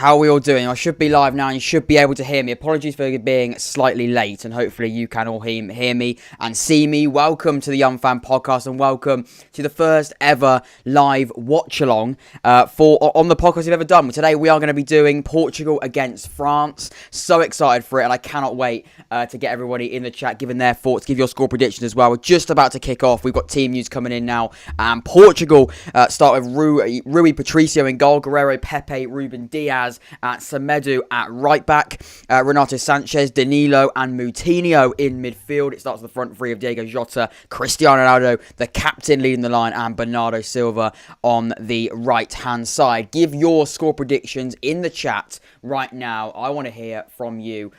How are we all doing? I should be live now and you should be able to hear me. Apologies for being slightly late and hopefully you can all hear me and see me. Welcome to the Young Fan Podcast and welcome to the first ever live watch-along on the podcast we've ever done. Today we are going to be doing Portugal against France. So excited for it and I cannot wait to get everybody in the chat giving their thoughts, give your score predictions as well. We're just about to kick off. We've got team news coming in now. And Portugal start with Rui Patricio in goal, Guerrero, Pepe, Ruben Diaz, Semedo at right back, Renato Sanchez, Danilo and Moutinho in midfield. It starts with the front three of Diego Jota, Cristiano Ronaldo, the captain leading the line, and Bernardo Silva on the right-hand side. Give your score predictions in the chat right now. I want to hear from you.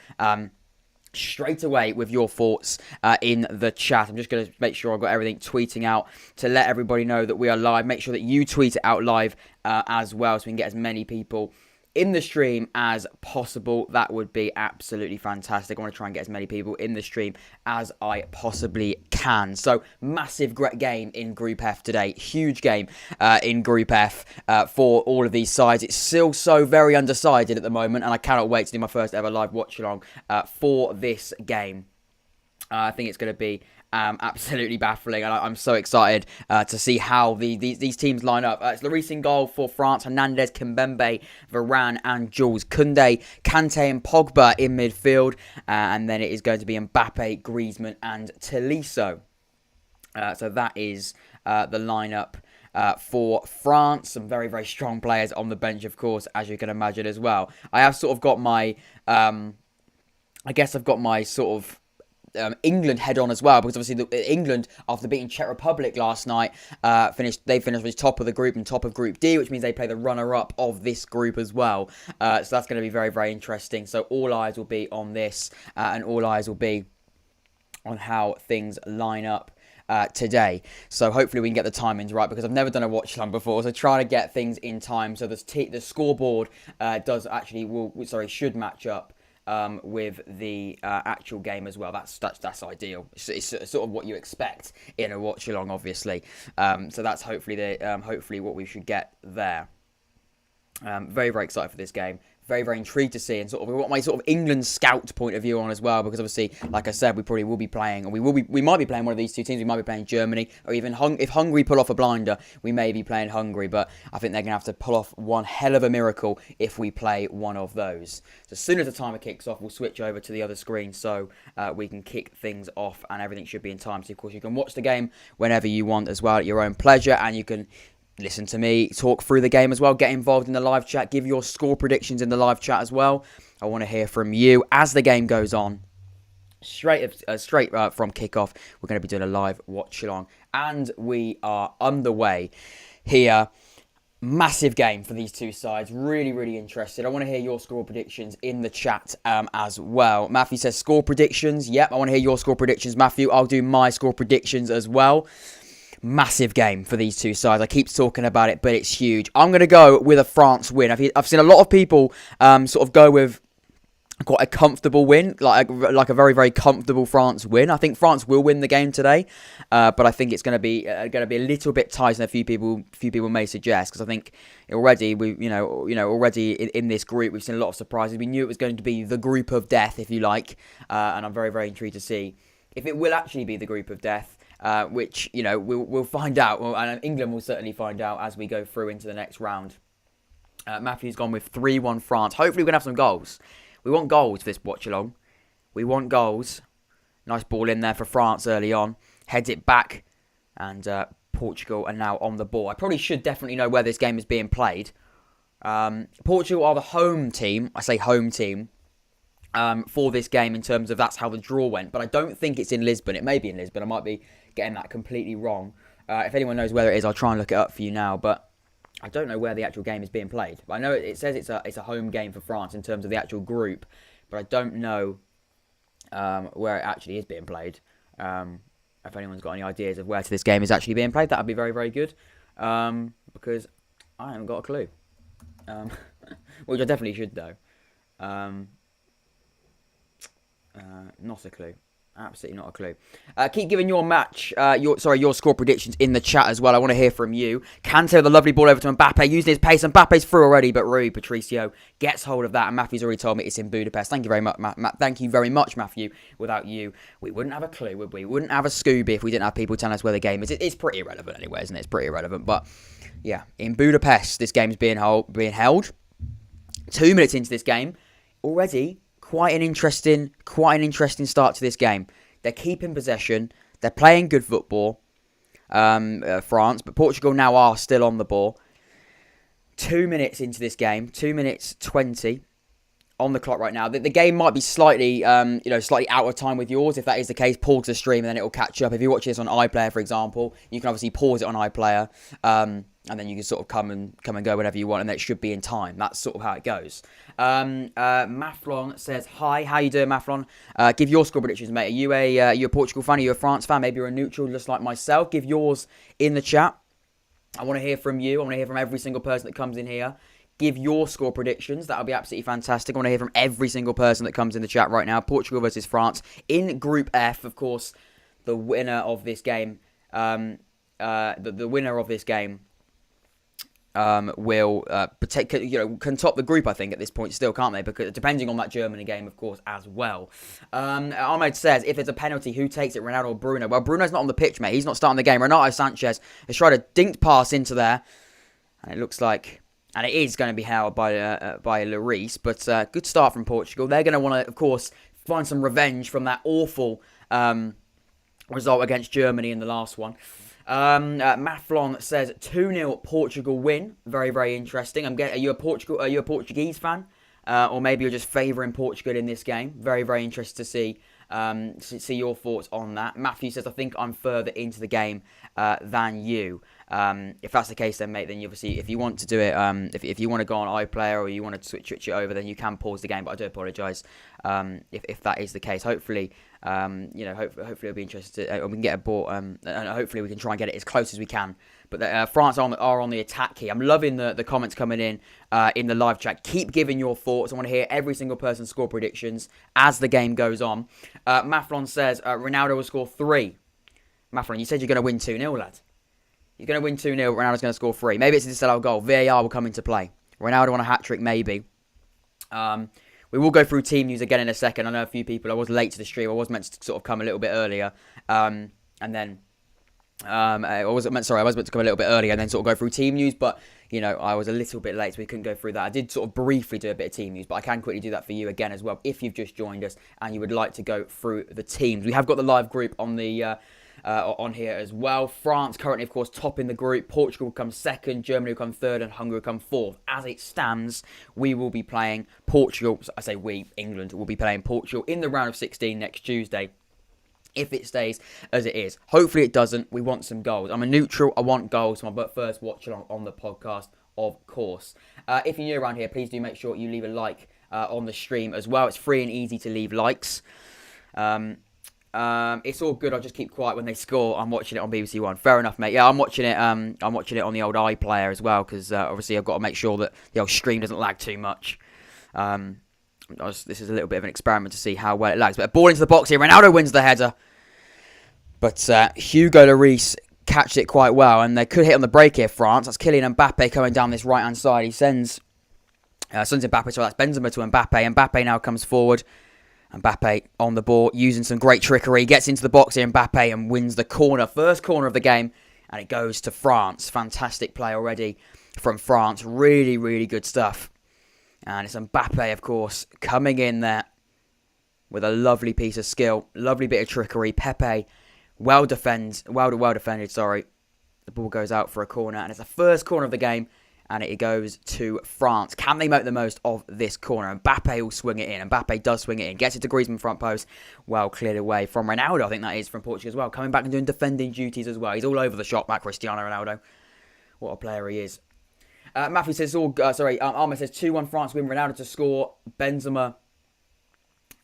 Straight away with your thoughts in the chat. I'm just going to make sure I've got everything tweeting out to let everybody know that we are live. Make sure that you tweet it out live as well so we can get as many people in the stream as possible. That would be absolutely fantastic. I want to try and get as many people in the stream as I possibly can. So, massive great game in Group F today. Huge game in Group F for all of these sides. It's still so very undecided at the moment, and I cannot wait to do my first ever live watch-along for this game. I think it's going to be absolutely baffling, and I'm so excited to see how these teams line up. It's Lloris in goal for France, Hernandez, Kimpembe, Varane and Jules Koundé, Kante and Pogba in midfield, and then it is going to be Mbappé, Griezmann and Tolisso. So that is the lineup for France. Some very, very strong players on the bench, of course, as you can imagine as well. I have sort of got my, I guess I've got my sort of England head on as well, because obviously England, after beating Czech Republic last night, finished with top of the group and top of Group D, which means they play the runner-up of this group as well. So that's going to be very, very interesting. So all eyes will be on this, and all eyes will be on how things line up today. So hopefully we can get the timings right, because I've never done a watch along before, so trying to get things in time so the scoreboard should match up with the actual game as well. That's ideal. It's sort of what you expect in a watch along, obviously. So that's hopefully what we should get there. Very, very excited for this game. Very, very intrigued to see, and sort of what my sort of England scout point of view on as well, because obviously, like I said, we probably will be playing, and we might be playing one of these two teams. We might be playing Germany, or even if Hungary pull off a blinder, we may be playing Hungary. But I think they're going to have to pull off one hell of a miracle if we play one of those. So as soon as the timer kicks off, we'll switch over to the other screen so we can kick things off, and everything should be in time. So of course you can watch the game whenever you want as well at your own pleasure, and you can listen to me talk through the game as well. Get involved in the live chat. Give your score predictions in the live chat as well. I want to hear from you as the game goes on. Straight from kickoff, we're going to be doing a live watch along, and we are underway here. Massive game for these two sides. Really, really interested. I want to hear your score predictions in the chat as well. Matthew says score predictions. Yep, I want to hear your score predictions, Matthew. I'll do my score predictions as well. Massive game for these two sides. I keep talking about it, but it's huge. I'm going to go with a France win. I've seen a lot of people sort of go with quite a comfortable win, like a very, very comfortable France win. I think France will win the game today, but I think it's going to be a little bit tighter than a few people may suggest, because I think already already in this group we've seen a lot of surprises. We knew it was going to be the group of death, if you like, and I'm very, very intrigued to see if it will actually be the group of death. Which, we'll find out, and England will certainly find out as we go through into the next round. Matthew's gone with 3-1 France. Hopefully we're going to have some goals. We want goals for this watch-along. We want goals. Nice ball in there for France early on. Heads it back, and Portugal are now on the ball. I probably should definitely know where this game is being played. Portugal are the home team. I say home team. For this game, in terms of that's how the draw went, but I don't think it's in Lisbon. It may be in Lisbon. I might be getting that completely wrong. If anyone knows where it is, I'll try and look it up for you now, but I don't know where the actual game is being played. But I know it says it's a home game for France in terms of the actual group, but I don't know where it actually is being played. If anyone's got any ideas of where this game is actually being played, that would be very, very good, because I haven't got a clue, which I definitely should though. Not a clue. Absolutely not a clue. Keep giving your your score predictions in the chat as well. I want to hear from you. Kante with a lovely ball over to Mbappe, using his pace. Mbappe's through already, but Rui Patricio gets hold of that, and Matthew's already told me it's in Budapest. Thank you very much, thank you very much, Matthew. Without you, we wouldn't have a clue, would we? We wouldn't have a Scooby if we didn't have people telling us where the game is. It's pretty irrelevant anyway, isn't it? It's pretty irrelevant, but yeah, in Budapest, this game's being held. 2 minutes into this game, already. Quite an interesting start to this game. They're keeping possession. They're playing good football, France, but Portugal now are still on the ball. 2 minutes into this game, 2 minutes 20 on the clock right now. The game might be slightly out of time with yours. If that is the case, pause the stream and then it will catch up. If you watch this on iPlayer, for example, you can obviously pause it on iPlayer, and then you can sort of come and go whenever you want, and it should be in time. That's sort of how it goes. Maflon says, hi, how you doing, Maflon? Give your score predictions, mate. Are you a Portugal fan? Are you a France fan? Maybe you're a neutral, just like myself. Give yours in the chat. I want to hear from you. I want to hear from every single person that comes in here. Give your score predictions. That'll be absolutely fantastic. I want to hear from every single person that comes in the chat right now. Portugal versus France in Group F, of course. The winner of this game, the winner of this game will can top the group, I think, at this point still, can't they? Because depending on that Germany game, of course, as well. Ahmed says, if it's a penalty, who takes it, Ronaldo or Bruno? Well, Bruno's not on the pitch, mate. He's not starting the game. Renato Sanchez has tried a dinked pass into there, and it looks like, and it is going to be held by Lloris. But good start from Portugal. They're going to want to, of course, find some revenge from that awful result against Germany in the last one. Maflon says 2-0 Portugal win. Very, very interesting. Are you a Portuguese fan? Or maybe you're just favouring Portugal in this game. Very, very interested to see your thoughts on that. Matthew says, I think I'm further into the game than you. If that's the case, then mate, then you obviously, if you want to do it, if you want to go on iPlayer or you want to switch it over, then you can pause the game. But I do apologise if that is the case. Hopefully, hopefully it'll be interesting. We can get a ball, and hopefully we can try and get it as close as we can. But France are on the attack here. I'm loving the comments coming in the live chat. Keep giving your thoughts. I want to hear every single person's score predictions as the game goes on. Maflon says Ronaldo will score 3. Maflon, you said you're going to win 2-0, lad. You're going to win 2-0. Ronaldo's going to score 3. Maybe it's a disallowed goal. VAR will come into play. Ronaldo on a hat-trick, maybe. We will go through team news again in a second. I know a few people. I was late to the stream. I was meant to sort of come a little bit earlier. I was meant to come a little bit earlier and then sort of go through team news. But, I was a little bit late, so we couldn't go through that. I did sort of briefly do a bit of team news, but I can quickly do that for you again as well if you've just joined us and you would like to go through the teams. We have got the live group on the on here as well. France currently, of course, topping the group. Portugal will come second, Germany will come third, and Hungary will come fourth. As it stands, we will be playing Portugal. I say we, England will be playing Portugal in the round of 16 next Tuesday. If it stays as it is. Hopefully it doesn't. We want some goals. I'm a neutral. I want goals. My first watch along on the podcast, of course. If you're new around here, please do make sure you leave a like on the stream as well. It's free and easy to leave likes. It's all good. I'll just keep quiet when they score. I'm watching it on BBC One. Fair enough, mate. Yeah, I'm watching it. I'm watching it on the old iPlayer as well because obviously I've got to make sure that the old stream doesn't lag too much. This is a little bit of an experiment to see how well it lags. But a ball into the box here. Ronaldo wins the header. But Hugo Lloris catched it quite well. And they could hit on the break here, France. That's Kylian Mbappé coming down this right-hand side. He sends Mbappé. So that's Benzema to Mbappé. Mbappé now comes forward. Mbappé on the ball, using some great trickery. Gets into the box here, Mbappé, and wins the corner. First corner of the game. And it goes to France. Fantastic play already from France. Really, really good stuff. And it's Mbappé, of course, coming in there with a lovely piece of skill. Lovely bit of trickery. Pepe, well defended, sorry. The ball goes out for a corner. And it's the first corner of the game. And it goes to France. Can they make the most of this corner? Mbappé will swing it in. Mbappé does swing it in. Gets it to Griezmann front post. Well cleared away from Ronaldo. I think that is from Portugal as well. Coming back and doing defending duties as well. He's all over the shop, that Cristiano Ronaldo. What a player he is. Matthew says, Ahmed says 2-1 France win, Ronaldo to score, Benzema.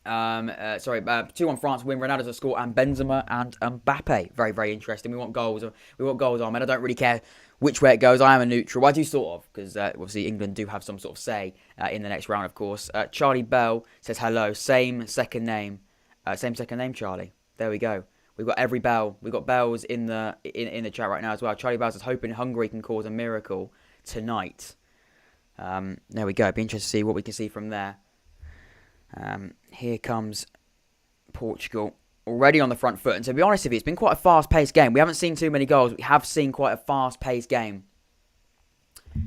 2-1 France win, Ronaldo to score, and Benzema and Mbappe. Very, very interesting. We want goals. Ahmed. I don't really care which way it goes. I am a neutral. I do sort of, because obviously England do have some sort of say in the next round, of course. Charlie Bell says hello. Same second name, Charlie. There we go. We've got every bell. We've got bells in the chat right now as well. Charlie Bells is hoping Hungary can cause a miracle tonight. There we go. It'd be interesting to see what we can see from there. Here comes Portugal already on the front foot. And to be honest with you, it's been quite a fast-paced game. We haven't seen too many goals. We have seen quite a fast-paced game.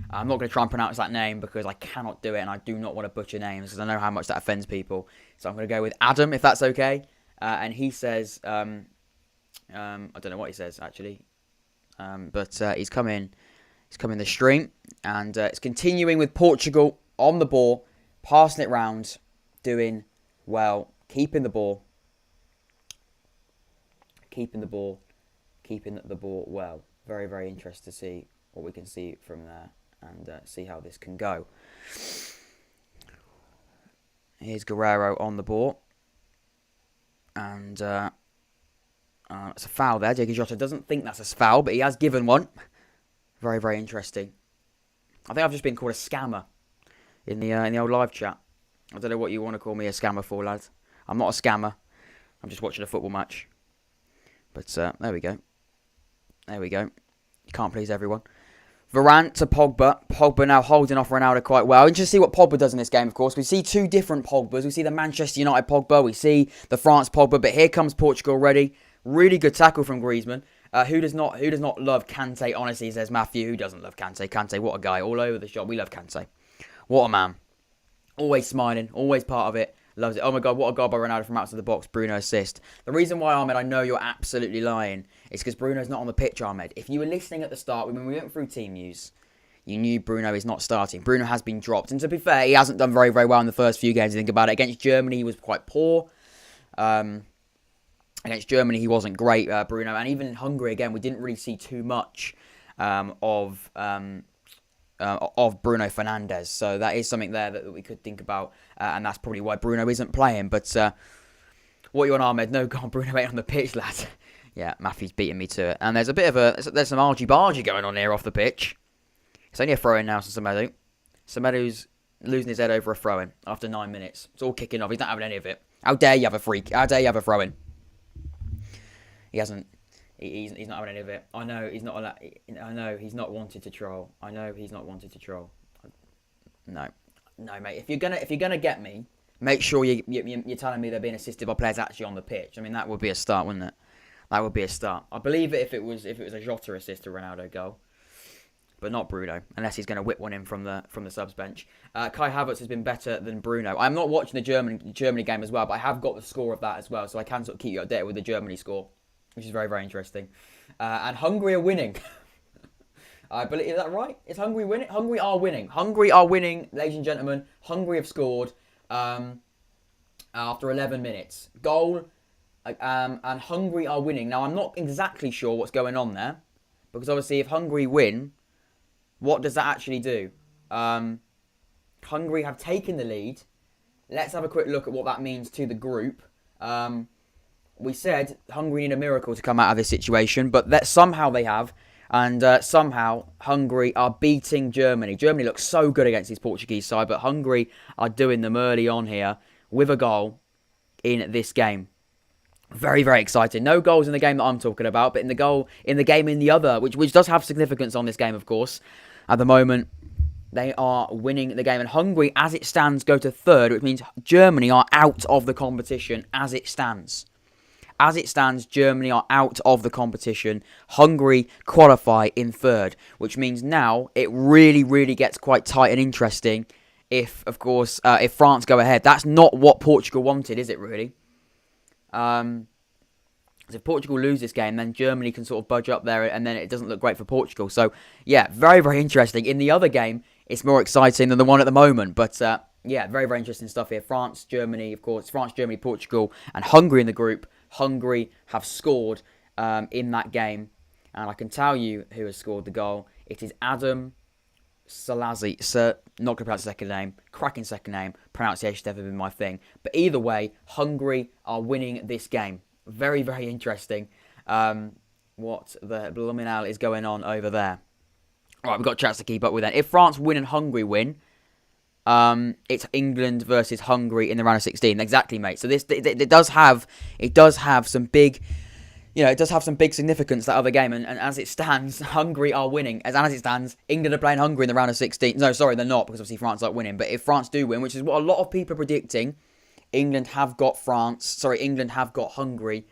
I'm not going to try and pronounce that name because I cannot do it and I do not want to butcher names because I know how much that offends people. So I'm going to go with Adam, if that's okay. And he says, I don't know what he says actually, but he's come in the stream and it's continuing with Portugal on the ball, passing it round, doing well, keeping the ball well. Very, very interested to see what we can see from there and see how this can go. Here's Guerrero on the ball. And it's a foul there. Diego Jota doesn't think that's a foul, but he has given one. Very, very interesting. I think I've just been called a scammer in the old live chat. I don't know what you want to call me a scammer for, lads. I'm not a scammer. I'm just watching a football match. But there we go. There we go. You can't please everyone. Varane to Pogba. Pogba now holding off Ronaldo quite well. Interesting to see what Pogba does in this game, of course. We see two different Pogbas. We see the Manchester United Pogba. We see the France Pogba. But here comes Portugal already. Really good tackle from Griezmann. Who does not love Kante? Honestly, says Matthew. Who doesn't love Kante? Kante, what a guy. All over the shop. We love Kante. What a man. Always smiling. Always part of it. Loves it. Oh my God, what a goal by Ronaldo from outside the box. Bruno assist. The reason why, Ahmed, I know you're absolutely lying is because Bruno's not on the pitch, Ahmed. If you were listening at the start, when we went through team news, you knew Bruno is not starting. Bruno has been dropped. And to be fair, he hasn't done very, very well in the first few games. You think about it. Against Germany, he was quite poor. Against Germany, he wasn't great, Bruno. And even in Hungary, again, we didn't really see too much of Bruno Fernandes. So that is something there that we could think about. And that's probably why Bruno isn't playing. But what you on, Ahmed? No, God, Bruno ain't on the pitch, lad. Yeah, Matthew's beating me to it. And there's a bit of there's some argy-bargy going on here off the pitch. It's only a throw-in now to Semedo. Semedo's losing his head over a throw-in after 9 minutes. It's all kicking off. He's not having any of it. How dare you have a freak? How dare you have a throw-in? He hasn't. He's not having any of it. I know he's not. I know he's not wanted to troll. I know he's not wanted to troll. No, mate. If you're gonna get me, make sure you're telling me they're being assisted by players actually on the pitch. I mean, that would be a start, wouldn't it? That would be a start. I believe it if it was a Jota assist to Ronaldo goal, but not Bruno, unless he's going to whip one in from the subs bench. Kai Havertz has been better than Bruno. I'm not watching the Germany game as well, but I have got the score of that as well, so I can sort of keep you updated with the Germany score, which is very, very interesting. And Hungary are winning. I believe, is that right? Is Hungary winning? Hungary are winning. Hungary are winning, ladies and gentlemen. Hungary have scored after 11 minutes. Goal, and Hungary are winning. Now, I'm not exactly sure what's going on there, because obviously if Hungary win, what does that actually do? Hungary have taken the lead. Let's have a quick look at what that means to the group. We said Hungary need a miracle to come out of this situation, but that somehow they have. And somehow Hungary are beating Germany. Germany looks so good against this Portuguese side, but Hungary are doing them early on here with a goal in this game. Very, very exciting. No goals in the game that I'm talking about, but in the game in the other, which does have significance on this game, of course. At the moment, they are winning the game. And Hungary, as it stands, go to third, which means Germany are out of the competition as it stands. As it stands, Germany are out of the competition. Hungary qualify in third, which means now it really, really gets quite tight and interesting if, of course, if France go ahead. That's not what Portugal wanted, is it really? If Portugal lose this game, then Germany can sort of budge up there, and then it doesn't look great for Portugal. So, yeah, very, very interesting. In the other game, it's more exciting than the one at the moment. But, yeah, very, very interesting stuff here. France, Germany, of course. France, Germany, Portugal, and Hungary in the group. Hungary have scored in that game. And I can tell you who has scored the goal. It is Adam Salazi. Not going to pronounce the second name. Cracking second name. Pronunciation's never been my thing. But either way, Hungary are winning this game. Very, very interesting what the Blumenau is going on over there. All right, we've got chats to keep up with then. If France win and Hungary win, it's England versus Hungary in the round of 16. Exactly, mate. So it does have some big, it does have some big significance, that other game. And as it stands, Hungary are winning. As it stands, England are playing Hungary in the round of 16. No, sorry, they're not, because obviously France aren't winning. But if France do win, which is what a lot of people are predicting, England have got Hungary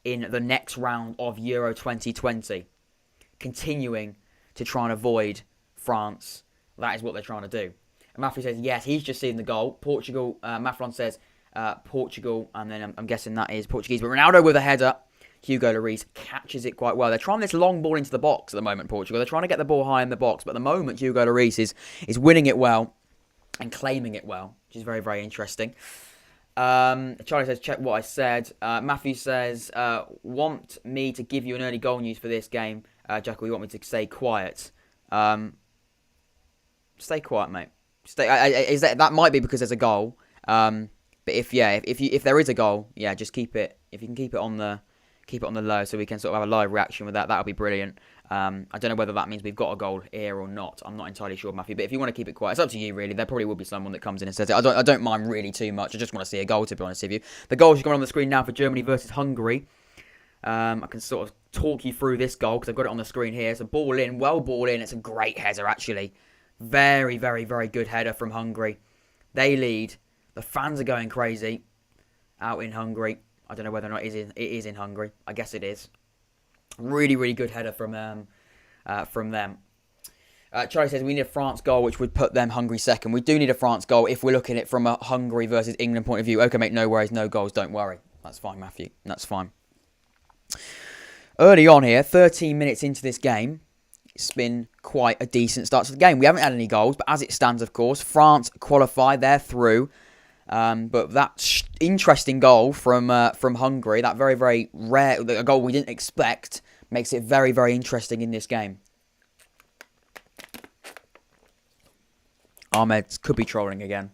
in the next round of Euro 2020, continuing to try and avoid France. That is what they're trying to do. And Matthew says, yes, he's just seen the goal. Portugal, Mathlon says, Portugal, and then I'm guessing that is Portuguese. But Ronaldo with a header. Hugo Lloris catches it quite well. They're trying this long ball into the box at the moment, Portugal. They're trying to get the ball high in the box. But at the moment, Hugo Lloris is winning it well and claiming it well, which is very, very interesting. Charlie says, check what I said. Matthew says, want me to give you an early goal news for this game. Jack, you want me to stay quiet? Stay quiet, mate. That might be because there's a goal. But if there is a goal, yeah, just keep it. If you can keep it on the low, so we can sort of have a live reaction with that. That would be brilliant. I don't know whether that means we've got a goal here or not. I'm not entirely sure, Matthew. But if you want to keep it quiet, it's up to you, really. There probably will be someone that comes in and says it. I don't mind really too much. I just want to see a goal, to be honest with you. The goal is going on the screen now for Germany versus Hungary. I can sort of talk you through this goal because I've got it on the screen here. It's a ball in. It's a great header, actually. Very, very, very good header from Hungary. They lead. The fans are going crazy out in Hungary. I don't know whether or not it is in Hungary. I guess it is. Really, really good header from them. Charlie says we need a France goal, which would put them Hungary second. We do need a France goal if we're looking at it from a Hungary versus England point of view. Okay, mate, no worries, no goals, don't worry. That's fine, Matthew. That's fine. Early on here, 13 minutes into this game, it's been quite a decent start to the game. We haven't had any goals, but as it stands, of course, France qualify. They're through. But that interesting goal from Hungary, that very, very rare, a goal we didn't expect, makes it very, very interesting in this game. Ahmed could be trolling again.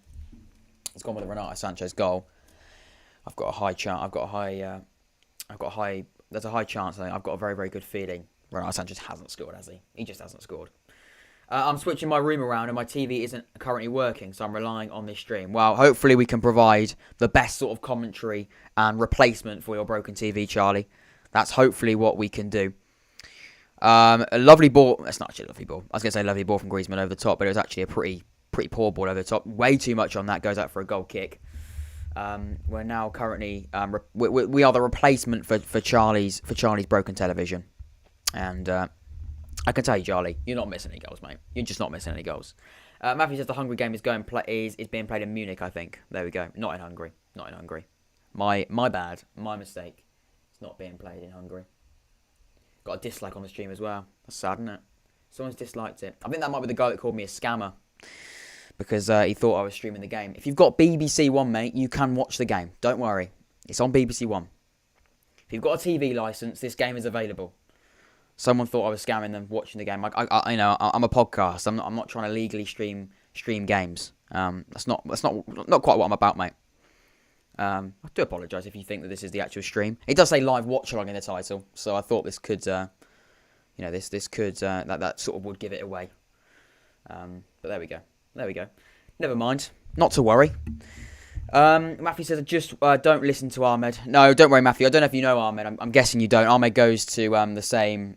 He's gone with a Renato Sanchez goal. There's a high chance. I think I've got a very, very good feeling Renato Sanchez hasn't scored, has he? He just hasn't scored. I'm switching my room around and my TV isn't currently working, so I'm relying on this stream. Well, hopefully we can provide the best sort of commentary and replacement for your broken TV, Charlie. That's hopefully what we can do. A lovely ball. That's not actually a lovely ball. I was going to say lovely ball from Griezmann over the top, but it was actually a pretty poor ball over the top. Way too much on that. Goes out for a goal kick. We're now currently we are the replacement for Charlie's broken television, and I can tell you, Charlie, you're not missing any goals, mate. You're just not missing any goals. Matthew says the Hungary game is being played in Munich, I think. There we go. Not in Hungary. My bad. My mistake. It's not being played in Hungary. Got a dislike on the stream as well. That's sad, isn't it? Someone's disliked it. I think that might be the guy that called me a scammer because he thought I was streaming the game. If you've got BBC One, mate, you can watch the game. Don't worry. It's on BBC One. If you've got a TV licence, this game is available. Someone thought I was scamming them watching the game. I'm a podcast. I'm not trying to legally stream games. That's not quite what I'm about, mate. I do apologise if you think that this is the actual stream. It does say live watchalong in the title, so I thought this could, that sort of would give it away. But there we go. Never mind. Not to worry. Matthew says, just don't listen to Ahmed. No, don't worry, Matthew. I don't know if you know Ahmed. I'm guessing you don't. Ahmed goes to the same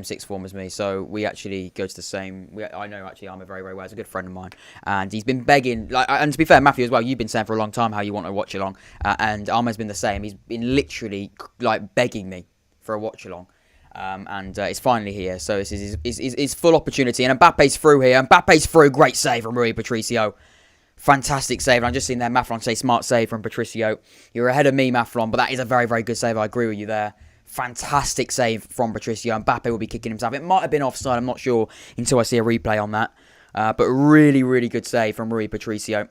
sixth form as me, so we actually go to the same. I know actually Ahmed very, very well. He's a good friend of mine, and he's been begging. And to be fair, Matthew as well. You've been saying for a long time how you want to watch along, and Ahmed's been the same. He's been literally begging me for a watch along. And it's finally here, so this is his full opportunity. And Mbappe's through here. Mbappe's through. Great save from Rui Patricio. Fantastic save. And I've just seen there Mathlon say smart save from Patricio. You're ahead of me, Mathlon, but that is a very, very good save. I agree with you there. Fantastic save from Patricio. Mbappe will be kicking himself. It might have been offside. I'm not sure until I see a replay on that. But really, really good save from Rui Patricio.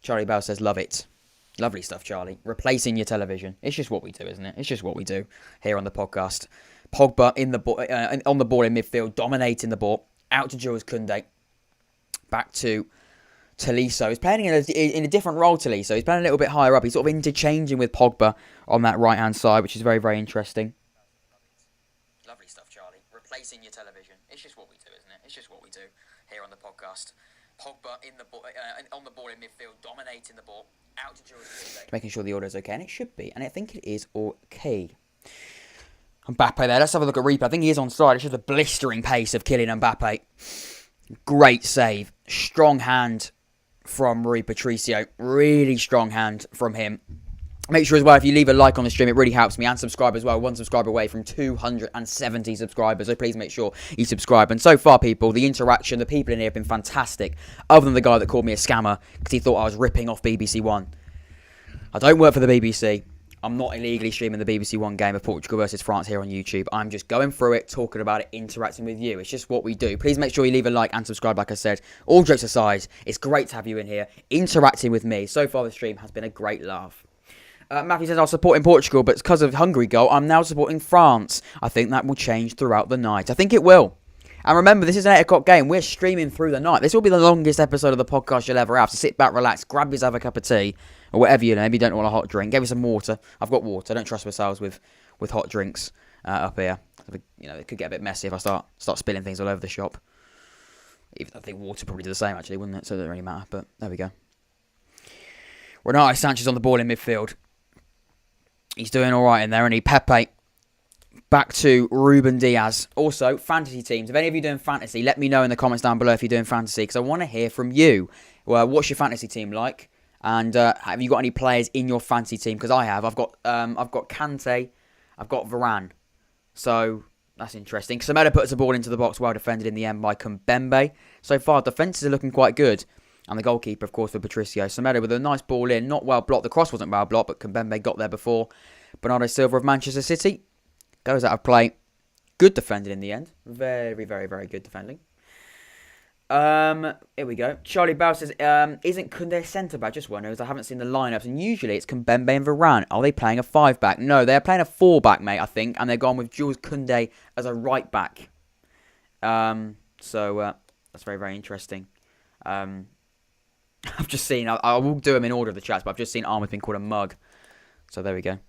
Charlie Bell says, love it. Lovely stuff, Charlie. Replacing your television. It's just what we do, isn't it? It's just what we do here on the podcast. Pogba on the ball in midfield, dominating the ball. Out to Jules Koundé. Back to Tolisso. He's playing in a different role, Tolisso. He's playing a little bit higher up. He's sort of interchanging with Pogba on that right-hand side, which is very, very interesting. Lovely stuff, Charlie. Replacing your television. It's just what we do, isn't it? It's just what we do here on the podcast. Pogba on the ball in midfield, dominating the ball. Out to Jules. Making sure the order is okay, and it should be. And I think it is okay. Mbappe there. Let's have a look at replay. I think he is onside. It's just the blistering pace of Kylian Mbappé. Great save. Strong hand from Rui Patricio. Really strong hand from him. Make sure as well, if you leave a like on the stream, it really helps me. And subscribe as well. 1 subscriber away from 270 subscribers. So please make sure you subscribe. And so far, people, the interaction, the people in here have been fantastic. Other than the guy that called me a scammer because he thought I was ripping off BBC One. I don't work for the BBC. I'm not illegally streaming the BBC One game of Portugal versus France here on YouTube. I'm just going through it, talking about it, interacting with you. It's just what we do. Please make sure you leave a like and subscribe, like I said. All jokes aside, it's great to have you in here, interacting with me. So far, the stream has been a great laugh. Matthew says, I was supporting Portugal, but because of Hungary goal, I'm now supporting France. I think that will change throughout the night. I think it will. And remember, this is an 8 o'clock game. We're streaming through the night. This will be the longest episode of the podcast you'll ever have. So sit back, relax, grab yourself a cup of tea, or whatever you know. Maybe you don't want a hot drink. Get me some water. I've got water. I don't trust myself with hot drinks up here. You know, it could get a bit messy if I start spilling things all over the shop. Even though I think water probably do the same, actually, wouldn't it? So it doesn't really matter. But there we go. Renato Sanchez on the ball in midfield. He's doing all right in there, and he Pepe back to Ruben Diaz. Also, fantasy teams. If any of you doing fantasy, let me know in the comments down below if you're doing fantasy, because I want to hear from you. Well, what's your fantasy team like? And have you got any players in your fantasy team? Because I have. I've got Kante, I've got Varane. So that's interesting. Semedo puts the ball into the box, well defended in the end by Kimpembe. So far, defences are looking quite good. And the goalkeeper, of course, for Patricio. Semedo with a nice ball in. Not well blocked. The cross wasn't well blocked, but Kimpembe got there before. Bernardo Silva of Manchester City goes out of play. Good defending in the end. Very, very, very good defending. Here we go. Charlie Bell says, isn't Koundé centre-back? Just wondering, I haven't seen the lineups. And usually it's Kimpembe and Varane. Are they playing a 5-back? No, they're playing a 4-back, mate, I think. And they're gone with Jules Koundé as a right-back. So that's very, very interesting. I've just seen, I will do them in order of the chats, but I've just seen Ahmed being called a mug. So there we go.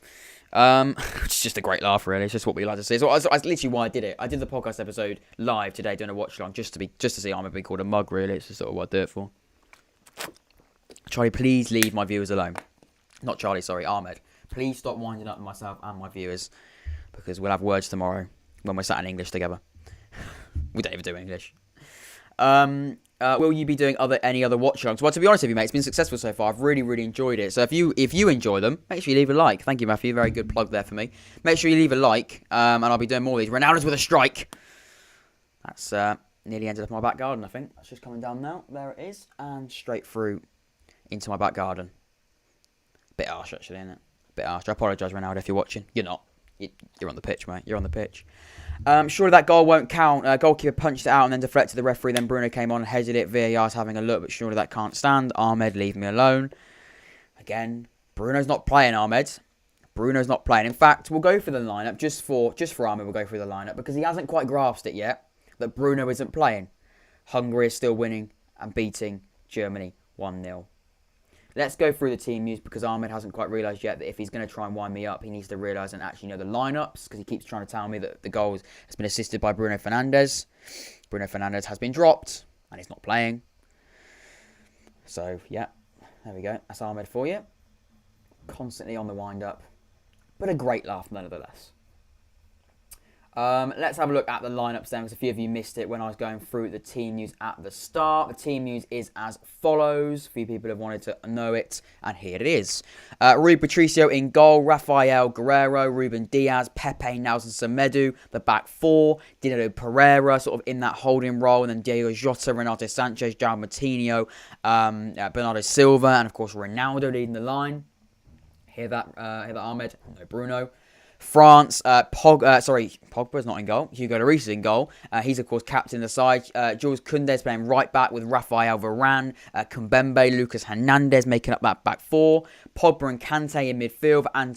It's just a great laugh, really. It's just what we like to see. So that's literally why I did it. I did the podcast episode live today, doing a watch along, just to see Ahmed being called a mug, really. It's just sort of what I do it for. Charlie, please leave my viewers alone. Not Charlie, sorry, Ahmed. Please stop winding up myself and my viewers, because we'll have words tomorrow when we're sat in English together. We don't even do English. Will you be doing any other watch-alongs? Well, to be honest with you, mate, it's been successful so far. I've really, really enjoyed it. So if you enjoy them, make sure you leave a like. Thank you, Matthew. Very good plug there for me. Make sure you leave a like, and I'll be doing more of these. Ronaldo's with a strike. That's nearly ended up in my back garden, I think. That's just coming down now. There it is. And straight through into my back garden. Bit harsh, actually, isn't it? Bit harsh. I apologise, Ronaldo, if you're watching. You're not. You're on the pitch, mate. You're on the pitch. Surely that goal won't count. Goalkeeper punched it out and then deflected the referee. Then Bruno came on and headed it. VAR's having a look, but surely that can't stand. Ahmed, leave me alone. Again, Bruno's not playing, Ahmed. Bruno's not playing. In fact, we'll go through the lineup just for Ahmed. We'll go through the lineup because he hasn't quite grasped it yet that Bruno isn't playing. Hungary is still winning and beating Germany 1-0. Let's go through the team news because Ahmed hasn't quite realised yet that if he's going to try and wind me up, he needs to realise and actually know the lineups because he keeps trying to tell me that the goal has been assisted by Bruno Fernandes. Bruno Fernandes has been dropped and he's not playing. So, yeah, there we go. That's Ahmed for you. Constantly on the wind-up, but a great laugh nonetheless. Let's have a look at the lineups then, because a few of you missed it when I was going through the team news at the start. The team news is as follows. A few people have wanted to know it, and here it is. Rui Patricio in goal, Rafael Guerreiro, Ruben Diaz, Pepe, Nelson Semedo, the back four, Dino Pereira sort of in that holding role, and then Diego Jota, Renato Sanchez, João Moutinho, Bernardo Silva, and of course Ronaldo leading the line. Hear that Ahmed? No, Bruno. France, Pogba's not in goal. Hugo Lloris is in goal. He's, of course, captain the side. Jules Koundé playing right back with Rafael Varane, Kimpembe, Lucas Hernandez making up that back four. Pogba and Kante in midfield, and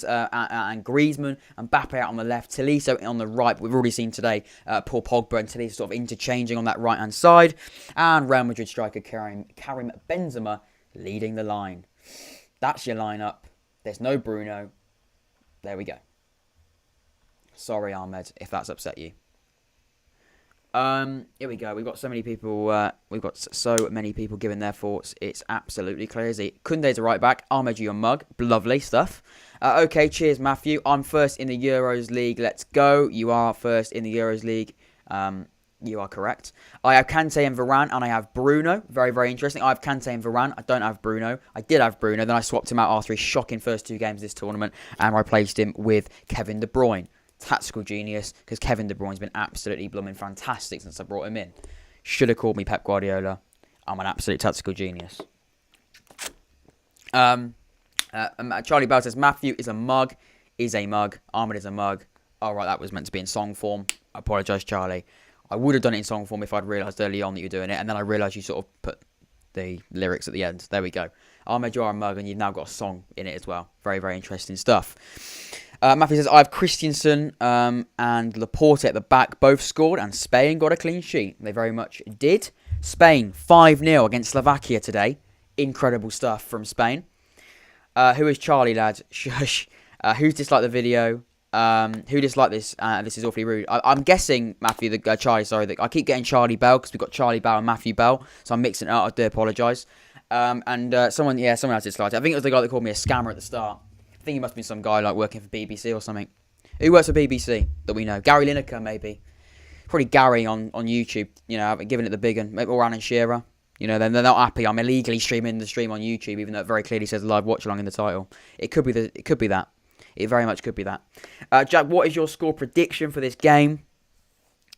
Griezmann and Mbappé out on the left. Tolisso on the right. We've already seen today Paul Pogba and Tolisso sort of interchanging on that right-hand side. And Real Madrid striker Karim Benzema leading the line. That's your lineup. There's no Bruno. There we go. Sorry, Ahmed, if that's upset you. Here we go. We've got so many people. We've got so many people giving their thoughts. It's absolutely crazy. Kunde's a right back. Ahmed, you a mug. Lovely stuff. Okay, cheers, Matthew. I'm first in the Euros League. Let's go. You are first in the Euros League. You are correct. I have Kante and Varane, and I have Bruno. Very, very interesting. I have Kante and Varane. I don't have Bruno. I did have Bruno. Then I swapped him out after his shocking first 2 games of this tournament, and replaced him with Kevin De Bruyne. Tactical genius, because Kevin De Bruyne's been absolutely blooming fantastic since I brought him in. Should have called me Pep Guardiola. I'm an absolute tactical genius. Charlie Bell says, Matthew is a mug. Ahmed is a mug. Alright, that was meant to be in song form. I apologise, Charlie. I would have done it in song form if I'd realised early on that you're doing it, and then I realised you sort of put the lyrics at the end. There we go. Ahmed, you are a mug, and you've now got a song in it as well. Very, very interesting stuff. Matthew says, I have Christensen and Laporte at the back. Both scored, and Spain got a clean sheet. They very much did. Spain, 5-0 against Slovakia today. Incredible stuff from Spain. Who is Charlie, lads? Shush. Who's disliked the video? Who disliked this? This is awfully rude. I'm guessing, Matthew, Charlie, sorry. I keep getting Charlie Bell because we've got Charlie Bell and Matthew Bell. So I'm mixing it up. I do apologise. Someone else disliked it. I think it was the guy that called me a scammer at the start. I think he must have been some guy like working for BBC or something. Who works for BBC that we know? Gary Lineker, maybe. Probably Gary on YouTube, giving it the big one. Maybe, or Alan Shearer. They're not happy. I'm illegally streaming the stream on YouTube, even though it very clearly says live watch along in the title. It could be that. It very much could be that. Jack, what is your score prediction for this game?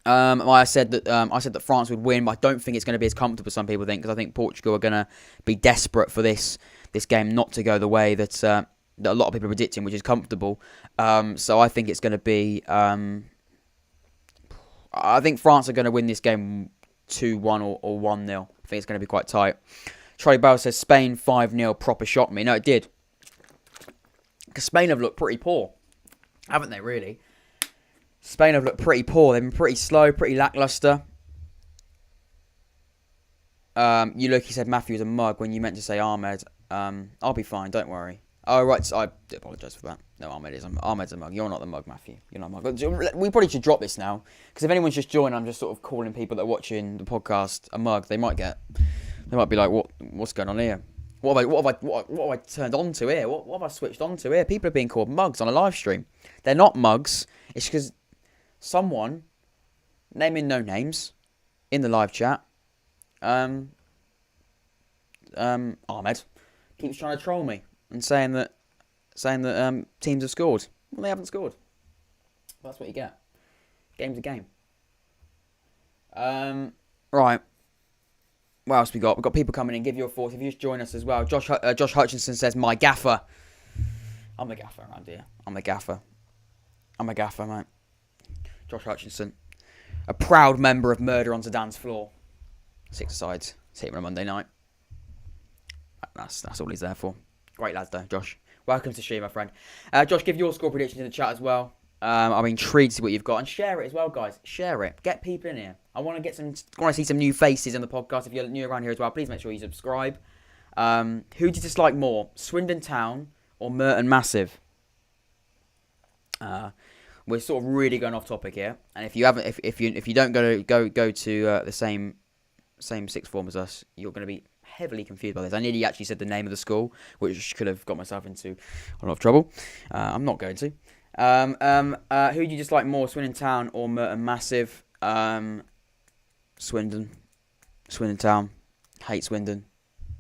I said that France would win, but I don't think it's going to be as comfortable as some people think, because I think Portugal are going to be desperate for this game not to go the way that a lot of people are predicting, which is comfortable. So I think it's going to be. I think France are going to win this game 2-1 or 1-0. I think it's going to be quite tight. Charlie Bell says Spain 5-0 proper shocked me. No, it did. Because Spain have looked pretty poor, haven't they, really? Spain have looked pretty poor. They've been pretty slow, pretty lacklustre. He said Matthew is a mug when you meant to say Ahmed. I'll be fine, don't worry. Oh, right, so I do apologise for that. No, Ahmed's a mug. You're not the mug, Matthew. You're not a mug. We probably should drop this now, because if anyone's just joined, I'm just sort of calling people that are watching the podcast a mug. They might be like, what's going on here? What have I turned on to here? What have I switched on to here? People are being called mugs on a live stream. They're not mugs. It's because someone, naming no names, in the live chat, Ahmed, keeps trying to troll me and saying that teams have scored. Well, they haven't scored. That's what you get. Game's a game. Right. What else we got? We've got people coming in. Give your thoughts. If you just join us as well. Josh Hutchinson says, my gaffer. I'm the gaffer around here. I'm a gaffer, mate. Josh Hutchinson. A proud member of Murder on Zidane's Floor. 6 sides. See him on a Monday night. That's all he's there for. Great lads though, Josh. Welcome to stream, my friend. Josh, give your score predictions in the chat as well. I'm intrigued to see what you've got, and share it as well, guys. Share it. Get people in here. I want to see some new faces in the podcast. If you're new around here as well, please make sure you subscribe. Who do you dislike more, Swindon Town or Merton Massive? We're sort of really going off topic here, and if you don't go to the same sixth form as us, you're going to be heavily confused by this. I nearly actually said the name of the school, which could have got myself into a lot of trouble. I'm not going to. Who do you dislike more, Swindon Town or Merton Massive? Swindon Town. Hate Swindon.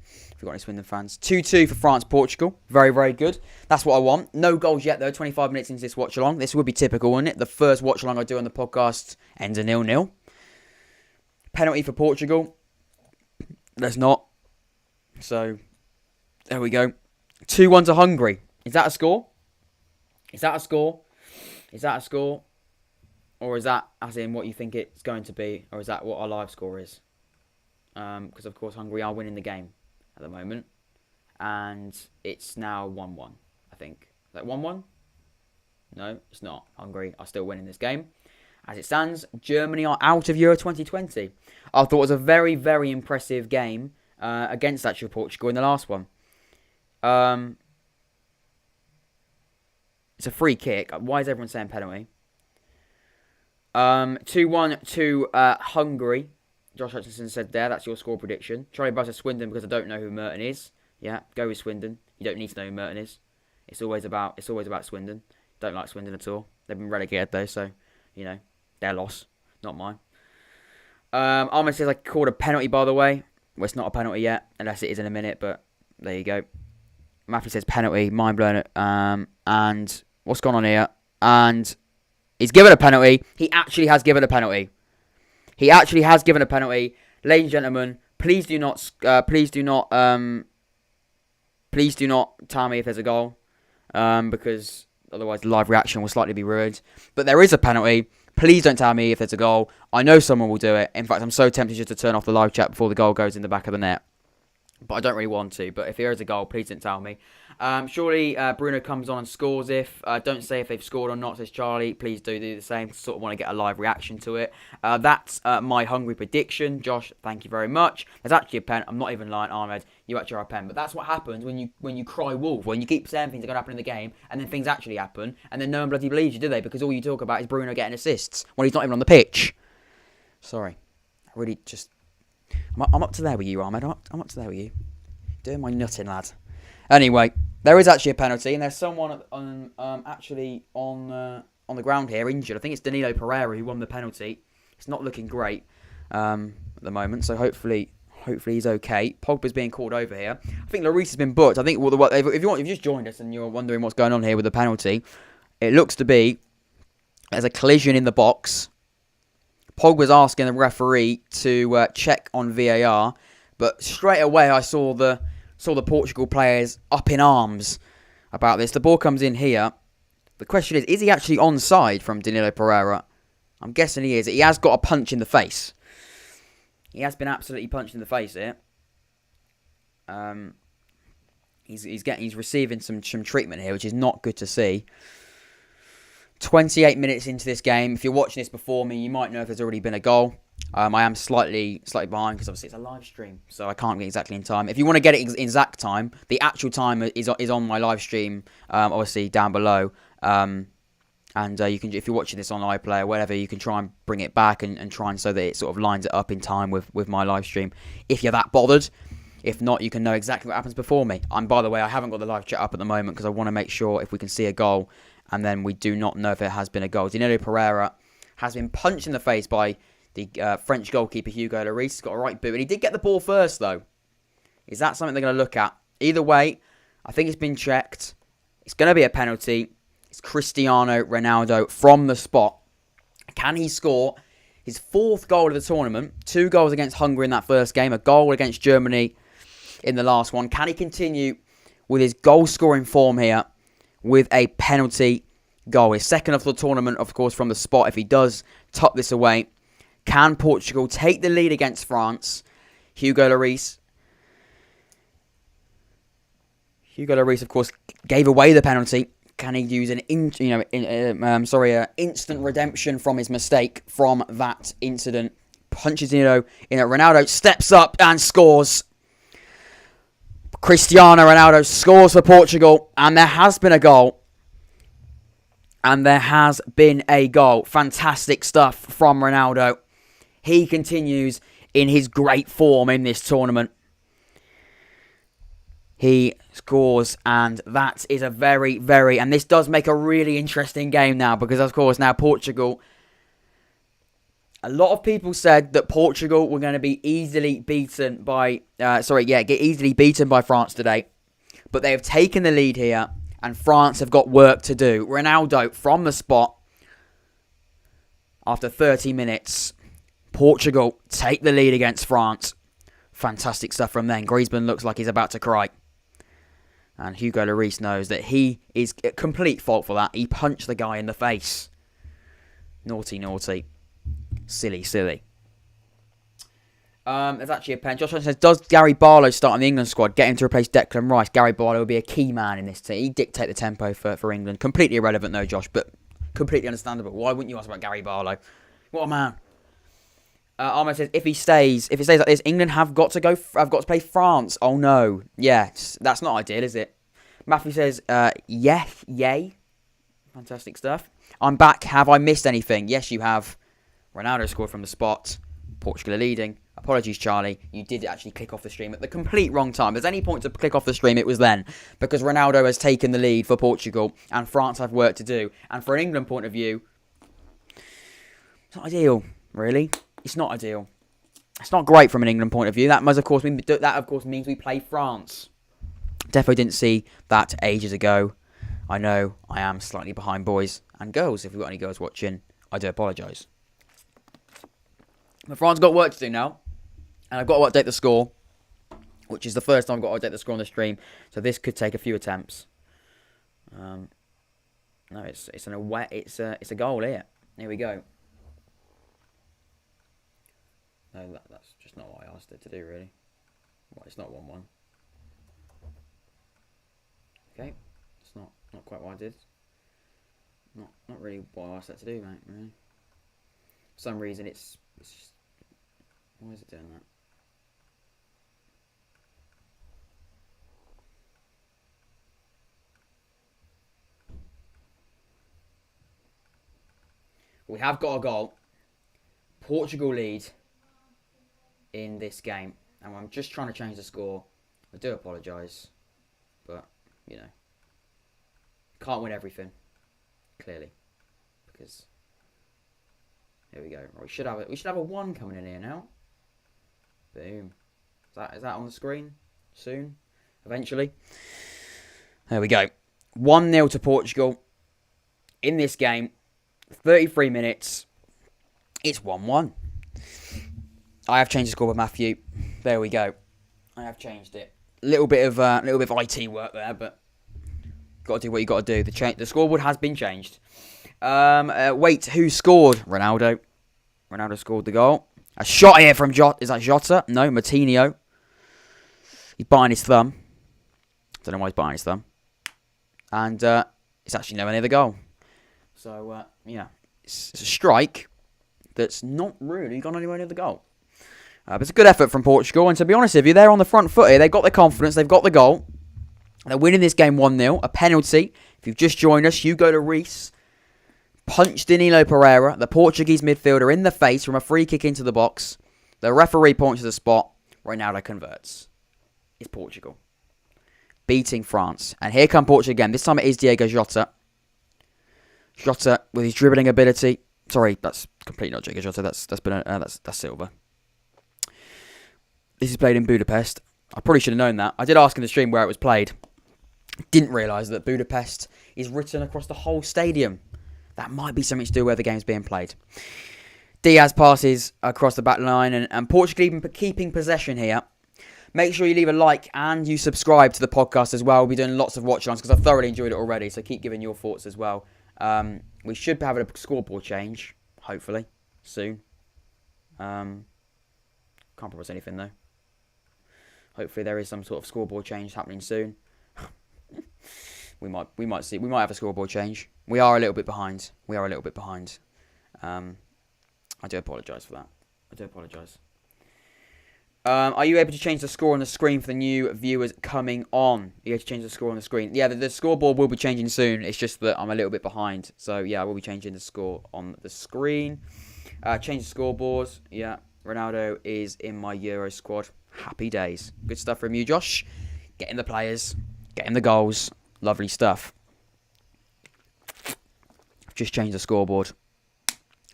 If you've got any Swindon fans. 2-2 for France, Portugal. Very, very good. That's what I want. No goals yet, though. 25 minutes into this watch-along. This would be typical, wouldn't it? The first watch-along I do on the podcast ends a 0-0. Penalty for Portugal. There's not. So, there we go. 2-1 to Hungary. Is that a score? Is that a score? Or is that as in what you think it's going to be? Or is that what our live score is? Because, of course, Hungary are winning the game at the moment. And it's now 1-1, I think. Is that 1-1? No, it's not. Hungary are still winning this game. As it stands, Germany are out of Euro 2020. I thought it was a very, very impressive game against actual Portugal in the last one. It's a free kick. Why is everyone saying penalty? 2-1 to Hungary. Josh Hutchinson said there, that's your score prediction. Charlie Buzz said Swindon because I don't know who Merton is. Yeah, go with Swindon. You don't need to know who Merton is. It's always about Swindon. Don't like Swindon at all. They've been relegated though, so their loss, not mine. Ahmed says I called a penalty, by the way. Well, it's not a penalty yet, unless it is in a minute, but there you go. Matthew says penalty, mind blown. And what's gone on here? And he's given a penalty. He actually has given a penalty. Ladies and gentlemen, please do not tell me if there's a goal, because otherwise the live reaction will slightly be ruined. But there is a penalty. Please don't tell me if there's a goal. I know someone will do it. In fact, I'm so tempted just to turn off the live chat before the goal goes in the back of the net. But I don't really want to. But if there is a goal, please don't tell me. Surely Bruno comes on and scores if. Don't say if they've scored or not, says Charlie. Please do the same. Sort of want to get a live reaction to it. That's my Hungary prediction. Josh, thank you very much. There's actually a pen. I'm not even lying, Ahmed. You actually are a pen. But that's what happens when you cry wolf. When you keep saying things are going to happen in the game, and then things actually happen, and then no one bloody believes you, do they? Because all you talk about is Bruno getting assists when he's not even on the pitch. Sorry. I really just... I'm up to there with you, Ahmed. I'm up to there with you. Doing my nutting, lad. Anyway, there is actually a penalty, and there's someone actually on the ground here injured. I think it's Danilo Pereira who won the penalty. It's not looking great at the moment, so hopefully he's okay. Pogba's being called over here. I think Lloris has been booked. I think if you've just joined us and you're wondering what's going on here with the penalty, it looks to be there's a collision in the box. Pogba's asking the referee to check on VAR, but straight away I saw the Portugal players up in arms about this. The ball comes in here. The question is he actually onside from Danilo Pereira? I'm guessing he is. He has got a punch in the face. He has been absolutely punched in the face here. He's receiving some treatment here, which is not good to see. 28 minutes into this game. If you're watching this before me, you might know if there's already been a goal. I am slightly behind because obviously it's a live stream, so I can't get exactly in time. If you want to get it in exact time, the actual time is on my live stream, obviously down below. And you can, if you're watching this on iPlayer or whatever, you can try and bring it back and try and so that it sort of lines it up in time with my live stream. If you're that bothered. If not, you can know exactly what happens before me. And by the way, I haven't got the live chat up at the moment because I want to make sure if we can see a goal. And then we do not know if it has been a goal. Danilo Pereira has been punched in the face by the French goalkeeper Hugo Lloris. He's got a right boot. And he did get the ball first, though. Is that something they're going to look at? Either way, I think it's been checked. It's going to be a penalty. It's Cristiano Ronaldo from the spot. Can he score his fourth goal of the tournament? 2 goals against Hungary in that first game. A goal against Germany in the last one. Can he continue with his goal-scoring form here? With a penalty goal. His second of the tournament, of course, from the spot. If he does top this away, can Portugal take the lead against France? Hugo Lloris, of course, gave away the penalty. Can he use an instant redemption from his mistake from that incident? Punches Ronaldo steps up and scores. Cristiano Ronaldo scores for Portugal, and there has been a goal. Fantastic stuff from Ronaldo. He continues in his great form in this tournament. He scores, and that is a very, very... And this does make a really interesting game now, because, of course, now Portugal... A lot of people said that Portugal were going to be easily beaten by... easily beaten by France today. But they have taken the lead here, and France have got work to do. Ronaldo from the spot. After 30 minutes, Portugal take the lead against France. Fantastic stuff from them. Griezmann looks like he's about to cry. And Hugo Lloris knows that he is at complete fault for that. He punched the guy in the face. Naughty, naughty. Silly. There's actually a pen. Josh says, does Gary Barlow start on the England squad? Get him to replace Declan Rice. Gary Barlow will be a key man in this team. He'd dictate the tempo for England. Completely irrelevant though, Josh, but completely understandable. Why wouldn't you ask about Gary Barlow? What a man. Ahmed says, if it stays like this, England have got to play France. Oh no. Yeah, that's not ideal, is it? Matthew says, yay. Fantastic stuff. I'm back. Have I missed anything? Yes, you have. Ronaldo scored from the spot. Portugal are leading. Apologies, Charlie. You did actually click off the stream at the complete wrong time. If there's any point to click off the stream, it was then. Because Ronaldo has taken the lead for Portugal. And France have work to do. And for an England point of view, it's not ideal, really. It's not ideal. It's not great from an England point of view. That of course means we play France. Definitely didn't see that ages ago. I know I am slightly behind, boys and girls. If we've got any girls watching, I do apologise. But France got work to do now. And I've got to update the score, which is the first time I've got to update the score on the stream. So this could take a few attempts. No, it's a goal here. Here we go. No, that's just not what I asked it to do, really. Well, it's not 1-1. Okay, it's not quite what I did. Not really what I asked it to do, mate. Really. For some reason, it's just, why is it doing that? We have got a goal. Portugal lead in this game. And I'm just trying to change the score. I do apologise. But, you know. Can't win everything. Clearly. Because here we go. We should have a 1 coming in here now. Boom. Is that on the screen? Soon? Eventually? There we go. 1-0 to Portugal. In this game. 33 minutes. It's 1-1. I have changed the score with Matthew. There we go. I have changed it. Little bit of IT work there, but got to do what you got to do. The scoreboard has been changed. Wait, who scored? Ronaldo. Ronaldo scored the goal. A shot here from Jota. Is that Jota? No, Martinho. He's biting his thumb. Don't know why he's biting his thumb. And it's actually nowhere near the goal. So, yeah. It's a strike that's not really gone anywhere near the goal. But it's a good effort from Portugal. And to be honest with you, they're on the front foot here. They've got the confidence. They've got the goal. They're winning this game 1-0. A penalty. If you've just joined us, Hugo Lloris punched Danilo Pereira, the Portuguese midfielder, in the face from a free kick into the box. The referee points to the spot. Ronaldo converts. It's Portugal beating France. And here come Portugal again. This time it is Diego Jota. Jota with his dribbling ability. Sorry, that's completely not Diego Jota. That's Silva. This is played in Budapest. I probably should have known that. I did ask in the stream where it was played. Didn't realise that Budapest is written across the whole stadium. That might be something to do where the game's being played. Diaz passes across the back line and Portugal even keeping possession here. Make sure you leave a like and you subscribe to the podcast as well. We'll be doing lots of watch-alongs because I've thoroughly enjoyed it already. So keep giving your thoughts as well. We should be having a scoreboard change, hopefully, soon. Can't promise anything though. Hopefully there is some sort of scoreboard change happening soon. we might see. We might have a scoreboard change. We are a little bit behind. I do apologise for that. I do apologise. Are you able to change the score on the screen for the new viewers coming on? Are you able to change the score on the screen? Yeah, the scoreboard will be changing soon. It's just that I'm a little bit behind. So, yeah, I will be changing the score on the screen. Change the scoreboards. Yeah, Ronaldo is in my Euro squad. Happy days. Good stuff from you, Josh. Getting the players. Getting the goals. Lovely stuff. Just changed the scoreboard.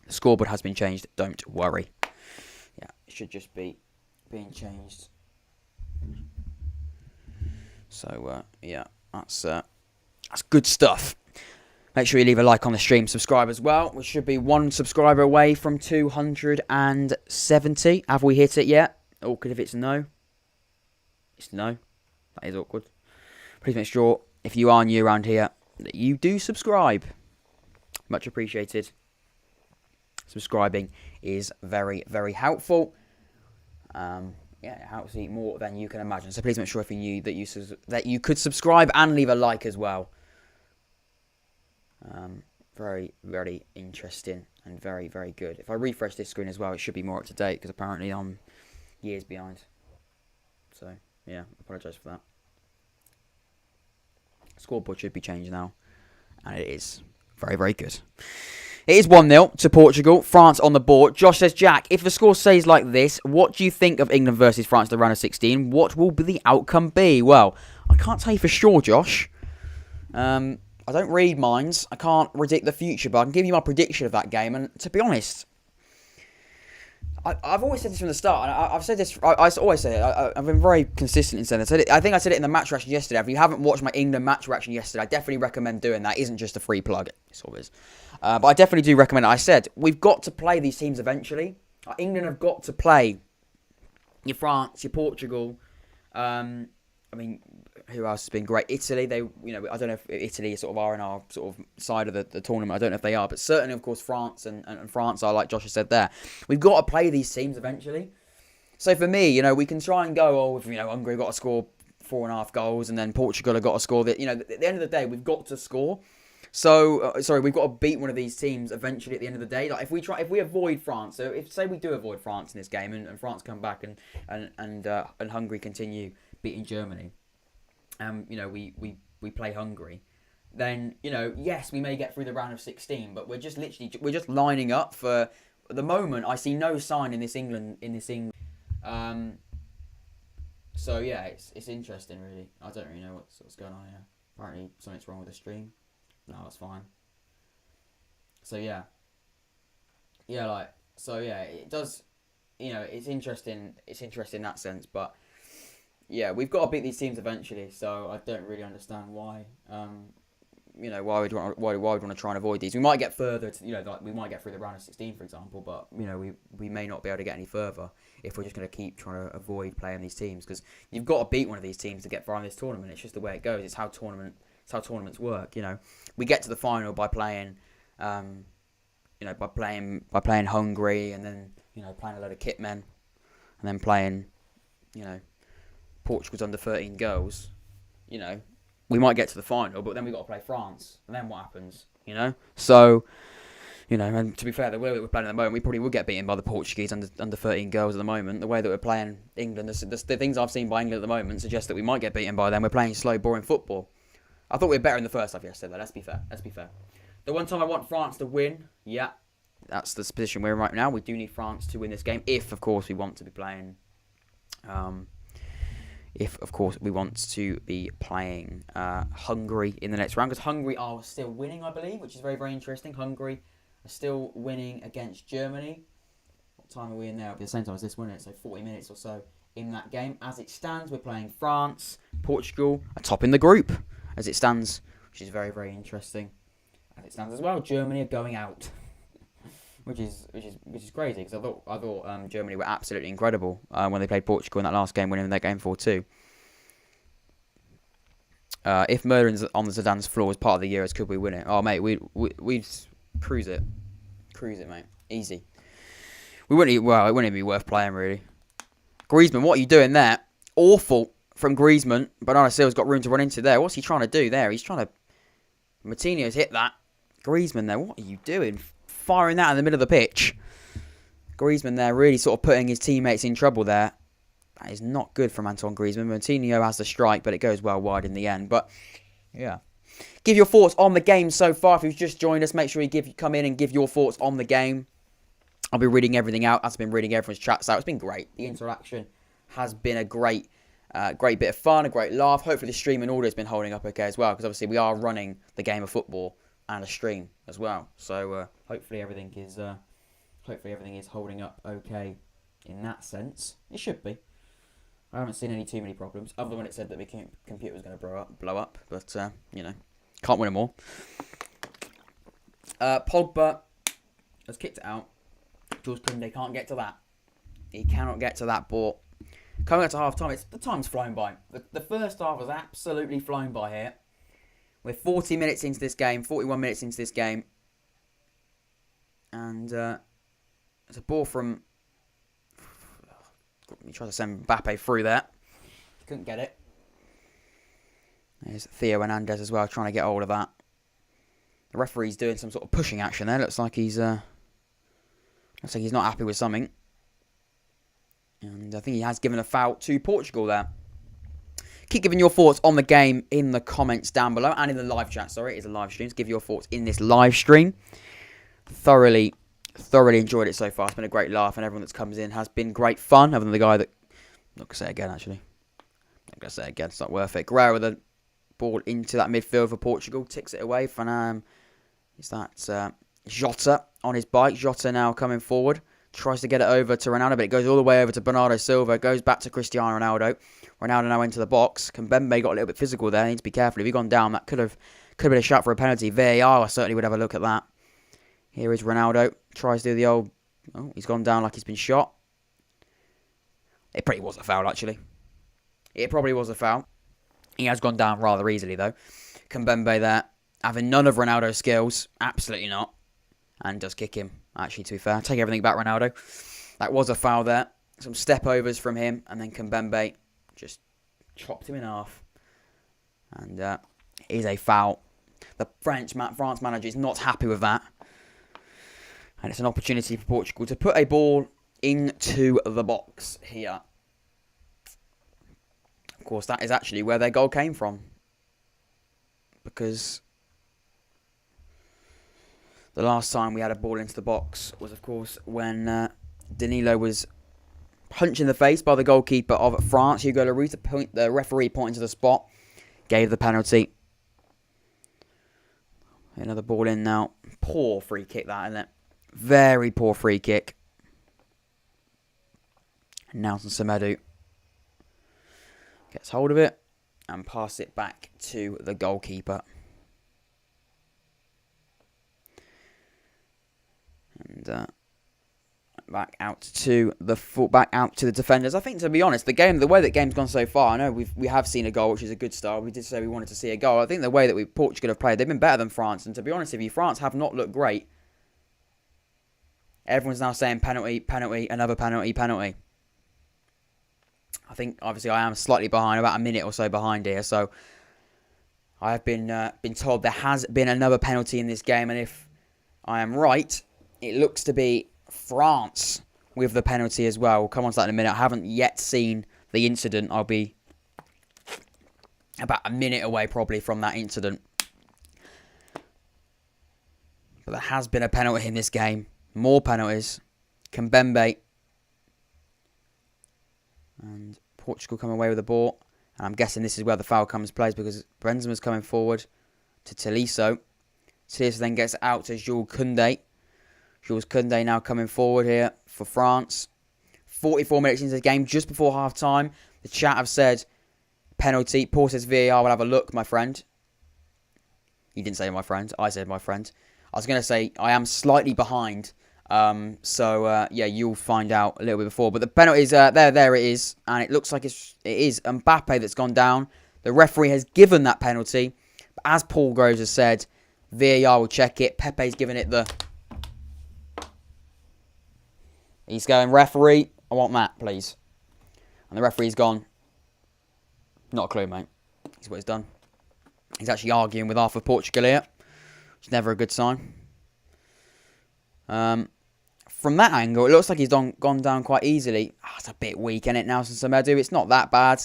The scoreboard has been changed. Don't worry. Yeah, it should just be being changed. So, yeah, that's good stuff. Make sure you leave a like on the stream. Subscribe as well. We should be 1 subscriber away from 270. Have we hit it yet? Awkward if it's no. It's no. That is awkward. Please make sure, if you are new around here, that you do subscribe. Much appreciated. Subscribing is very, very helpful. Yeah, it helps you more than you can imagine. So please make sure if you're new that you could subscribe and leave a like as well. Very, very interesting and very, very good. If I refresh this screen as well, it should be more up to date because apparently I'm years behind. So yeah, apologise for that. Scoreboard should be changed now, and it is very, very good. It is 1-0 to Portugal. France on the board. Josh says, Jack, if the score stays like this, what do you think of England versus France at the round of 16? What will the outcome be? Well, I can't tell you for sure, Josh. I don't read minds. I can't predict the future, but I can give you my prediction of that game. And to be honest, I've always said this from the start, and I've said this. I always say it. I've been very consistent in saying this. I think I said it in the match reaction yesterday. If you haven't watched my England match reaction yesterday, I definitely recommend doing that. It isn't just a free plug. It sort of is. But I definitely do recommend it. I said, we've got to play these teams eventually. England have got to play your France, your Portugal. I mean, who else has been great? Italy, I don't know if Italy sort of are in our sort of side of the tournament. I don't know if they are, but certainly, of course, France and France are, like Josh has said there. We've got to play these teams eventually. So for me, we can try and go, Hungary got to score 4.5 goals, and then Portugal have got to score that. At the end of the day, we've got to score. So, we've got to beat one of these teams eventually at the end of the day. Like if we avoid France, so say we do avoid France in this game, and France come back and Hungary continue beating Germany, we play Hungary, then yes, we may get through the round of 16, but we're just lining up for. At the moment, I see no sign in this England. So yeah, it's interesting really. I don't really know what's going on here. Apparently something's wrong with the stream. No, it's fine. So yeah, it does. It's interesting. It's interesting in that sense, but. Yeah, we've got to beat these teams eventually, so I don't really understand why. Why we'd want to try and avoid these. We might get further to, we might get through the round of 16, for example, but we may not be able to get any further if we're just going to keep trying to avoid playing these teams, because you've got to beat one of these teams to get far in this tournament. It's just the way it goes. It's how tournaments work. We get to the final by playing, by playing Hungary, and then playing a load of kit men, and then playing, Portugal's under 13 girls, we might get to the final, but then we've got to play France, and then what happens, So, and to be fair, the way we're playing at the moment, we probably would get beaten by the Portuguese under 13 girls at the moment. The way that we're playing England, the things I've seen by England at the moment suggest that we might get beaten by them. We're playing slow, boring football. I thought we were better in the first half yesterday, though. Let's be fair. The one time I want France to win, yeah, that's the position we're in right now. We do need France to win this game, if, of course, we want to be playing... Hungary in the next round, because Hungary are still winning, I believe, which is very, very interesting. Hungary are still winning against Germany. What time are we in there? It'll be the same time as this, won't it? So 40 minutes or so in that game. As it stands, we're playing France. Portugal are top in the group as it stands, which is very, very interesting. As it stands as well, Germany are going out. Which is crazy, because I thought Germany were absolutely incredible when they played Portugal in that last game, winning their game 4-2. If murdering on the Zidane's floor was part of the Euros, could we win it? Oh mate, we'd cruise it, mate, easy. It wouldn't even be worth playing really. Griezmann, what are you doing there? Awful from Griezmann. Bernardo Silva's got room to run into there. What's he trying to do there? He's trying to. Martinez's hit that. Griezmann there, what are you doing? Firing that in the middle of the pitch. Griezmann there really sort of putting his teammates in trouble there. That is not good from Antoine Griezmann. Martinez has the strike, but it goes well wide in the end. But, yeah. Give your thoughts on the game so far. If you've just joined us, make sure you come in and give your thoughts on the game. I'll be reading everything out. I've been reading everyone's chats out. It's been great. The interaction has been a great bit of fun, a great laugh. Hopefully the stream and audio has been holding up okay as well, because obviously we are running the game of football and a stream as well. So hopefully everything is holding up okay in that sense. It should be. I haven't seen too many problems, other than when it said that the computer was going to blow up. But can't win them all. Pogba has kicked it out. Jules Koundé can't get to that. He cannot get to that ball. Coming up to half time, the time's flown by. The first half has absolutely flown by here. We're 40 minutes into this game, 41 minutes into this game. And it's a ball from... He tried to send Mbappé through there. Couldn't get it. There's Theo Hernandez as well, trying to get hold of that. The referee's doing some sort of pushing action there. Looks like he's not happy with something. And I think he has given a foul to Portugal there. Keep giving your thoughts on the game in the comments down below. And in the live chat, sorry. It is a live stream. So give your thoughts in this live stream. thoroughly enjoyed it so far. It's been a great laugh, and everyone that's comes in has been great fun. Other than the guy that, I'm not gonna say it again actually. I'm not gonna say it again. It's not worth it. Guerrero with the ball into that midfield for Portugal, ticks it away. Is that Jota on his bike? Jota now coming forward, tries to get it over to Ronaldo, but it goes all the way over to Bernardo Silva. Goes back to Cristiano Ronaldo. Ronaldo now into the box. Mbembe got a little bit physical there. Needs to be careful. If he'd gone down, that could have been a shot for a penalty. VAR, I certainly would have a look at that. Here is Ronaldo. Tries to do the old... Oh, he's gone down like he's been shot. It probably was a foul, actually. It probably was a foul. He has gone down rather easily, though. Mbembe there, having none of Ronaldo's skills. Absolutely not. And does kick him, actually, to be fair. Take everything back, Ronaldo. That was a foul there. Some step-overs from him. And then Mbembe just chopped him in half. And it is a foul. The France manager is not happy with that. And it's an opportunity for Portugal to put a ball into the box here. Of course, that is actually where their goal came from. Because the last time we had a ball into the box was, of course, when Danilo was punched in the face by the goalkeeper of France, Hugo Lloris. The referee pointing to the spot, gave the penalty. Another ball in now. Poor free kick that, isn't it? Very poor free kick. Nelson Semedo gets hold of it and pass it back to the goalkeeper. And back out to the defenders. I think, to be honest, the way that game's gone so far, I know we have seen a goal, which is a good start. We did say we wanted to see a goal. I think the way that Portugal have played, they've been better than France. And to be honest with you, France have not looked great. Everyone's now saying penalty, penalty, another penalty, penalty. I think, obviously, I am slightly behind, about a minute or so behind here. So I have been told there has been another penalty in this game. And if I am right, it looks to be France with the penalty as well. We'll come on to that in a minute. I haven't yet seen the incident. I'll be about a minute away probably from that incident. But there has been a penalty in this game. More penalties. Mbembe. And Portugal come away with the ball. And I'm guessing this is where the foul comes plays because Benzema's coming forward to Tolisso. Tolisso then gets out to Jules Koundé. Jules Koundé now coming forward here for France. 44 minutes into the game, just before half-time. The chat have said penalty. Paul says VAR will have a look, my friend. He didn't say my friend. I said my friend. I was going to say I am slightly behind. Yeah, you'll find out a little bit before. But the penalty is there it is. And it looks like it is Mbappé that's gone down. The referee has given that penalty. But as Paul Groves has said, VAR will check it. Pepe's given it the... He's going, referee, I want that, please. And the referee's gone, not a clue, mate. That's what he's done. He's actually arguing with half of Portugal here, which is never a good sign. From that angle, it looks like he's gone down quite easily. It's a bit weak, isn't it, Nelson Semedo? It's not that bad.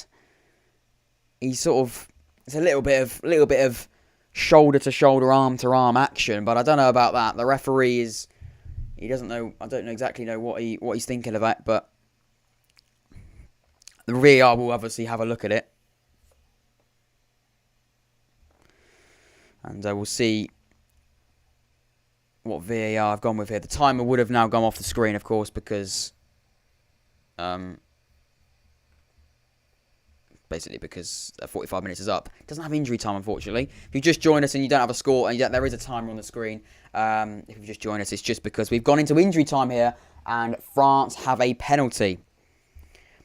He's sort of... It's a little bit of shoulder-to-shoulder, arm-to-arm action, but I don't know about that. The referee is... He doesn't know. I don't exactly know what he's thinking of that, but the VAR will obviously have a look at it, and we'll see what VAR have gone with here. The timer would have now gone off the screen, of course, because basically because 45 minutes is up. It doesn't have injury time, unfortunately. If you just joined us and you don't have a score, and there is a timer on the screen. If you just joined us, it's just because we've gone into injury time here, and France have a penalty.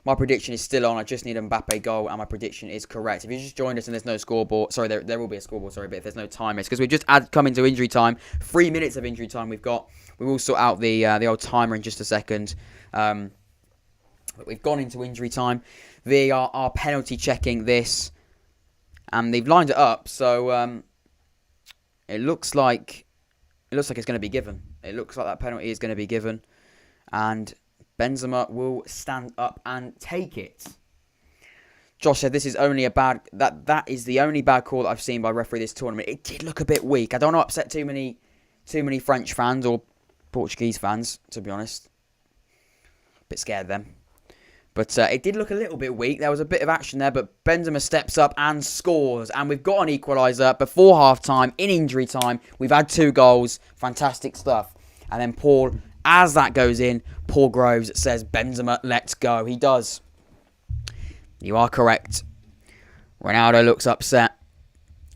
My prediction is still on. I just need a Mbappé goal, and my prediction is correct. If you just joined us and there's no scoreboard, sorry, there will be a scoreboard, sorry, but if there's no timer, it's because we've just come into injury time. 3 minutes of injury time we've got. We will sort out the old timer in just a second. But we've gone into injury time. VAR are penalty checking this, and they've lined it up. So it looks like it's going to be given. It looks like that penalty is going to be given, and Benzema will stand up and take it. Josh said this is only a bad... That is the only bad call that I've seen by referee this tournament. It did look a bit weak. I don't want to upset too many French fans or Portuguese fans, to be honest. A bit scared of them. But it did look a little bit weak. There was a bit of action there, but Benzema steps up and scores. And we've got an equaliser before half-time, in injury time. We've had 2 goals. Fantastic stuff. And then Paul, as that goes in, Paul Groves says, Benzema, let's go. He does. You are correct. Ronaldo looks upset.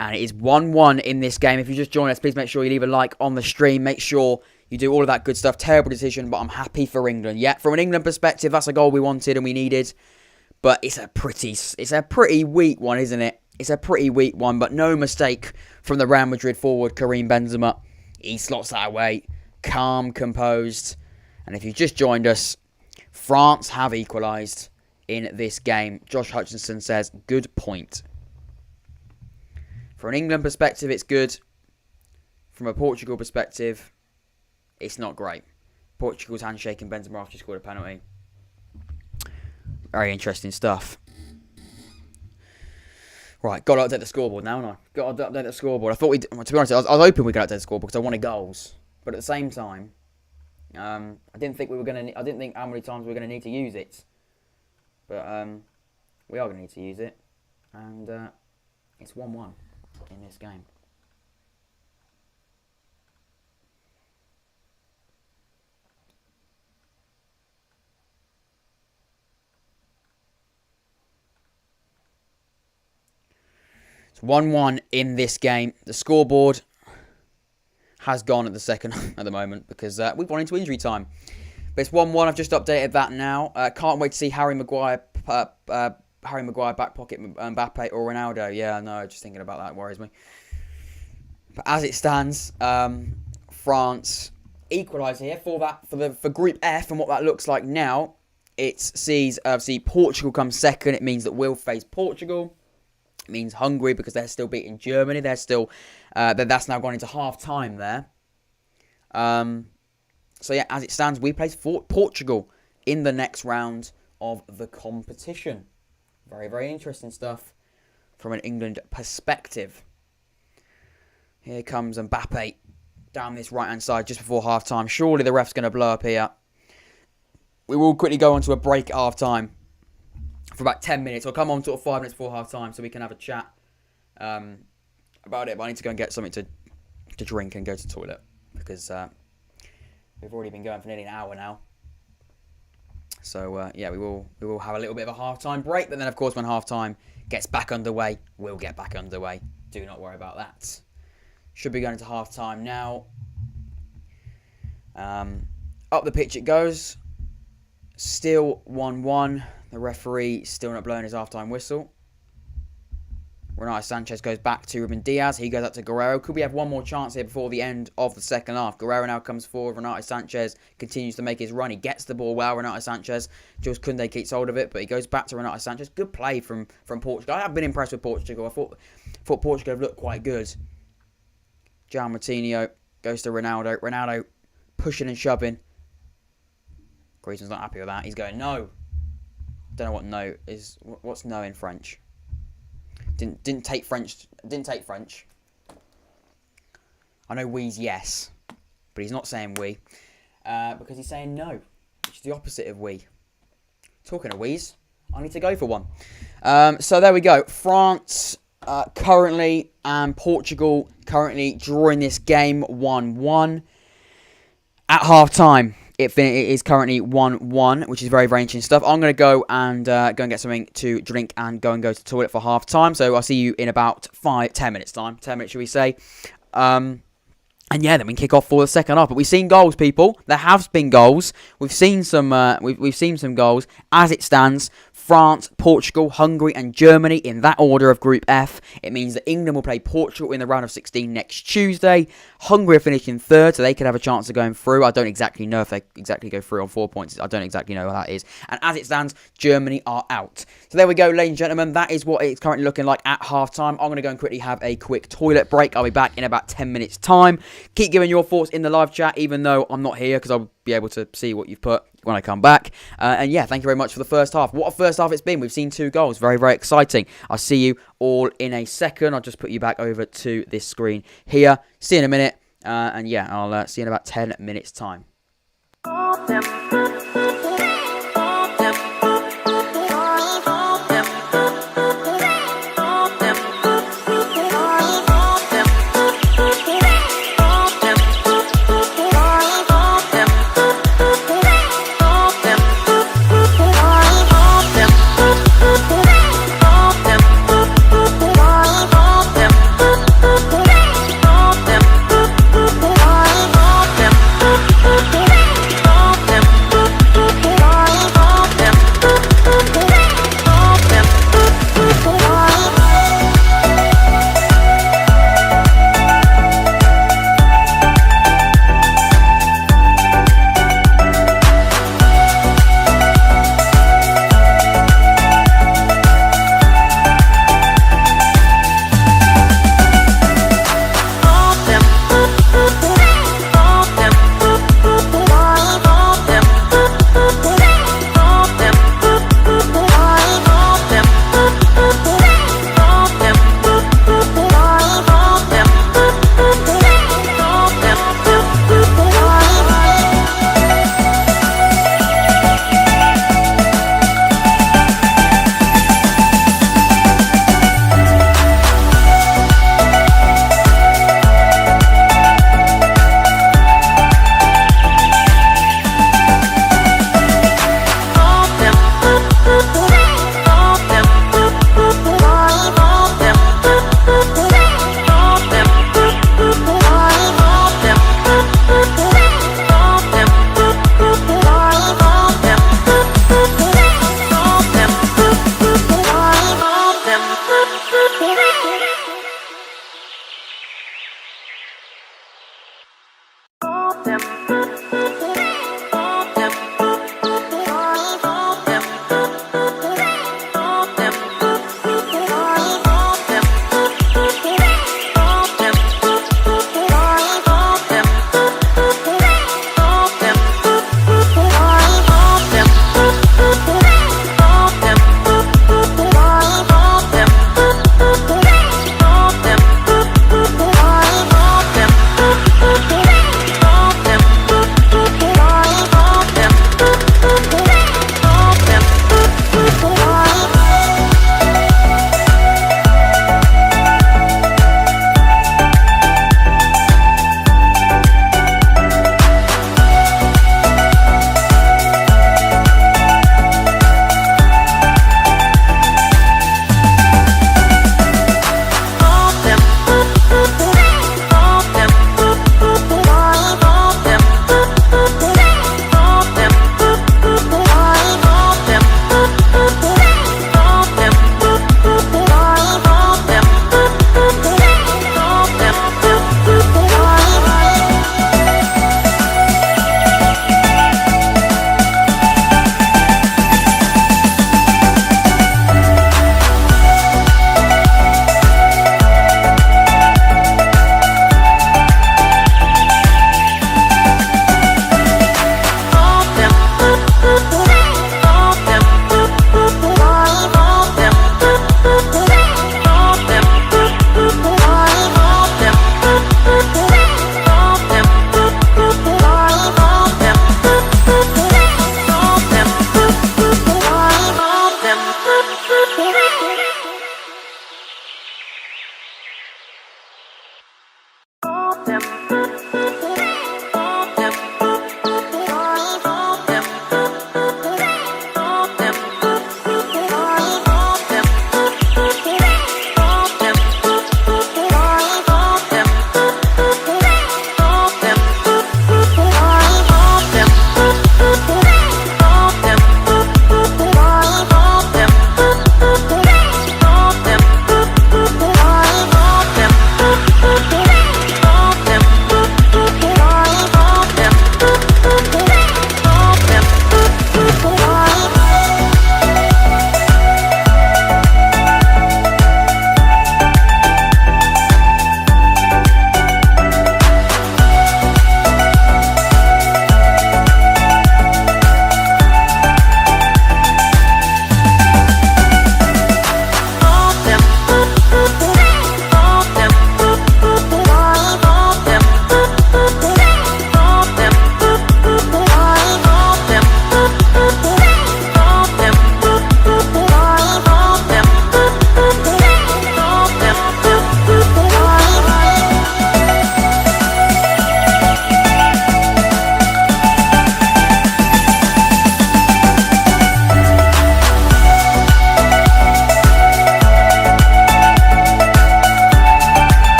And it is 1-1 in this game. If you just join us, please make sure you leave a like on the stream. Make sure you do all of that good stuff. Terrible decision, but I'm happy for England. Yeah, from an England perspective, that's a goal we wanted and we needed. But it's a pretty weak one, isn't it? It's a pretty weak one, but no mistake from the Real Madrid forward, Karim Benzema. He slots that away. Calm, composed. And if you've just joined us, France have equalised in this game. Josh Hutchinson says, good point. From an England perspective, it's good. From a Portugal perspective, it's not great. Portugal's handshaking Benzema after he scored a penalty. Very interesting stuff. Right, got to update the scoreboard now, haven't I? Got to update the scoreboard. I thought to be honest, I was hoping we could update the scoreboard because I wanted goals. But at the same time, I didn't think how many times we were going to need to use it. But we are going to need to use it, and it's 1-1 in this game. It's 1-1 in this game. The scoreboard has gone at the second at the moment because we've gone into injury time. But it's 1-1. I've just updated that now. Can't wait to see Harry Maguire back pocket Mbappé or Ronaldo. Yeah, no, just thinking about that worries me. But as it stands, France equalise here for Group F, and what that looks like now, it sees obviously Portugal come second. It means that we'll face Portugal. It means Hungary because they're still beating Germany. They're still that's now gone into half time there. So yeah, as it stands, we play Portugal in the next round of the competition. Very, very interesting stuff from an England perspective. Here comes Mbappé down this right-hand side just before half-time. Surely the ref's going to blow up here. We will quickly go on to a break at half-time for about 10 minutes. I'll come on sort of 5 minutes before half-time so we can have a chat about it. But I need to go and get something to drink and go to the toilet because we've already been going for nearly an hour now. So, yeah, we will have a little bit of a half-time break. But then, of course, when half-time gets back underway, we'll get back underway. Do not worry about that. Should be going to half-time now. Up the pitch it goes. Still 1-1. The referee still not blowing his half-time whistle. Renato Sanchez goes back to Ruben Diaz. He goes up to Guerrero. Could we have one more chance here before the end of the second half? Guerrero now comes forward. Renato Sanchez continues to make his run. He gets the ball well. Renato Sanchez. Jules Koundé keeps hold of it, but he goes back to Renato Sanchez. Good play from Portugal. I have been impressed with Portugal. I thought Portugal have looked quite good. João Moutinho goes to Ronaldo. Ronaldo pushing and shoving. Griezmann's not happy with that. He's going, no. Don't know what no is. What's no in French? Didn't take French. I know we's yes, but he's not saying we because he's saying no, which is the opposite of we. Talking of we's, I need to go for one. So there we go. France currently and Portugal currently drawing this game 1-1 at half time. It is currently 1-1, which is very, very interesting stuff. I'm going to go and get something to drink and go to the toilet for half time. So I'll see you in about 10 minutes time. 10 minutes, should we say. And yeah, then we can kick off for the second half. But we've seen goals, people. There have been goals. We've seen some goals. As it stands, France, Portugal, Hungary and Germany in that order of Group F. It means that England will play Portugal in the round of 16 next Tuesday. Hungary are finishing third, so they could have a chance of going through. I don't exactly know if they exactly go through on 4 points. I don't exactly know what that is. And as it stands, Germany are out. So there we go, ladies and gentlemen. That is what it's currently looking like at half-time. I'm going to go and quickly have a quick toilet break. I'll be back in about 10 minutes' time. Keep giving your thoughts in the live chat, even though I'm not here, because I'll be able to see what you've put when I come back. And yeah, thank you very much for the first half. What a first half it's been. We've seen 2 goals. Very, very exciting. I'll see you all in a second. I'll just put you back over to this screen here. See you in a minute. And yeah, I'll see you in about 10 minutes time.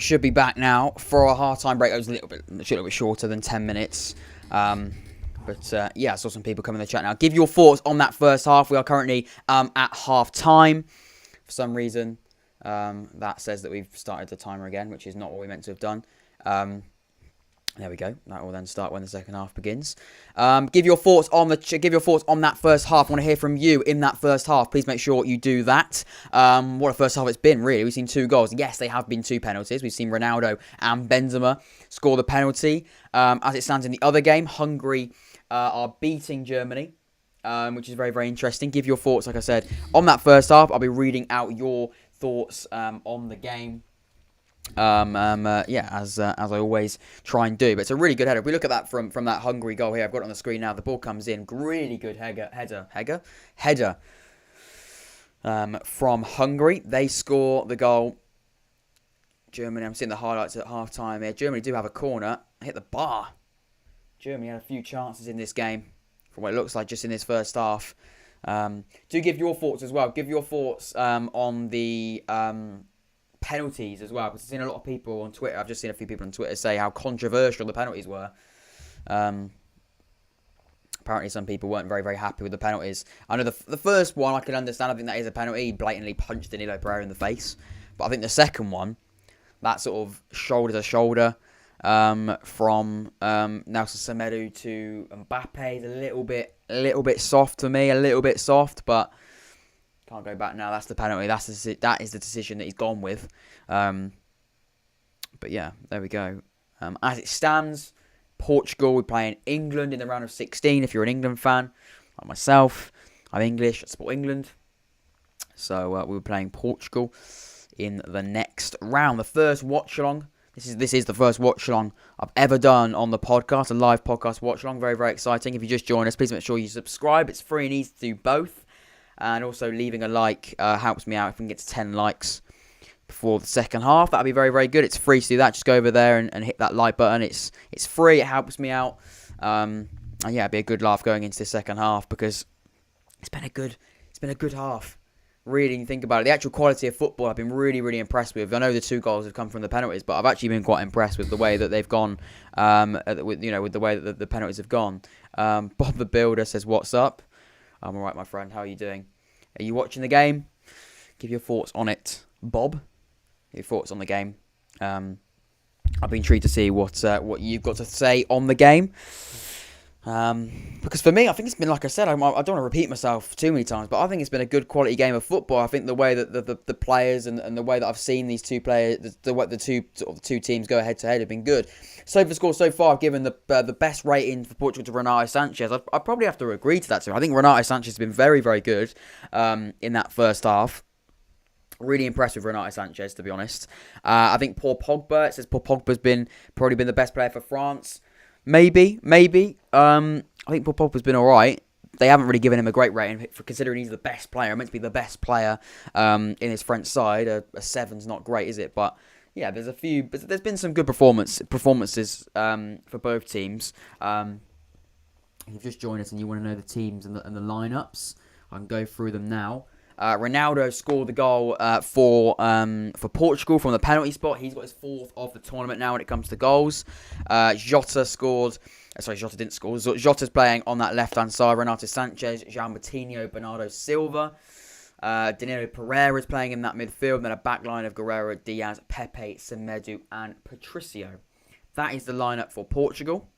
should be back now for our half-time break. It was a little bit shorter than 10 minutes. But yeah, I saw some people come in the chat now. Give your thoughts on that first half. We are currently at half-time. For some reason, that says that we've started the timer again, which is not what we meant to have done. There we go. That will then start when the second half begins. Give your thoughts on that first half. I want to hear from you in that first half. Please make sure you do that. What a first half it's been, really. We've seen 2 goals. Yes, they have been 2 penalties. We've seen Ronaldo and Benzema score the penalty. As it stands in the other game, Hungary are beating Germany, which is very, very interesting. Give your thoughts, like I said, on that first half. I'll be reading out your thoughts on the game. Yeah, as I always try and do. But it's a really good header. If we look at that from that Hungary goal here, I've got it on the screen now. The ball comes in. Really good header from Hungary. They score the goal. Germany, I'm seeing the highlights at half-time here. Germany do have a corner. Hit the bar. Germany had a few chances in this game, from what it looks like just in this first half. Do give your thoughts as well. Give your thoughts on the penalties as well, because I've seen a lot of people on Twitter. I've just seen a few people on Twitter say how controversial the penalties were. Apparently some people weren't very, very happy with the penalties. I know the first one I can understand. I think that is a penalty. He blatantly punched Danilo Pereira in the face. But I think the second one, that sort of shoulder to shoulder from Nelson Semedo to Mbappé is a little bit soft for me. A little bit soft, but can't go back now. That's the penalty. That is the decision that he's gone with. But yeah, there we go. As it stands, Portugal, we're playing England in the round of 16. If you're an England fan, like myself, I'm English. I support England. So we're playing Portugal in the next round. The first watch-along. This is the first watch-along I've ever done on the podcast, a live podcast watch-along. Very, very exciting. If you just join us, please make sure you subscribe. It's free and easy to do both. And also leaving a like helps me out. If we can get to 10 likes before the second half, that'd be very, very good. It's free to do that. Just go over there and hit that like button. It's free. It helps me out. And yeah, it'd be a good laugh going into the second half, because it's been a good half. Really, think about it. The actual quality of football I've been really, really impressed with. I know the 2 goals have come from the penalties, but I've actually been quite impressed with the way that they've gone. With the way that the penalties have gone. Bob the Builder says, "What's up?" I'm alright, my friend. How are you doing? Are you watching the game? Give your thoughts on it, Bob. Your thoughts on the game. I've been intrigued to see what you've got to say on the game. Because for me, I think it's been, like I said, I don't want to repeat myself too many times, but I think it's been a good quality game of football. I think the way that the players and the way that I've seen these two players, the two teams go head to head have been good. So for score so far, I've given the best rating for Portugal to Renato Sanchez. I probably have to agree to that too. I think Renato Sanchez has been very, very good in that first half. Really impressed with Renato Sanchez, to be honest. I think Paul Pogba, it says Paul Pogba's probably been the best player for France. Maybe. I think Paul Pogba's been alright. They haven't really given him a great rating, for considering he's the best player. Meant to be the best player in his French side. A 7's not great, is it? But yeah, there's been some good performances for both teams. If you've just joined us and you want to know the teams and the lineups, I can go through them now. Ronaldo scored the goal for Portugal from the penalty spot. He's got his 4th of the tournament now when it comes to goals. Jota scored. Sorry, Jota didn't score. Jota's playing on that left-hand side. Renato Sanchez, João Moutinho, Bernardo Silva. Danilo Pereira is playing in that midfield. And then a backline of Guerreiro, Diaz, Pepe, Semedo, and Patricio. That is the lineup for Portugal.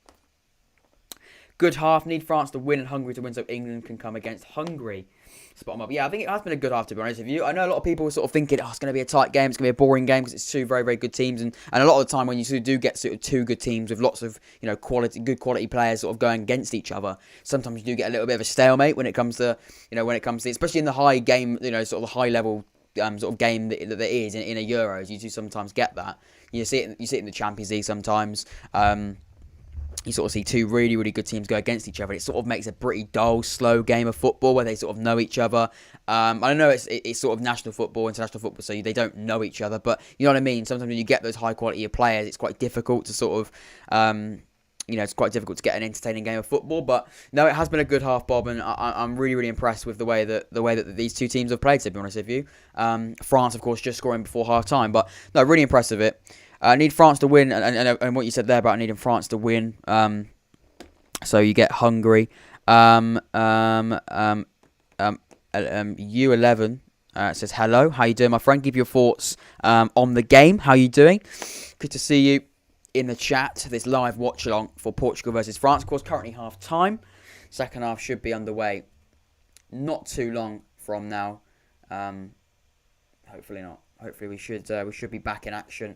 Good half. Need France to win and Hungary to win so England can come against Hungary. Spot them up. Yeah, I think it has been a good half, to be honest with you. I know a lot of people are sort of thinking, it's going to be a tight game, it's going to be a boring game because it's 2 very, very good teams. And a lot of the time when you sort of do get sort of 2 good teams with lots of, good quality players sort of going against each other, sometimes you do get a little bit of a stalemate when it comes to, especially in the high game, sort of the high level sort of game that there is in a Euros. You do sometimes get that. You see it in the Champions League sometimes. You sort of see 2 really, really good teams go against each other. It sort of makes a pretty dull, slow game of football where they sort of know each other. I don't know, it's sort of national football, international football, so they don't know each other. But you know what I mean? Sometimes when you get those high quality of players, it's quite difficult to sort of, it's quite difficult to get an entertaining game of football. But no, it has been a good half, Bob, and I'm really, really impressed with the way that these 2 teams have played, to be honest with you. France, of course, just scoring before half time, but no, really impressed with it. I need France to win, and what you said there about needing France to win. So you get Hungary. U11 says hello. How you doing, my friend? Give your thoughts on the game. How you doing? Good to see you in the chat. This live watch along for Portugal versus France. Of course, currently half time. Second half should be underway not too long from now. Hopefully not. Hopefully we should be back in action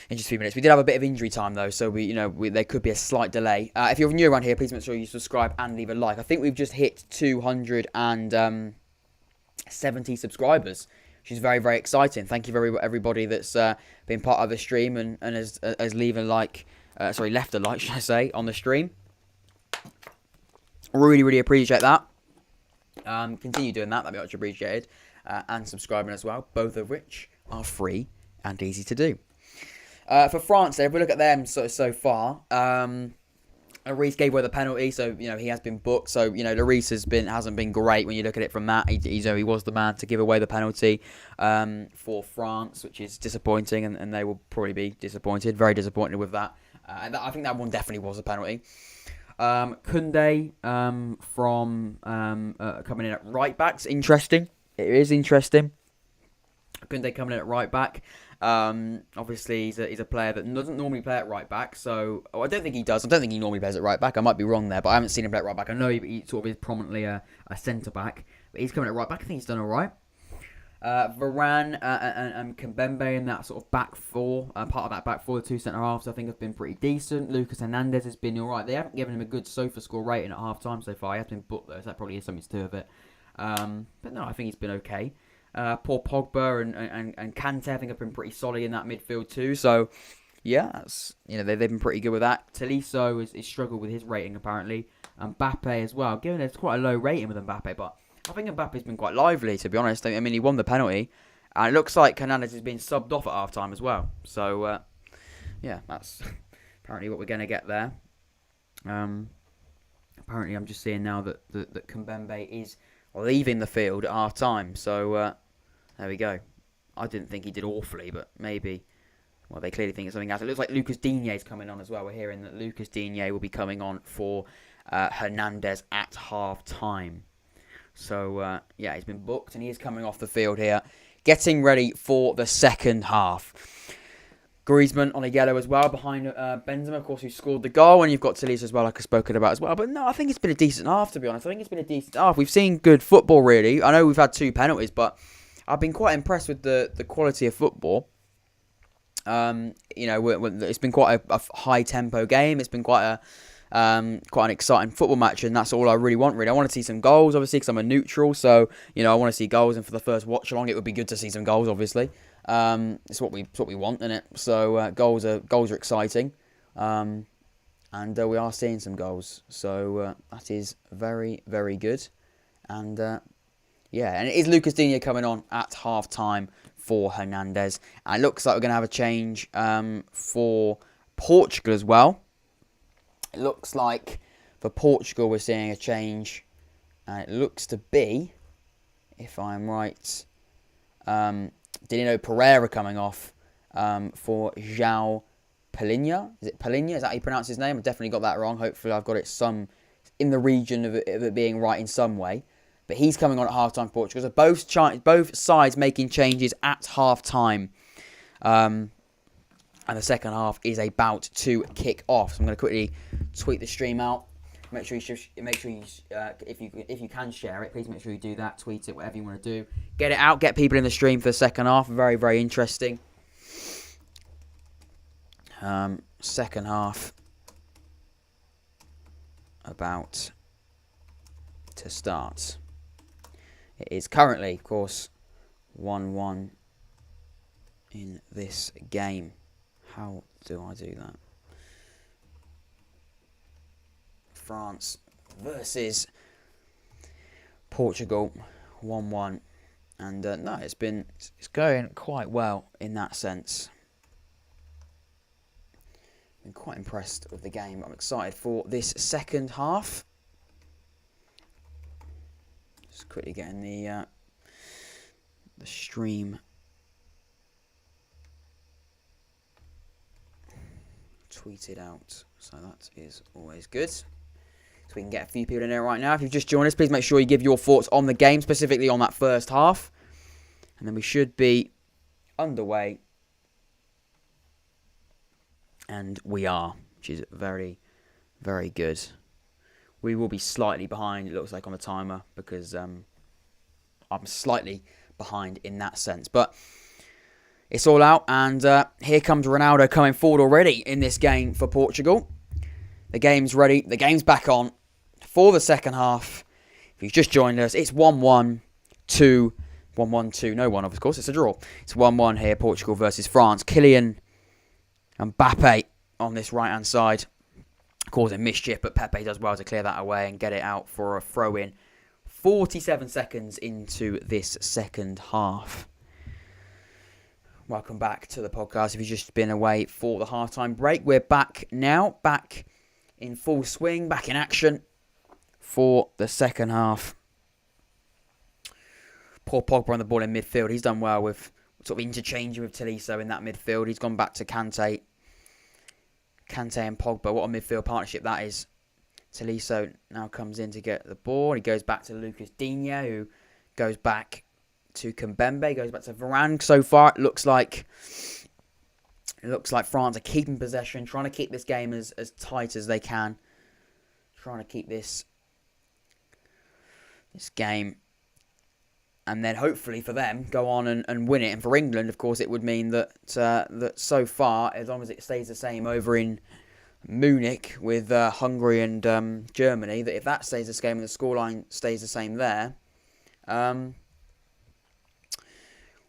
in just a few minutes. We did have a bit of injury time though, so there could be a slight delay. If you're new around here, please make sure you subscribe and leave a like. I think we've just hit 270 subscribers, which is very, very exciting. Thank you very everybody that's been part of the stream and has left a like, should I say, on the stream. Really, really appreciate that. Continue doing that. That'd be much appreciated. And subscribing as well, both of which are free and easy to do. For France, if we look at them so far, Lloris gave away the penalty, so he has been booked. So Lloris hasn't been great when you look at it from that. He was the man to give away the penalty for France, which is disappointing, and they will probably be disappointed, very disappointed with that. And I think that one definitely was a penalty. Koundé from coming in at right back's interesting. It is interesting. Koundé coming in at right back. Obviously, he's a player that doesn't normally play at right back. So I don't think he does. I don't think he normally plays at right back. I might be wrong there, but I haven't seen him play at right back. I know he sort of is prominently a centre back, but he's coming at right back. I think he's done all right. Varane and Kimpembe in that sort of back four, part of that back four, the two centre halves, I think have been pretty decent. Lucas Hernandez has been all right. They haven't given him a good SOFA score rating at half time so far. He has been booked though, so that probably is something to do with it. But no, I think he's been okay. Poor Pogba and Kante, I think, have been pretty solid in that midfield too. So yeah, that's, they've been pretty good with that. Tolisso is struggled with his rating apparently. And Mbappé as well, given it's quite a low rating with Mbappé, but I think Mbappe's been quite lively, to be honest. I mean, he won the penalty, and it looks like Hernandez is being subbed off at half-time as well. So, yeah, that's apparently what we're going to get there. Apparently, I'm just seeing now that Kimpembe is leaving the field at half-time. So, there we go. I didn't think he did awfully, but maybe, well, they clearly think it's something else. It looks like Lucas Digne's coming on as well. We're hearing that Lucas Digne will be coming on for Hernandez at half-time. So, yeah, he's been booked and he is coming off the field here, getting ready for the second half. Griezmann on a yellow as well behind Benzema, of course, who scored the goal. And you've got Tolisso as well, like I've spoken about as well. But no, I think it's been a decent half, to be honest. I think it's been a decent half. We've seen good football, really. I know we've had 2 penalties, but I've been quite impressed with the quality of football. It's been quite a high-tempo game. It's been quite an exciting football match, and that's all I really want. Really, I want to see some goals, obviously, because I'm a neutral. So I want to see goals, and for the first watch along, it would be good to see some goals. Obviously, it's what we want, isn't it? So goals are exciting, and we are seeing some goals. So that is very, very good, and yeah, and it is Lucas Digne coming on at half time for Hernandez, and it looks like we're going to have a change for Portugal as well. It looks like for Portugal we're seeing a change, and it looks to be, if I'm right, Danilo Pereira coming off for João Palhinha. Is it Palhinha? Is that how you pronounce his name? I've definitely got that wrong. Hopefully I've got it in the region of it being right in some way. But he's coming on at half-time for Portugal. So both sides making changes at half-time. And the second half is about to kick off. So I'm going to quickly tweet the stream out. Make sure you if you can share it, please make sure you do that. Tweet it, whatever you want to do. Get it out. Get people in the stream for the second half. Very, very interesting. Second half about to start. It is currently, of course, 1-1 in this game. How do I do that? France versus Portugal, 1-1. And no, it's going quite well in that sense. I'm quite impressed with the game. I'm excited for this second half. Just quickly getting the stream tweeted out. So that is always good. So we can get a few people in there right now. If you've just joined us, please make sure you give your thoughts on the game, specifically on that first half. And then we should be underway. And we are, which is very, very good. We will be slightly behind, it looks like, on the timer, because I'm slightly behind in that sense. But it's all out, and here comes Ronaldo coming forward already in this game for Portugal. The game's ready. The game's back on for the second half. If you've just joined us, it's 1-1, 2, 1-1, 2. No one, of course. It's a draw. It's 1-1 here, Portugal versus France. Kylian Mbappé on this right-hand side, causing mischief, but Pepe does well to clear that away and get it out for a throw-in. 47 seconds into this second half. Welcome back to the podcast. If you've just been away for the halftime break, we're back now, back in full swing, back in action for the second half. Poor Pogba on the ball in midfield. He's done well with sort of interchanging with Tolisso in that midfield. He's gone back to Kante and Pogba. What a midfield partnership that is. Tolisso now comes in to get the ball. He goes back to Lucas Digne, who goes back to Kimpembe, goes back to Varane. So far, it looks like France are keeping possession, trying to keep this game as tight as they can, trying to keep this game, and then hopefully for them go on and win it. And for England, of course, it would mean that so far, as long as it stays the same over in Munich with Hungary and Germany, that if that stays the same and the scoreline stays the same there,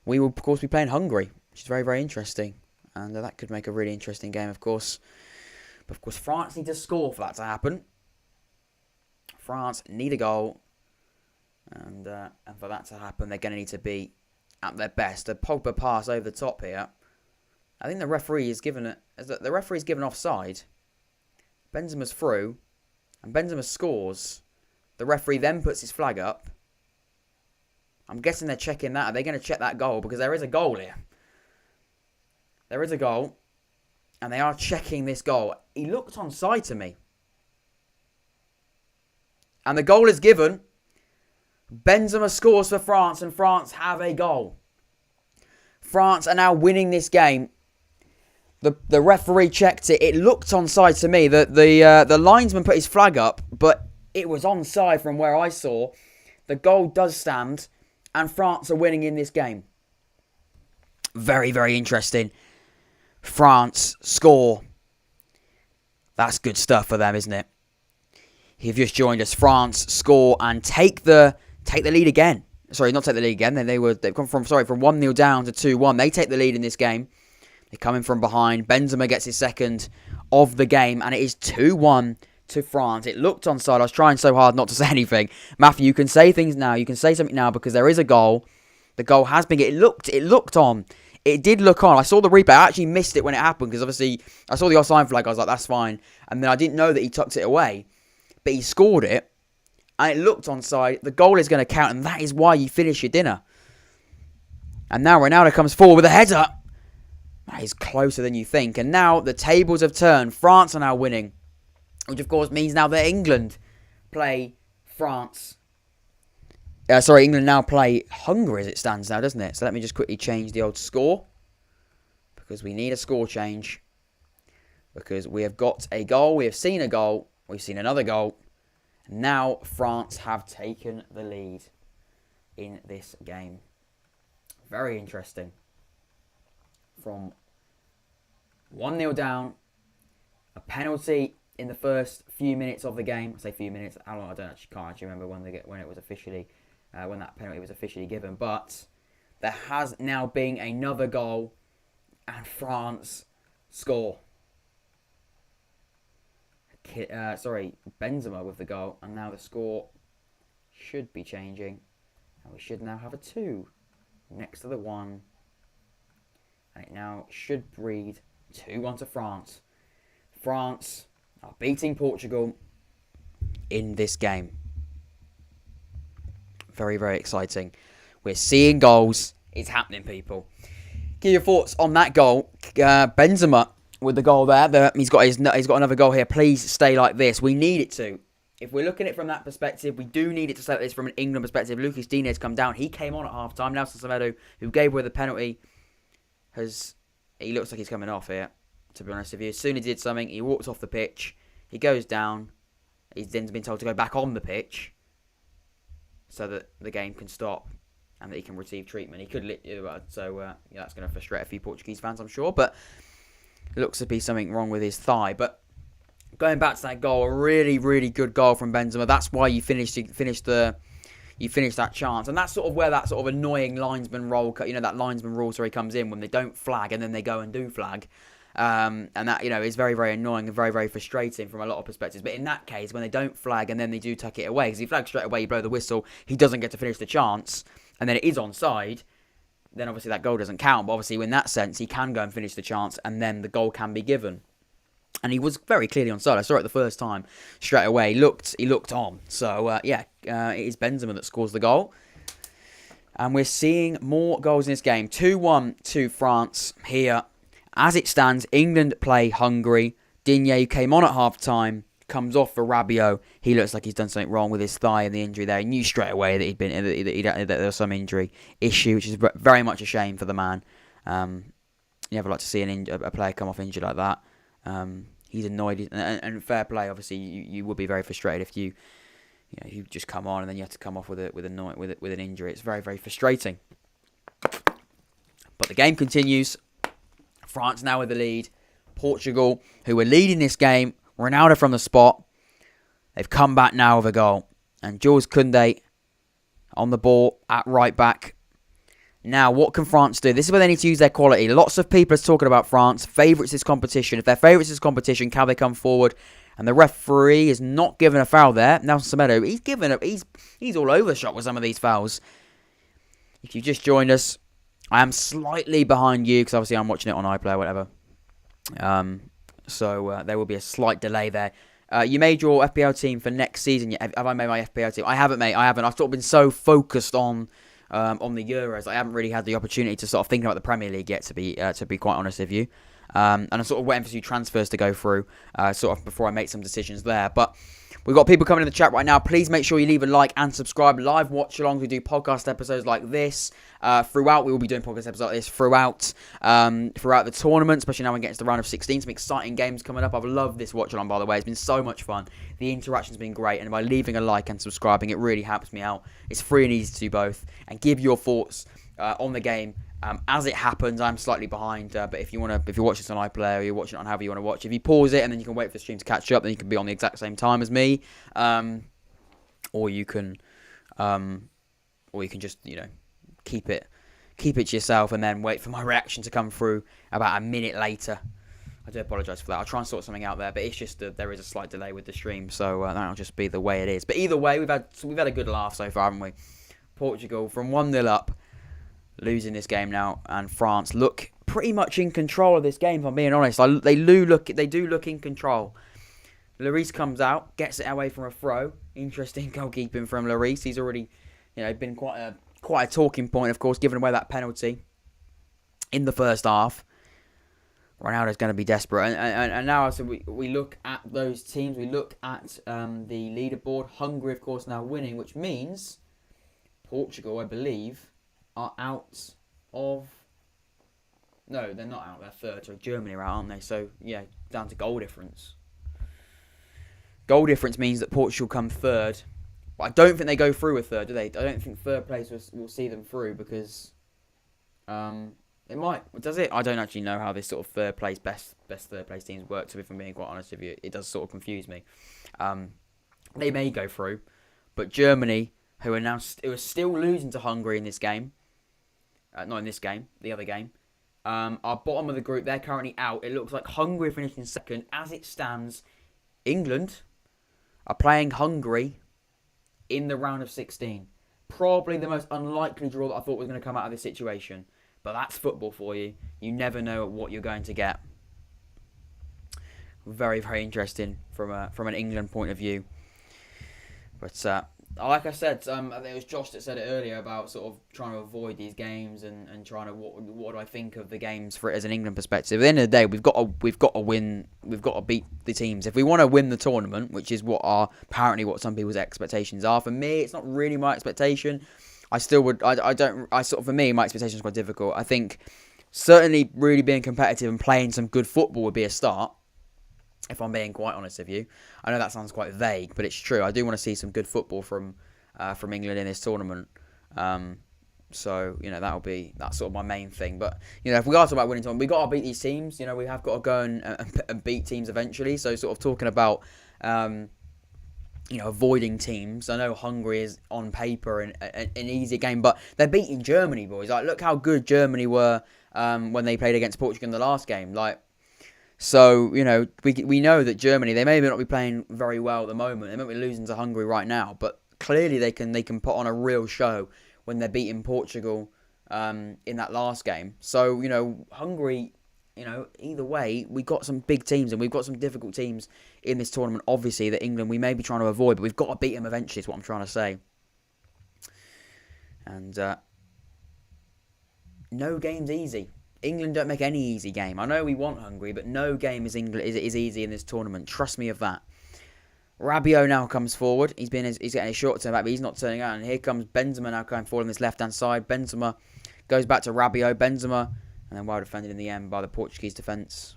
we will, of course, be playing Hungary, which is very, very interesting. And that could make a really interesting game, of course. But, of course, France need to score for that to happen. France need a goal. And for that to happen, they're going to need to be at their best. A Pogba pass over the top here. I think the referee is given it. The referee is given offside. Benzema's through. And Benzema scores. The referee then puts his flag up. I'm guessing they're checking that. Are they going to check that goal? Because there is a goal here. There is a goal. And they are checking this goal. He looked onside to me. And the goal is given. Benzema scores for France, and France have a goal. France are now winning this game. The referee checked it. It looked onside to me. The linesman put his flag up, but it was onside from where I saw. The goal does stand, and France are winning in this game. Very, very interesting. France score. That's good stuff for them, isn't it? You've just joined us. France score and take the lead again. Sorry, not take the lead again. They've come from 1-0 down to 2-1. They take the lead in this game. They're coming from behind. Benzema gets his second of the game, and it is 2-1 to France. It looked onside. I was trying so hard not to say anything. Matthew, you can say things now. You can say something now because there is a goal. The goal has been. It looked on. It did look on. I saw the replay. I actually missed it when it happened because obviously I saw the offside flag. I was like, that's fine. And then I didn't know that he tucked it away. But he scored it. And it looked onside. The goal is going to count. And that is why you finish your dinner. And now Ronaldo comes forward with a header. That is closer than you think. And now the tables have turned. France are now winning. Which of course means now that England play France. England now play Hungary as it stands now, doesn't it? So let me just quickly change the old score. Because we need a score change. Because we have got a goal. We have seen a goal. We've seen another goal. Now France have taken the lead in this game. Very interesting. From 1-0 down. A penalty in the first few minutes of the game. I say few minutes. How long? Can't actually remember when it was officially when that penalty was officially given. But there has now been another goal, and France score. Benzema with the goal, and now the score should be changing, and we should now have a 2 next to the 1, and it now should read 2-1 to France. France are beating Portugal in this game. Very, very exciting. We're seeing goals. It's happening, people. Give your thoughts on that goal. Benzema with the goal there. He's got another goal here. Please stay like this. We need it to. If we're looking at it from that perspective, we do need it to stay like this from an England perspective. Lucas Diñez come down. He came on at half-time. Nelson Semedo, who gave away the penalty, he looks like he's coming off here, to be honest with you. As soon as he did something, he walks off the pitch. He goes down. He's then been told to go back on the pitch so that the game can stop and that he can receive treatment. He could, that's going to frustrate a few Portuguese fans, I'm sure. But it looks to be something wrong with his thigh. But going back to that goal, a really, really good goal from Benzema. That's why you finished that chance. And that's sort of where that sort of annoying linesman role, that linesman rule comes in when they don't flag and then they go and do flag. And that, is very, very annoying and very, very frustrating from a lot of perspectives. But in that case, when they don't flag and then they do tuck it away, because he flags straight away, you blow the whistle, he doesn't get to finish the chance, and then it is onside, then obviously that goal doesn't count. But obviously in that sense, he can go and finish the chance, and then the goal can be given. And he was very clearly onside. I saw it the first time straight away. He looked on. So, it is Benzema that scores the goal. And we're seeing more goals in this game. 2-1 to France here. As it stands, England play Hungary. Digne, who came on at half-time, comes off for Rabiot. He looks like he's done something wrong with his thigh and the injury there. He knew straight away that there was some injury issue, which is very much a shame for the man. You never like to see a player come off injured like that. He's annoyed, and fair play. Obviously, you would be very frustrated if you just come on and then you have to come off with an injury. It's very, very frustrating. But the game continues. France now with the lead. Portugal, who were leading this game, Ronaldo from the spot. They've come back now with a goal, and Jules Koundé on the ball at right back. Now, what can France do? This is where they need to use their quality. Lots of people are talking about France. Favourites this competition. If they're favourites this competition, can they come forward? And the referee is not given a foul there. Nelson Semedo, he's all over the shop with some of these fouls. If you've just joined us, I am slightly behind you because obviously I'm watching it on iPlayer or whatever. So there will be a slight delay there. You made your FPL team for next season. Have I made my FPL team? I haven't, mate. I haven't. I've sort of been so focused on the Euros. I haven't really had the opportunity to sort of think about the Premier League yet, to be quite honest with you. And I'm sort of waiting for a few transfers to go through, sort of before I make some decisions there. But we've got people coming in the chat right now. Please make sure you leave a like and subscribe. Live watch-alongs. We do podcast episodes like this throughout. We will be doing podcast episodes like this throughout the tournament, especially now when getting to the round of 16. Some exciting games coming up. I've loved this watch-along, by the way. It's been so much fun. The interaction's been great. And by leaving a like and subscribing, it really helps me out. It's free and easy to do both. And give your thoughts on the game. As it happens, I'm slightly behind, but if you watch this on iPlayer or you're watching it on however you want to watch, if you pause it and then you can wait for the stream to catch up, then you can be on the exact same time as me, or you can just keep it to yourself and then wait for my reaction to come through about a minute later. I do apologise for that. I'll try and sort something out there, but it's just that there is a slight delay with the stream, so that'll just be the way it is. But either way, we've had a good laugh so far, haven't we? Portugal from 1-0 up. Losing this game now, and France look pretty much in control of this game, if I'm being honest. They do look in control. Lloris comes out, gets it away from a throw. Interesting goalkeeping from Lloris. He's already, been quite a talking point, of course, giving away that penalty in the first half. Ronaldo's going to be desperate, and now so we look at those teams. We look at the leaderboard. Hungary, of course, now winning, which means Portugal, I believe, are out of... No, they're not out. They're third. So Germany are out, aren't they? So, yeah, down to goal difference. Goal difference means that Portugal come third. But I don't think they go through with third, do they? I don't think third place will see them through because... it might. Does it? I don't actually know how this sort of third place, best third place teams work, so if I'm being quite honest with you. It does sort of confuse me. They may go through. But Germany, who are still losing to Hungary in this game... not in this game, the other game. Are bottom of the group. They're currently out. It looks like Hungary finishing second. As it stands, England are playing Hungary in the round of 16. Probably the most unlikely draw that I thought was going to come out of this situation. But that's football for you. You never know what you're going to get. Very, very interesting from an England point of view. But like I said, I think it was Josh that said it earlier about sort of trying to avoid these games and trying to what do I think of the games for it as an England perspective. At the end of the day, we've got to win, we've got to beat the teams if we want to win the tournament, which is apparently what some people's expectations are. For me, it's not really my expectation. I still would, for me, my expectation is quite difficult. I think certainly really being competitive and playing some good football would be a start. If I'm being quite honest with you, I know that sounds quite vague, but it's true. I do want to see some good football from England in this tournament. So that's sort of my main thing. But if we are talking about winning tournament, we got to beat these teams. We have got to go and beat teams eventually. So sort of talking about avoiding teams. I know Hungary is on paper an easy game, but they're beating Germany, boys. Like, look how good Germany were when they played against Portugal in the last game. So, we know that Germany, they may not be playing very well at the moment. They might be losing to Hungary right now, but clearly they can put on a real show when they're beating Portugal in that last game. So, Hungary, either way, we got some big teams and we've got some difficult teams in this tournament, obviously, that England we may be trying to avoid, but we've got to beat them eventually is what I'm trying to say. And no game's easy. England don't make any easy game. I know we want Hungary, but no game is easy in this tournament. Trust me of that. Rabiot now comes forward. He's getting a short term back, but he's not turning out. And here comes Benzema now coming forward on this left hand side. Benzema goes back to Rabiot. Benzema, and then well defended in the end by the Portuguese defence.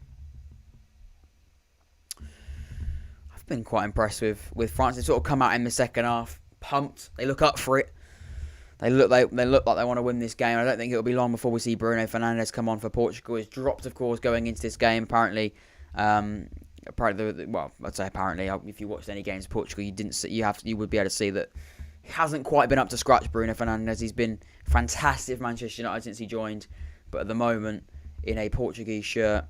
I've been quite impressed with France. They sort of come out in the second half, pumped. They look up for it. They look like they want to win this game. I don't think it'll be long before we see Bruno Fernandes come on for Portugal. He's dropped, of course, going into this game. Apparently, I'd say apparently, if you watched any games of Portugal, you would be able to see that he hasn't quite been up to scratch. Bruno Fernandes, he's been fantastic for Manchester United since he joined, but at the moment, in a Portuguese shirt,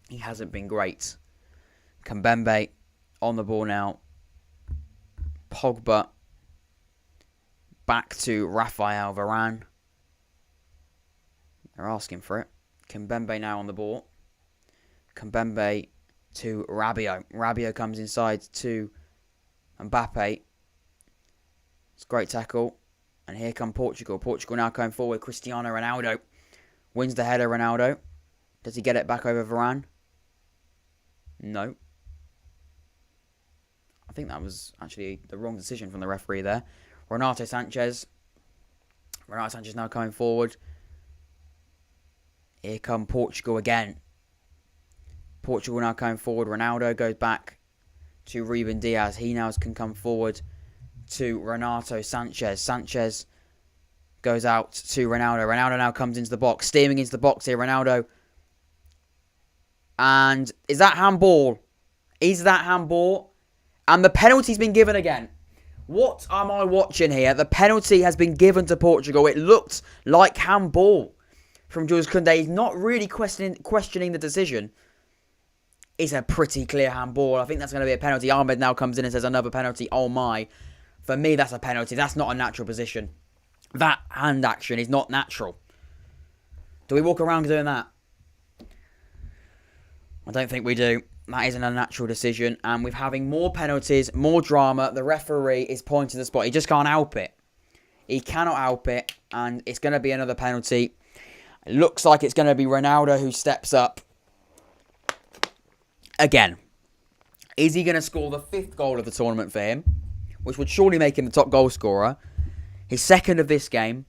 he hasn't been great. Kimpembe on the ball now. Pogba. Back to Rafael Varane. They're asking for it. Kimpembe now on the ball. Kimpembe to Rabiot. Rabiot comes inside to Mbappé. It's a great tackle. And here come Portugal. Portugal now going forward. Cristiano Ronaldo wins the header. Ronaldo. Does he get it back over Varane? No. I think that was actually the wrong decision from the referee there. Renato Sanchez now coming forward. Here come Portugal again. Portugal now coming forward. Ronaldo goes back to Ruben Diaz. He now can come forward to Renato Sanchez. Sanchez goes out to Ronaldo. Ronaldo now comes into the box. Steaming into the box here, Ronaldo. And is that handball? Is that handball? And the penalty's been given again. What am I watching here? The penalty has been given to Portugal. It looked like handball from Jules Koundé. He's not really questioning the decision. It's a pretty clear handball. I think that's going to be a penalty. Ahmed now comes in and says another penalty. Oh my. For me, that's a penalty. That's not a natural position. That hand action is not natural. Do we walk around doing that? I don't think we do. That isn't a natural decision. And with having more penalties, more drama, the referee is pointing to the spot. He just can't help it. He cannot help it. And it's going to be another penalty. It looks like it's going to be Ronaldo who steps up. Again. Is he going to score the 5th goal of the tournament for him? Which would surely make him the top goal scorer. His 2nd of this game.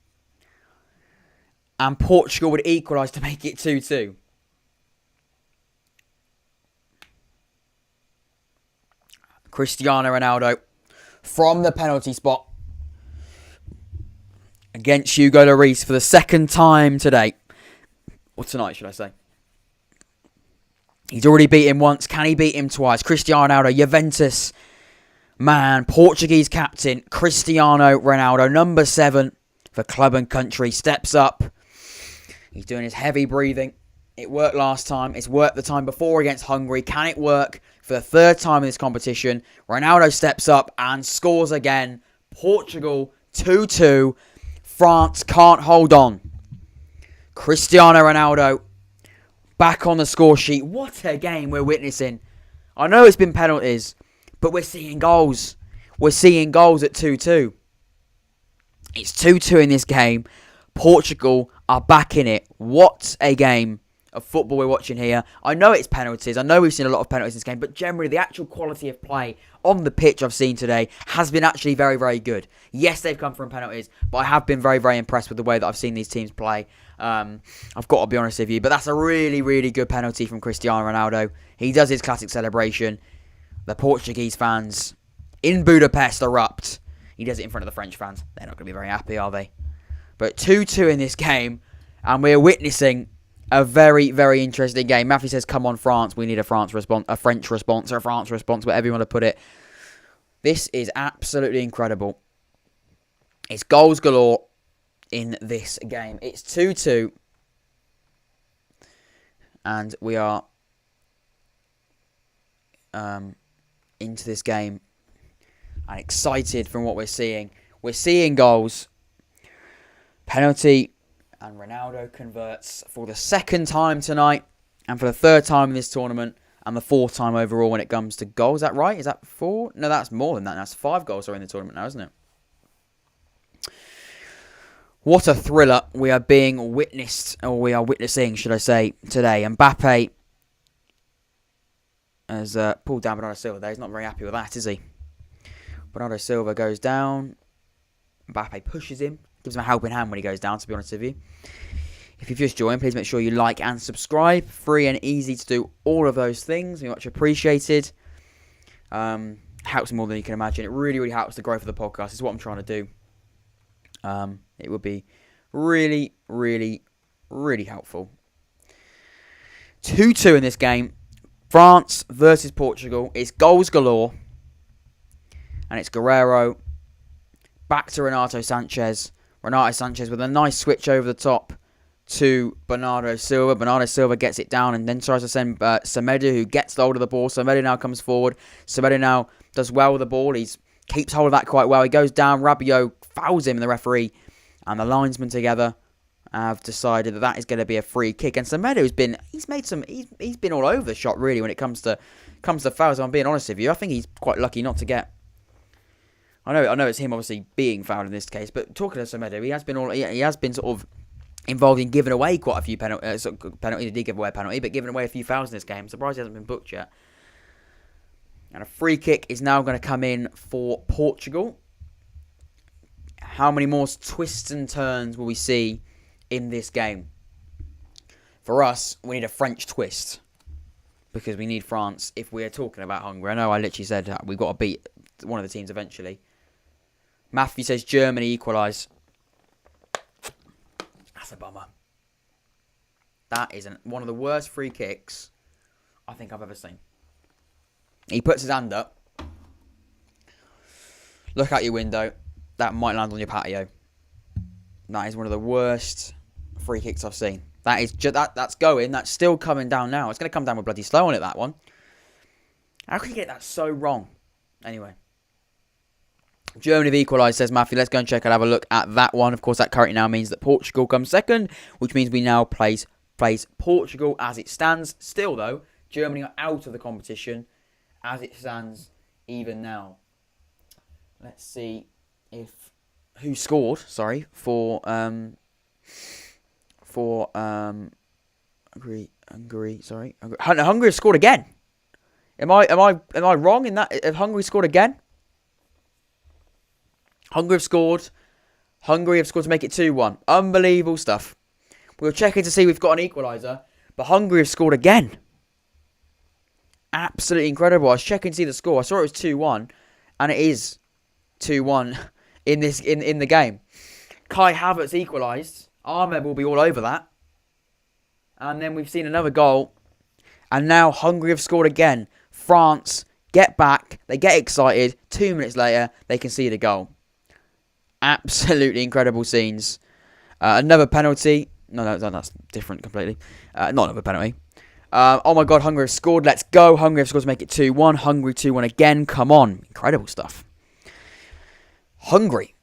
And Portugal would equalise to make it 2-2. Cristiano Ronaldo from the penalty spot against Hugo Lloris for the 2nd time today. Or tonight, should I say. He's already beat him once. Can he beat him twice? Cristiano Ronaldo, Juventus man, Portuguese captain, Cristiano Ronaldo, number 7 for club and country, steps up. He's doing his heavy breathing. It worked last time. It's worked the time before against Hungary. Can it work for the 3rd time in this competition? Ronaldo steps up and scores again. Portugal 2-2. France can't hold on. Cristiano Ronaldo back on the score sheet. What a game we're witnessing. I know it's been penalties, but we're seeing goals. we're seeing goals at 2-2. It's 2-2 in this game. Portugal are back in it. What a game of football we're watching here. I know it's penalties. I know we've seen a lot of penalties in this game, but generally the actual quality of play on the pitch I've seen today has been actually very, very good. Yes, they've come from penalties, but I have been very, very impressed with the way that I've seen these teams play. I've got to be honest with you, but that's a really, really good penalty from Cristiano Ronaldo. He does his classic celebration. The Portuguese fans in Budapest erupt. He does it in front of the French fans. They're not going to be very happy, are they? But 2-2 in this game, and we're witnessing a very, very interesting game. Matthew says, come on, France. We need a French response, whatever you want to put it. This is absolutely incredible. It's goals galore in this game. It's 2-2. And we are into this game. And excited from what we're seeing. We're seeing goals. Penalty. And Ronaldo converts for the second time tonight. And for the third time in this tournament. And the fourth time overall when it comes to goals. Is that right? Is that 4? No, that's more than that. That's 5 goals are in the tournament now, isn't it? What a thriller we are witnessing, should I say, today. Mbappé has pulled down Bernardo Silva there. He's not very happy with that, is he? Bernardo Silva goes down. Mbappé pushes him. Gives him a helping hand when he goes down, to be honest with you. If you've just joined, please make sure you like and subscribe. Free and easy to do all of those things. Very much appreciated. Helps more than you can imagine. It really, really helps the growth of the podcast. It's what I'm trying to do. It would be really, really, really helpful. 2-2 in this game. France versus Portugal. It's goals galore. And it's Guerrero. Back to Renato Sanchez. Renato Sanchez with a nice switch over the top to Bernardo Silva. Bernardo Silva gets it down and then tries to send Semedo, who gets hold of the ball. Semedo now comes forward. Semedo now does well with the ball. He keeps hold of that quite well. He goes down. Rabiot fouls him, and the referee and the linesman together have decided that is going to be a free kick. And Semedo's been he's been all over the shot really when it comes to fouls. If I'm being honest with you, I think he's quite lucky not to get. I know it's him obviously being fouled in this case, but talking to Semedo, he has been sort of involved in giving away quite a few penalties. He did give away a penalty, but giving away a few fouls in this game. Surprised he hasn't been booked yet. And a free kick is now going to come in for Portugal. How many more twists and turns will we see in this game? For us, we need a French twist. Because we need France if we're talking about Hungary. I know I literally said that we've got to beat one of the teams eventually. Matthew says Germany equalise. That's a bummer. That is one of the worst free kicks I think I've ever seen. He puts his hand up. Look out your window. That might land on your patio. That is one of the worst free kicks I've seen. That is that's going. That's still coming down now. It's going to come down with bloody slow on it, that one. How can you get that so wrong? Anyway. Germany have equalised, says Matthew. Let's go and check and have a look at that one. Of course, that currently now means that Portugal comes second, which means we now place Portugal as it stands. Still, though, Germany are out of the competition as it stands even now. Let's see who scored. Sorry, for Hungary. Sorry, Hungary have scored again. Am I wrong in that? Have Hungary scored again? Hungary have scored to make it 2-1. Unbelievable stuff. We were checking to see if we've got an equaliser, but Hungary have scored again. Absolutely incredible. I was checking to see the score. I saw it was 2-1, and it is 2-1 in the game. Kai Havertz equalised. Ahmed will be all over that. And then we've seen another goal. And now Hungary have scored again. France get back. They get excited. 2 minutes later, they concede a goal. Absolutely incredible scenes. Another penalty. No, that's different completely. Not another penalty. Oh my God, Hungary have scored. Let's go. Hungary have scored to make it 2-1. Hungary 2-1 again. Come on. Incredible stuff. Hungary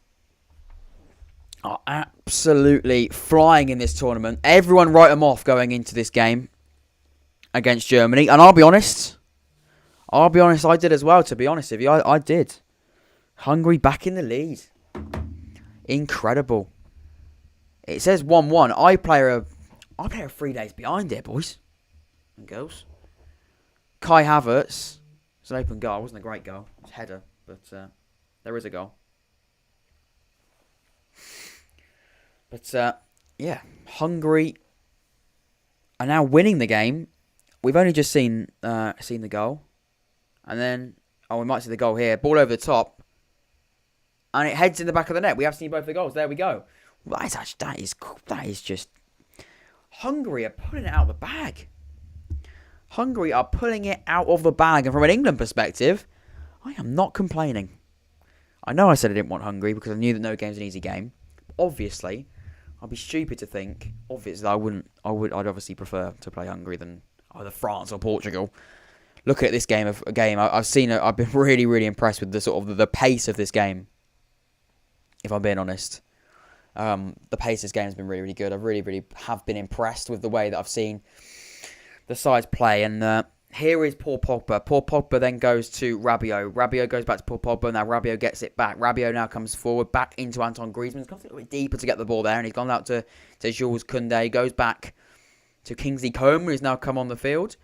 are absolutely flying in this tournament. Everyone write them off going into this game against Germany. And I'll be honest, I did as well, to be honest with you. I did. Hungary back in the lead. Incredible. It says 1-1. I play her 3 days behind here, boys and girls. Kai Havertz. It's an open goal. It wasn't a great goal. It's a header, but there is a goal. But yeah, Hungary are now winning the game. We've only just seen the goal, and then we might see the goal here. Ball over the top, and it heads in the back of the net. We have seen both the goals. There we go. Well, that is just Hungary are pulling it out of the bag. Hungary are pulling it out of the bag, and from an England perspective, I am not complaining. I know I said I didn't want Hungary because I knew that no game's an easy game. Obviously, I'd be stupid to think. Obviously, I'd obviously prefer to play Hungary than either France or Portugal. Look at this game. I've been really, really impressed with the sort of the pace of this game. If I'm being honest, the pace of this game has been really, really good. I really, really have been impressed with the way that I've seen the sides play. And here is Paul Pogba. Paul Pogba then goes to Rabiot. Rabiot goes back to Paul Pogba. Now Rabiot gets it back. Rabiot now comes forward, back into Anton Griezmann. He's gone a little bit deeper to get the ball there, and he's gone out to Jules Koundé. Goes back to Kingsley Coman, who's now come on the field.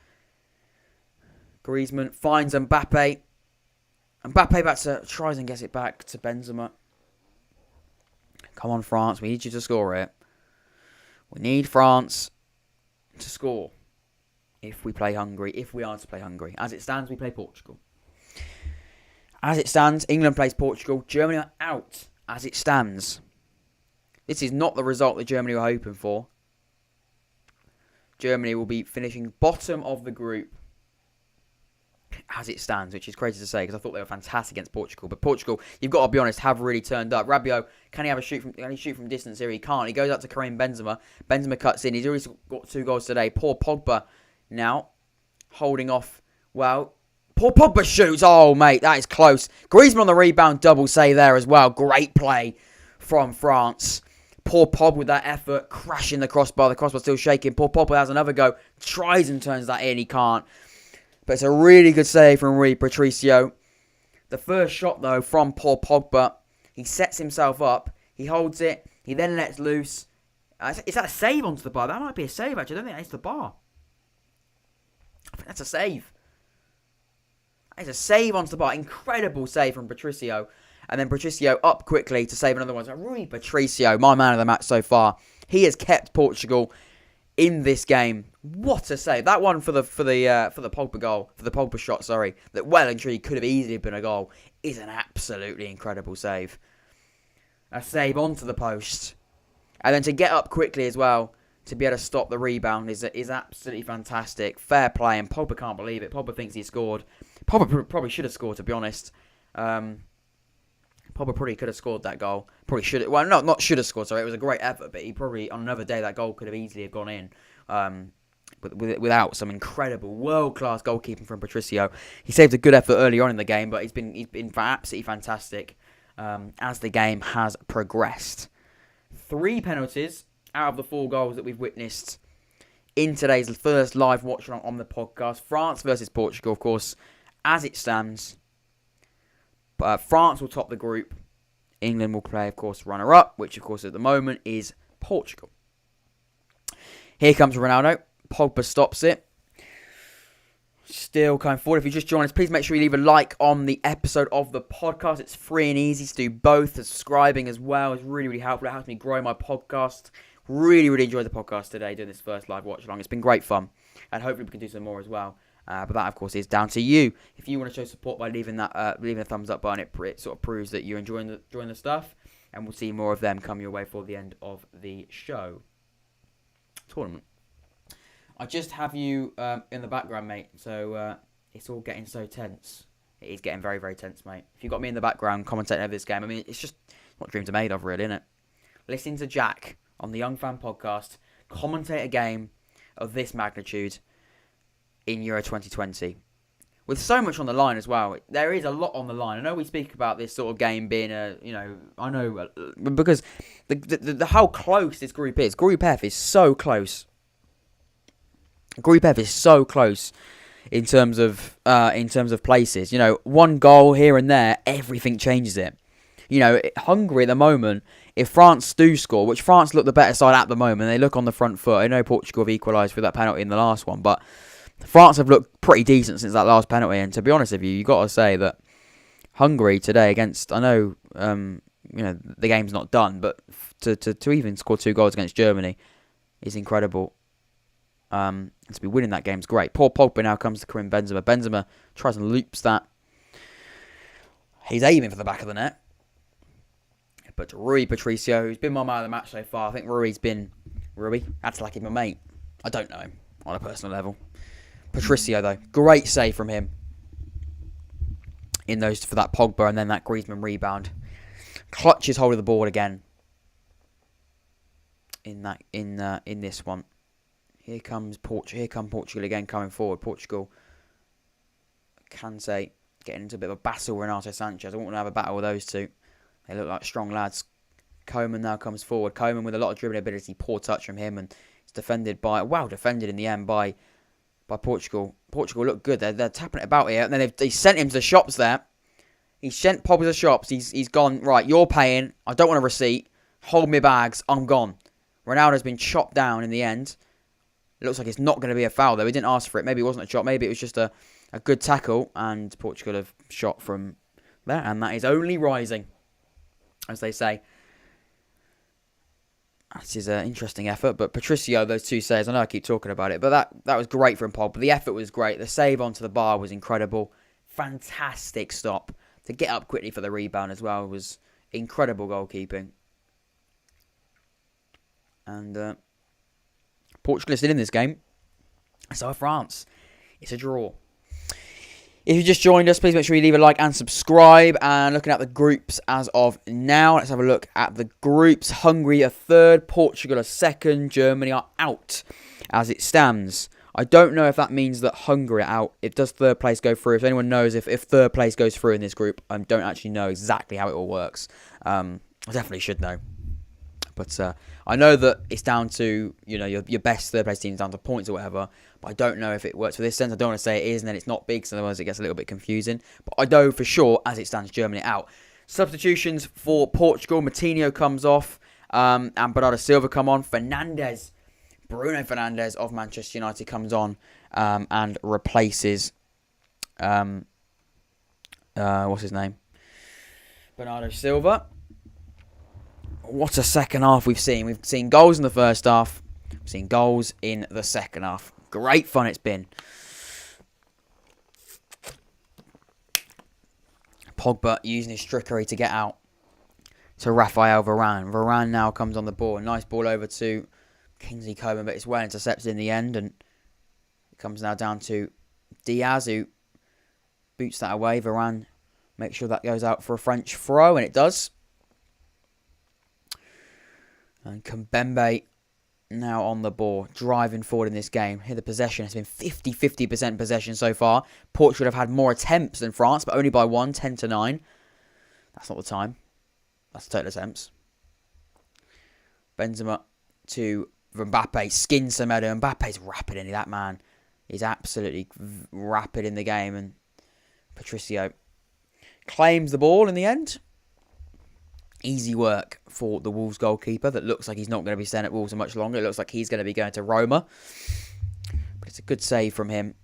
Griezmann finds Mbappé. Mbappé tries and gets it back to Benzema. Come on, France. We need you to score it. We need France to score if we play Hungary, if we are to play Hungary. As it stands, we play Portugal. As it stands, England plays Portugal. Germany are out as it stands. This is not the result that Germany were hoping for. Germany will be finishing bottom of the group as it stands, which is crazy to say because I thought they were fantastic against Portugal. But Portugal, you've got to be honest, have really turned up. Rabiot, can he shoot from distance here? He can't. He goes out to Karim Benzema. Benzema cuts in. He's already got 2 goals today. Poor Pogba now holding off. Well, poor Pogba shoots. Oh, mate, that is close. Griezmann on the rebound, double save there as well. Great play from France. Poor Pogba with that effort, crashing the crossbar. The crossbar still shaking. Poor Pogba has another go. Tries and turns that in. He can't. But it's a really good save from Rui Patricio. The first shot, though, from Paul Pogba. He sets himself up. He holds it. He then lets loose. Is that a save onto the bar? That might be a save, actually. I don't think that's the bar. I think that's a save. That is a save onto the bar. Incredible save from Patricio. And then Patricio up quickly to save another one. So Rui Patricio, my man of the match so far. He has kept Portugal in this game. What a save. That one for the Pogba goal, for the Pogba shot, sorry, that well and truly could have easily been a goal, is an absolutely incredible save. A save onto the post. And then to get up quickly as well, to be able to stop the rebound is absolutely fantastic. Fair play, and Pogba can't believe it. Pogba thinks he scored. Pogba probably should have scored, to be honest. Pogba probably could have scored that goal. Probably should have. Well, not should have scored, sorry. It was a great effort, but he probably, on another day, that goal could have easily have gone in. Without some incredible world-class goalkeeping from Patricio. He saved a good effort early on in the game, but he's been absolutely fantastic as the game has progressed. 3 penalties out of the 4 goals that we've witnessed in today's first live watch on the podcast. France versus Portugal, of course, as it stands. France will top the group. England will play, of course, runner-up, which, of course, at the moment is Portugal. Here comes Ronaldo. Pogba stops it. Still coming forward. If you just joined us, please make sure you leave a like on the episode of the podcast. It's free and easy to do both. Subscribing as well is really, really helpful. It helps me grow my podcast. Really, really enjoyed the podcast today, doing this first live watch along. It's been great fun. And hopefully we can do some more as well. But that, of course, is down to you. If you want to show support by leaving a thumbs up button, it sort of proves that you're enjoying the stuff. And we'll see more of them come your way for the end of the show. Tournament. I just have you in the background, mate. So it's all getting so tense. It is getting very, very tense, mate. If you've got me in the background commentating over this game, I mean, it's just what dreams are made of, really, isn't it? Listening to Jack on the Young Fan Podcast commentate a game of this magnitude in Euro 2020. With so much on the line as well. There is a lot on the line. I know we speak about this sort of game being because the how close this group is. Group F is so close. Group F is so close. in terms of places. You know, one goal here and there, everything changes it. You know, Hungary at the moment, if France do score, which France look the better side at the moment, they look on the front foot. I know Portugal have equalised with that penalty in the last one, but France have looked pretty decent since that last penalty. And to be honest with you, got to say that Hungary today against, I know, the game's not done, but to even score 2 goals against Germany is incredible. To be winning that game's great. Poor Pogba now comes to Karim Benzema. Benzema tries and loops that. He's aiming for the back of the net. But Rui Patricio, who's been my man of the match so far, I think Rui, that's like my mate. I don't know him on a personal level. Patricio, though, great save from him in those for that Pogba and then that Griezmann rebound. Clutches hold of the ball again in this one. Here come Portugal again coming forward. Portugal, Kante getting into a bit of a battle with Renato Sanchez. I want to have a battle with those two. They look like strong lads. Koeman now comes forward. Koeman with a lot of dribbling ability. Poor touch from him, and it's defended in the end by Portugal. Portugal look good. They're tapping it about here, and then they sent him to the shops there. He sent Pogba to the shops. He's gone, right, you're paying. I don't want a receipt. Hold me bags. I'm gone. Ronaldo's been chopped down in the end. It looks like it's not going to be a foul, though. He didn't ask for it. Maybe it wasn't a chop. Maybe it was just a good tackle, and Portugal have shot from there, and that is only rising, as they say. This is an interesting effort, but Patricio, those 2 saves, I know I keep talking about it, but that was great from Pogba. The effort was great. The save onto the bar was incredible. Fantastic stop. To get up quickly for the rebound as well was incredible goalkeeping. And Portugal is still in this game. So are France. It's a draw. If you just joined us, please make sure you leave a like and subscribe. And looking at the groups as of now, let's have a look at the groups. Hungary are 3rd, Portugal are 2nd, Germany are out as it stands. I don't know if that means that Hungary are out. It does 3rd place go through. If anyone knows if 3rd place goes through in this group, I don't actually know exactly how it all works. I definitely should know. But I know that it's down to, your best 3rd place teams down to points or whatever. But I don't know if it works for this sense. I don't want to say it is and then it's not big, because otherwise it gets a little bit confusing. But I know for sure, as it stands, Germany out. Substitutions for Portugal. Matinho comes off. And Bernardo Silva come on. Bruno Fernandes of Manchester United comes on and replaces... what's his name? Bernardo Silva. What a second half we've seen. We've seen goals in the first half. We've seen goals in the second half. Great fun it's been. Pogba using his trickery to get out to Raphael Varane. Varane now comes on the ball. Nice ball over to Kingsley Coman, but it's well intercepted in the end. And it comes now down to Diaz, who boots that away. Varane makes sure that goes out for a French throw, and it does. And Kimpembe now on the ball, driving forward in this game. Here the possession has been 50% possession so far. Portugal have had more attempts than France, but only by 1, 10-9. That's not the time. That's total attempts. Benzema to Mbappé, skins Semedo. Mbappe's rapid, isn't he? That man is absolutely rapid in the game. And Patricio claims the ball in the end. Easy work for the Wolves goalkeeper that looks like he's not going to be staying at Wolves for much longer. It looks like he's going to be going to Roma. But it's a good save from him.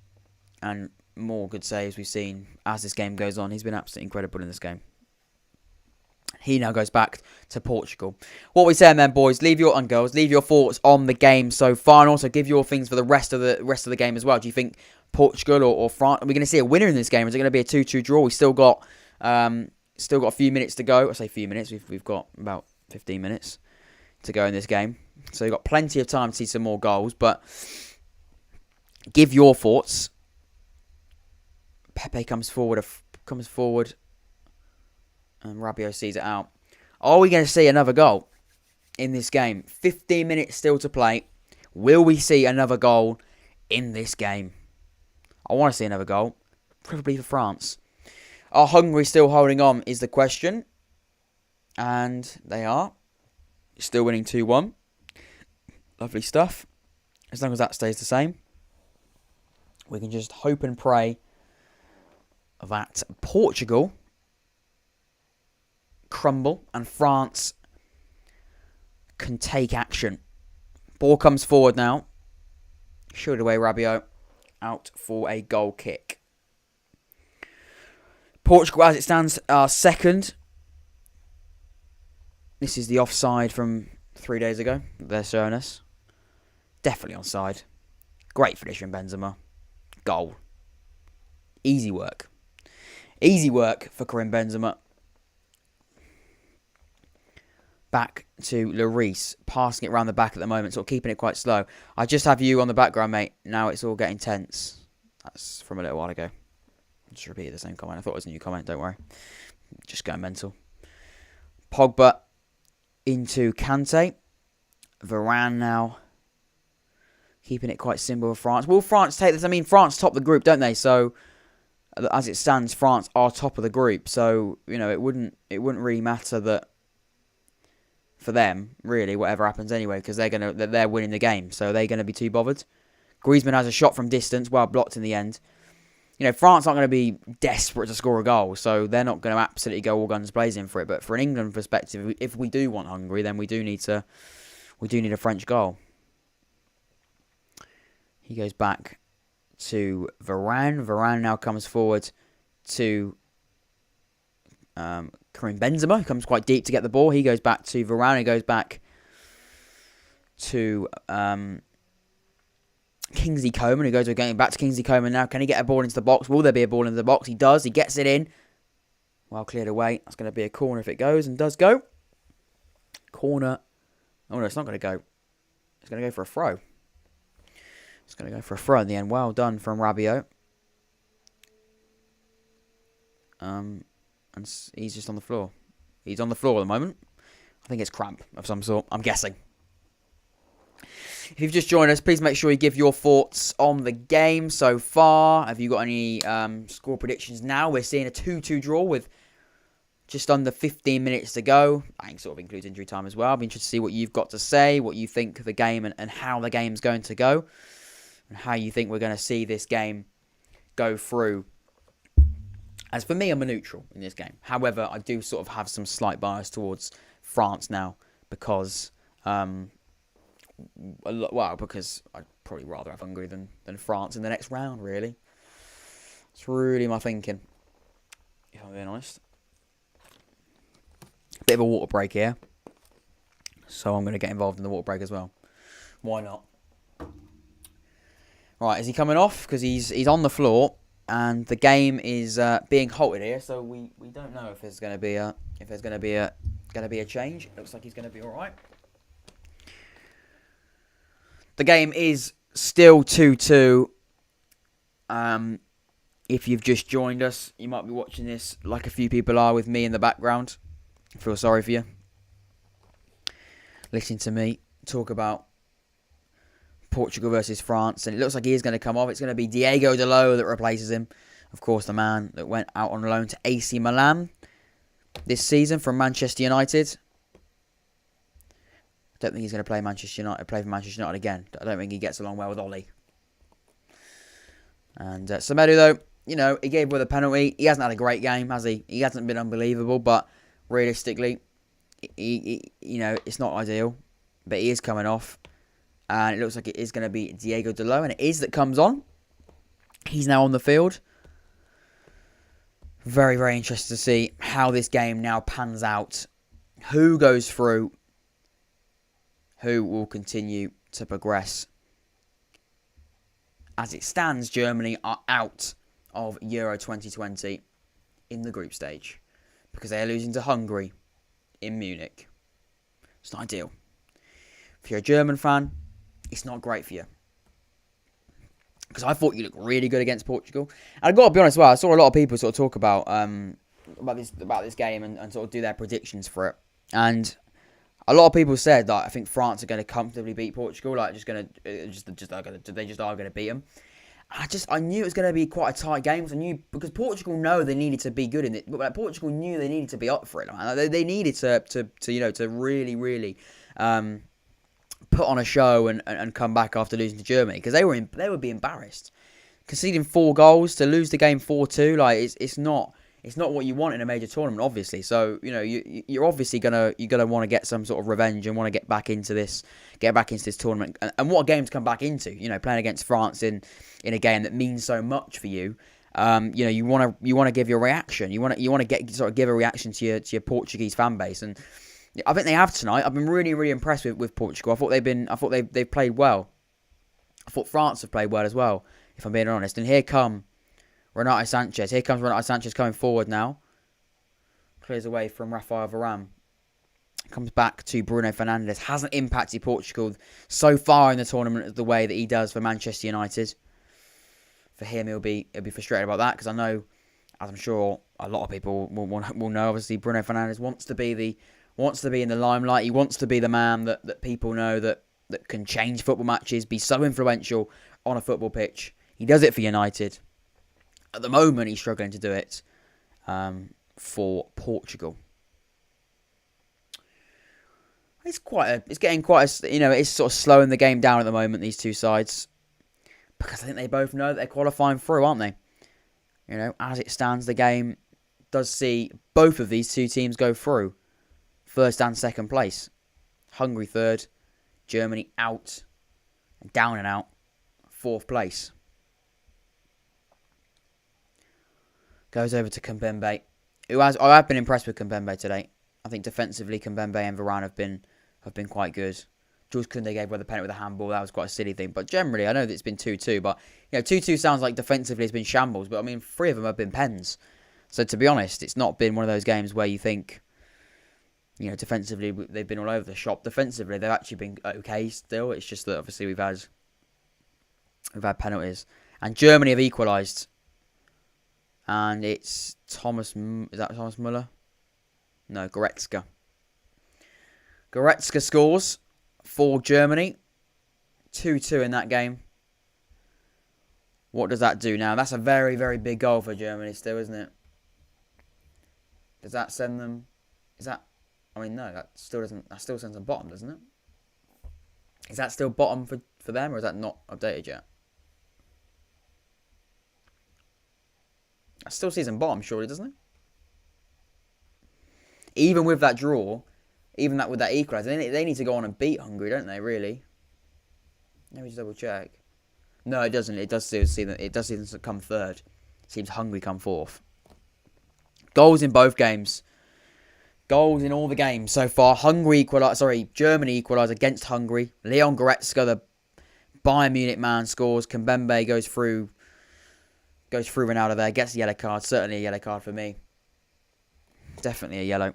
And more good saves we've seen as this game goes on. He's been absolutely incredible in this game. He now goes back to Portugal. What we're saying then, boys, leave your thoughts on the game so far, and also give your things for the rest of the game as well. Do you think Portugal or France, are we going to see a winner in this game? Is it going to be a 2-2 draw? We've still got a few minutes to go. I say a few minutes. We've got about 15 minutes to go in this game, so you've got plenty of time to see some more goals. But give your thoughts. Pepe comes forward, and Rabiot sees it out. Are we going to see another goal in this game? 15 minutes still to play. Will we see another goal in this game? I want to see another goal, preferably for France. Are Hungary still holding on is the question. And they are. Still winning 2-1. Lovely stuff. As long as that stays the same. we can just hope and pray that Portugal crumble and France can take action. Ball comes forward now. Shooed away Rabiot. Out for a goal kick. Portugal, as it stands, are second. This is the offside from 3 days ago they're showing us. Definitely onside. Great finish from Benzema. Goal. Easy work. Easy work for Karim Benzema. Back to Lloris, passing it around the back at the moment, sort of keeping it quite slow. I just have you on the background, mate. Now it's all getting tense. That's from a little while ago. I just repeated the same comment. I thought it was a new comment, don't worry. Just going mental. Pogba into Kante. Varane now. Keeping it quite simple with France. Will France take this? I mean, France top the group, don't they? So, as it stands, France are top of the group. So, you know, it wouldn't really matter that for them, really, whatever happens anyway, because they're winning the game. So they're gonna be too bothered. Griezmann has a shot from distance, well blocked in the end. You know, France aren't going to be desperate to score a goal, so they're not going to absolutely go all guns blazing for it. But for an England perspective, if we do want Hungary, then we do need a French goal. He goes back to Varane. Varane now comes forward to Karim Benzema, who comes quite deep to get the ball. He goes back to Varane. He goes back to Kingsley Coman, who goes again back to Kingsley Coman now. Can he get a ball into the box? Will there be a ball into the box? He does. He gets it in. Well cleared away. That's going to be a corner if it goes, and does go. Corner. Oh no, it's not going to go. It's going to go for a throw. It's going to go for a throw in the end. Well done from Rabiot. And he's just on the floor. He's on the floor at the moment. I think it's cramp of some sort. I'm guessing. If you've just joined us, please make sure you give your thoughts on the game so far. Have you got any score predictions now? We're seeing a 2-2 draw with just under 15 minutes to go. I think sort of includes injury time as well. I'll be interested to see what you've got to say, what you think of the game and how the game's going to go, and how you think we're going to see this game go through. As for me, I'm a neutral in this game. However, I do sort of have some slight bias towards France now because because I'd probably rather have Hungary than France in the next round, really. It's really my thinking, if I'm being honest. Bit of a water break here. So I'm going to get involved in the water break as well. Why not? Right, is he coming off? Because he's on the floor and the game is being halted here, so we don't know if there's going to be a change. It looks like he's going to be all right. The game is still 2-2. If you've just joined us, you might be watching this like a few people are with me in the background. I feel sorry for you. Listening to me talk about Portugal versus France, and it looks like he is going to come off. It's going to be Diego Dalot that replaces him. Of course, the man that went out on loan to AC Milan this season from Manchester United. I don't think he's going to play for Manchester United again. I don't think he gets along well with Ollie. And Semedo, though, you know, he gave away the penalty. He hasn't had a great game, has he? He hasn't been unbelievable, but realistically, you know, it's not ideal. But he is coming off. And it looks like it is going to be Diego Dalot, and it is that comes on. He's now on the field. Very, very interested to see how this game now pans out. Who goes through? Who will continue to progress? As it stands, Germany are out of Euro 2020 in the group stage because they are losing to Hungary in Munich. It's not ideal. If you're a German fan, it's not great for you. Because I thought you looked really good against Portugal. And I've got to be honest, well, I saw a lot of people sort of talk about this game and sort of do their predictions for it. And a lot of people said that I think France are going to comfortably beat Portugal. Like, they just are going to beat them. I knew it was going to be quite a tight game. Because Portugal know they needed to be good in it. But Portugal knew they needed to be up for it. Man. They needed to really, really put on a show and come back after losing to Germany, because they would be embarrassed. conceding 4 goals to lose the game 4-2, like it's not what you want in a major tournament, obviously. So you're obviously gonna want to get some sort of revenge and want to get back into this tournament. And what a game to come back into, playing against France in a game that means so much for you. You want to give your reaction. You want to give a reaction to your Portuguese fan base, and I think they have tonight. I've been really, really impressed with Portugal. I thought they've played well. I thought France have played well as well, if I'm being honest. And here comes Renato Sanchez coming forward now. Clears away from Rafael Varane. Comes back to Bruno Fernandes. Hasn't impacted Portugal so far in the tournament the way that he does for Manchester United. For him, he'll be frustrated about that, because I know, as I'm sure a lot of people will know, obviously Bruno Fernandes wants to be in the limelight. He wants to be the man that people know that can change football matches, be so influential on a football pitch. He does it for United. At the moment, he's struggling to do it for Portugal. It's sort of slowing the game down at the moment, these two sides, because I think they both know that they're qualifying through, aren't they? As it stands, the game does see both of these two teams go through, first and second place. Hungary third, Germany out, and down and out, fourth place. Goes over to Kimpembe, I have been impressed with Kimpembe today. I think defensively, Kimpembe and Varane have been quite good. Jules Koundé gave away the penalty with a handball. That was quite a silly thing. But generally, I know that it's been 2-2. But 2-2 sounds like defensively it's been shambles. But I mean, 3 of them have been pens. So to be honest, it's not been one of those games where you think, defensively they've been all over the shop. Defensively, they've actually been okay still. It's just that obviously we've had penalties. And Germany have equalised. And it's Thomas Müller? No, Goretzka. Goretzka scores for Germany. 2-2 in that game. What does that do now? That's a very, very big goal for Germany still, isn't it? Does that send them... no, that still sends them bottom, doesn't it? Is that still bottom for them, or is that not updated yet? That still sees them bottom, surely, doesn't it? Even with that draw, with that equaliser, they need to go on and beat Hungary, don't they? Really? Let me just double check. No, it doesn't. It does see them come third. It seems Hungary come fourth. Goals in both games. Goals in all the games so far. Germany equalised against Hungary. Leon Goretzka, the Bayern Munich man, scores. Kimpembe goes through Ronaldo there. Gets a yellow card. Certainly a yellow card for me. Definitely a yellow.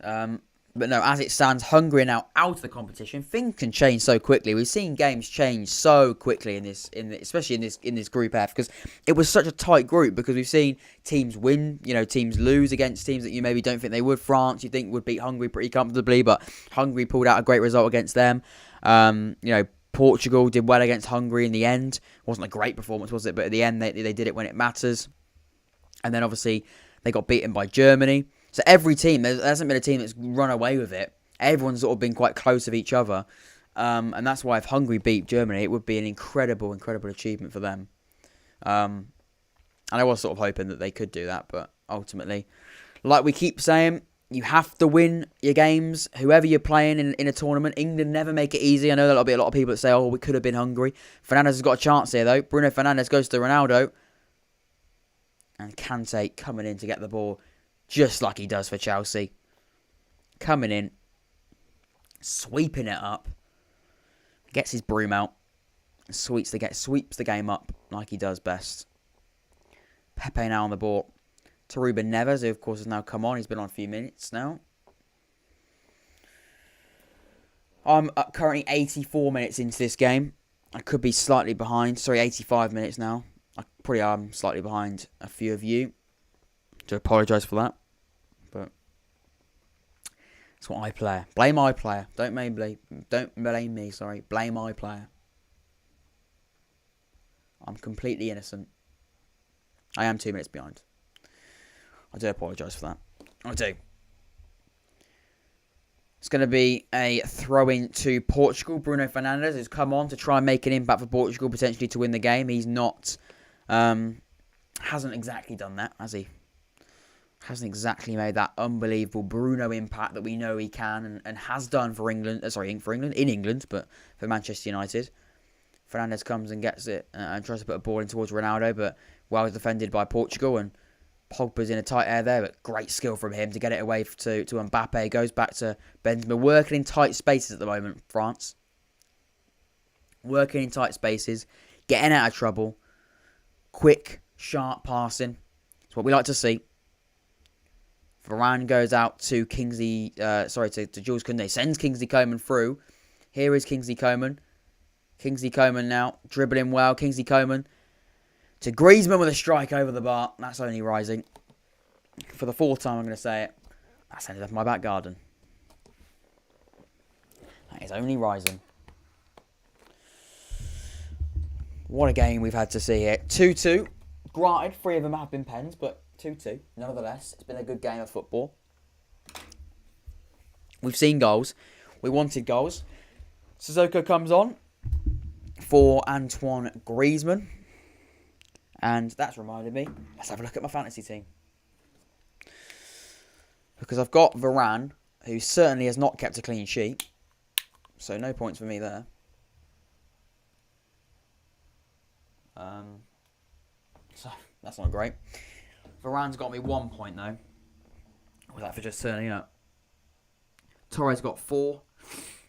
But no, as it stands, Hungary are now out of the competition. Things can change so quickly. We've seen games change so quickly especially in this Group F, because it was such a tight group. Because we've seen teams win, teams lose against teams that you maybe don't think they would. France, you think would beat Hungary pretty comfortably, but Hungary pulled out a great result against them. Portugal did well against Hungary in the end. Wasn't a great performance, was it? But at the end, they did it when it matters. And then obviously they got beaten by Germany. So every team, there hasn't been a team that's run away with it. Everyone's sort of been quite close of each other. And that's why if Hungary beat Germany, it would be an incredible, incredible achievement for them. And I was sort of hoping that they could do that. But ultimately, like we keep saying, you have to win your games, whoever you're playing in a tournament. England never make it easy. I know there'll be a lot of people that say, oh, we could have been Hungary. Fernandes has got a chance here, though. Bruno Fernandes goes to Ronaldo. And Kante coming in to get the ball, just like he does for Chelsea. Coming in, sweeping it up. Gets his broom out. Sweeps the game up like he does best. Pepe now on the ball. To Ruben Neves, who of course has now come on. He's been on a few minutes now. I'm currently 84 minutes into this game. I could be slightly behind. 85 minutes now. I probably am slightly behind a few of you. To apologise for that. But that's what I play. Blame my player. Don't blame me, sorry. Blame my player. I'm completely innocent. I am 2 minutes behind. I do apologise for that. I do. It's going to be a throw-in to Portugal. Bruno Fernandes has come on to try and make an impact for Portugal, potentially to win the game. He's not... hasn't exactly done that, has he? Hasn't exactly made that unbelievable Bruno impact that we know he can and has done for England. In England, but for Manchester United. Fernandes comes and gets it and tries to put a ball in towards Ronaldo, but well defended by Portugal, and Pogba's in a tight air there, but great skill from him to get it away to Mbappé. Goes back to Benzema, working in tight spaces at the moment, France. Working in tight spaces, getting out of trouble, quick, sharp passing. It's what we like to see. Varane goes out to to Jules Koundé. Sends Kingsley Coman through. Here is Kingsley Coman. Kingsley Coman now, dribbling well. Kingsley Coman to Griezmann with a strike over the bar. That's only rising. For the fourth time, I'm going to say it. That's ended up in my back garden. That is only rising. What a game we've had to see here. 2-2. Granted, 3 of them have been pens, but 2-2. Nonetheless, it's been a good game of football. We've seen goals. We wanted goals. Sissoko comes on for Antoine Griezmann. And that's reminded me, let's have a look at my fantasy team. Because I've got Varane, who certainly has not kept a clean sheet. So no points for me there. So that's not great. Varane's got me 1 point though. Was that for just turning up? Torres got 4.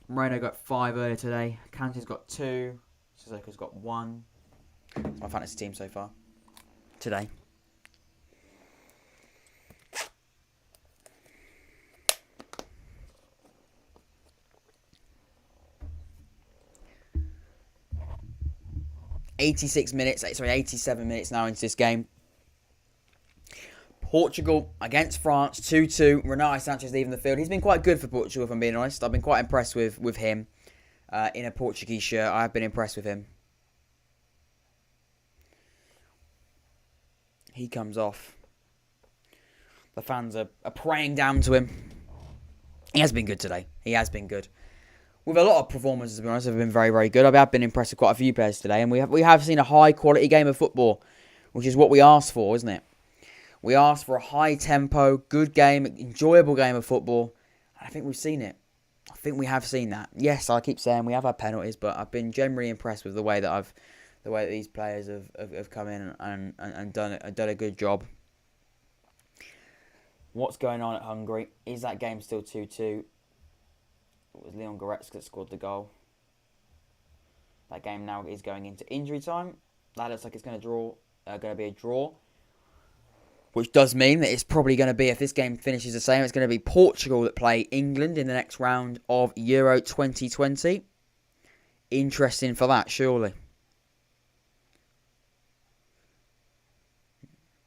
Moreno got 5 earlier today. Kante's got 2. Sissoko's got 1. That's my fantasy team so far. Today. ...87 minutes now into this game. Portugal against France, 2-2. Renato Sanchez leaving the field. He's been quite good for Portugal, if I'm being honest. I've been quite impressed with him in a Portuguese shirt. I have been impressed with him. He comes off. The fans are praying down to him. He has been good today. He has been good. With a lot of performances, to be honest, have been very, very good. I have been impressed with quite a few players today. And we have seen a high-quality game of football, which is what we asked for, isn't it? We asked for a high-tempo, good game, enjoyable game of football. And I think we've seen it. I think we have seen that. Yes, I keep saying we have had penalties, but I've been generally impressed with the way that these players have come in and done a good job. What's going on at Hungary? Is that game still 2-2? It was Leon Goretzka that scored the goal. That game now is going into injury time. That looks like it's going to be a draw. Which does mean that it's probably going to be, if this game finishes the same, it's going to be Portugal that play England in the next round of Euro 2020. Interesting for that, surely.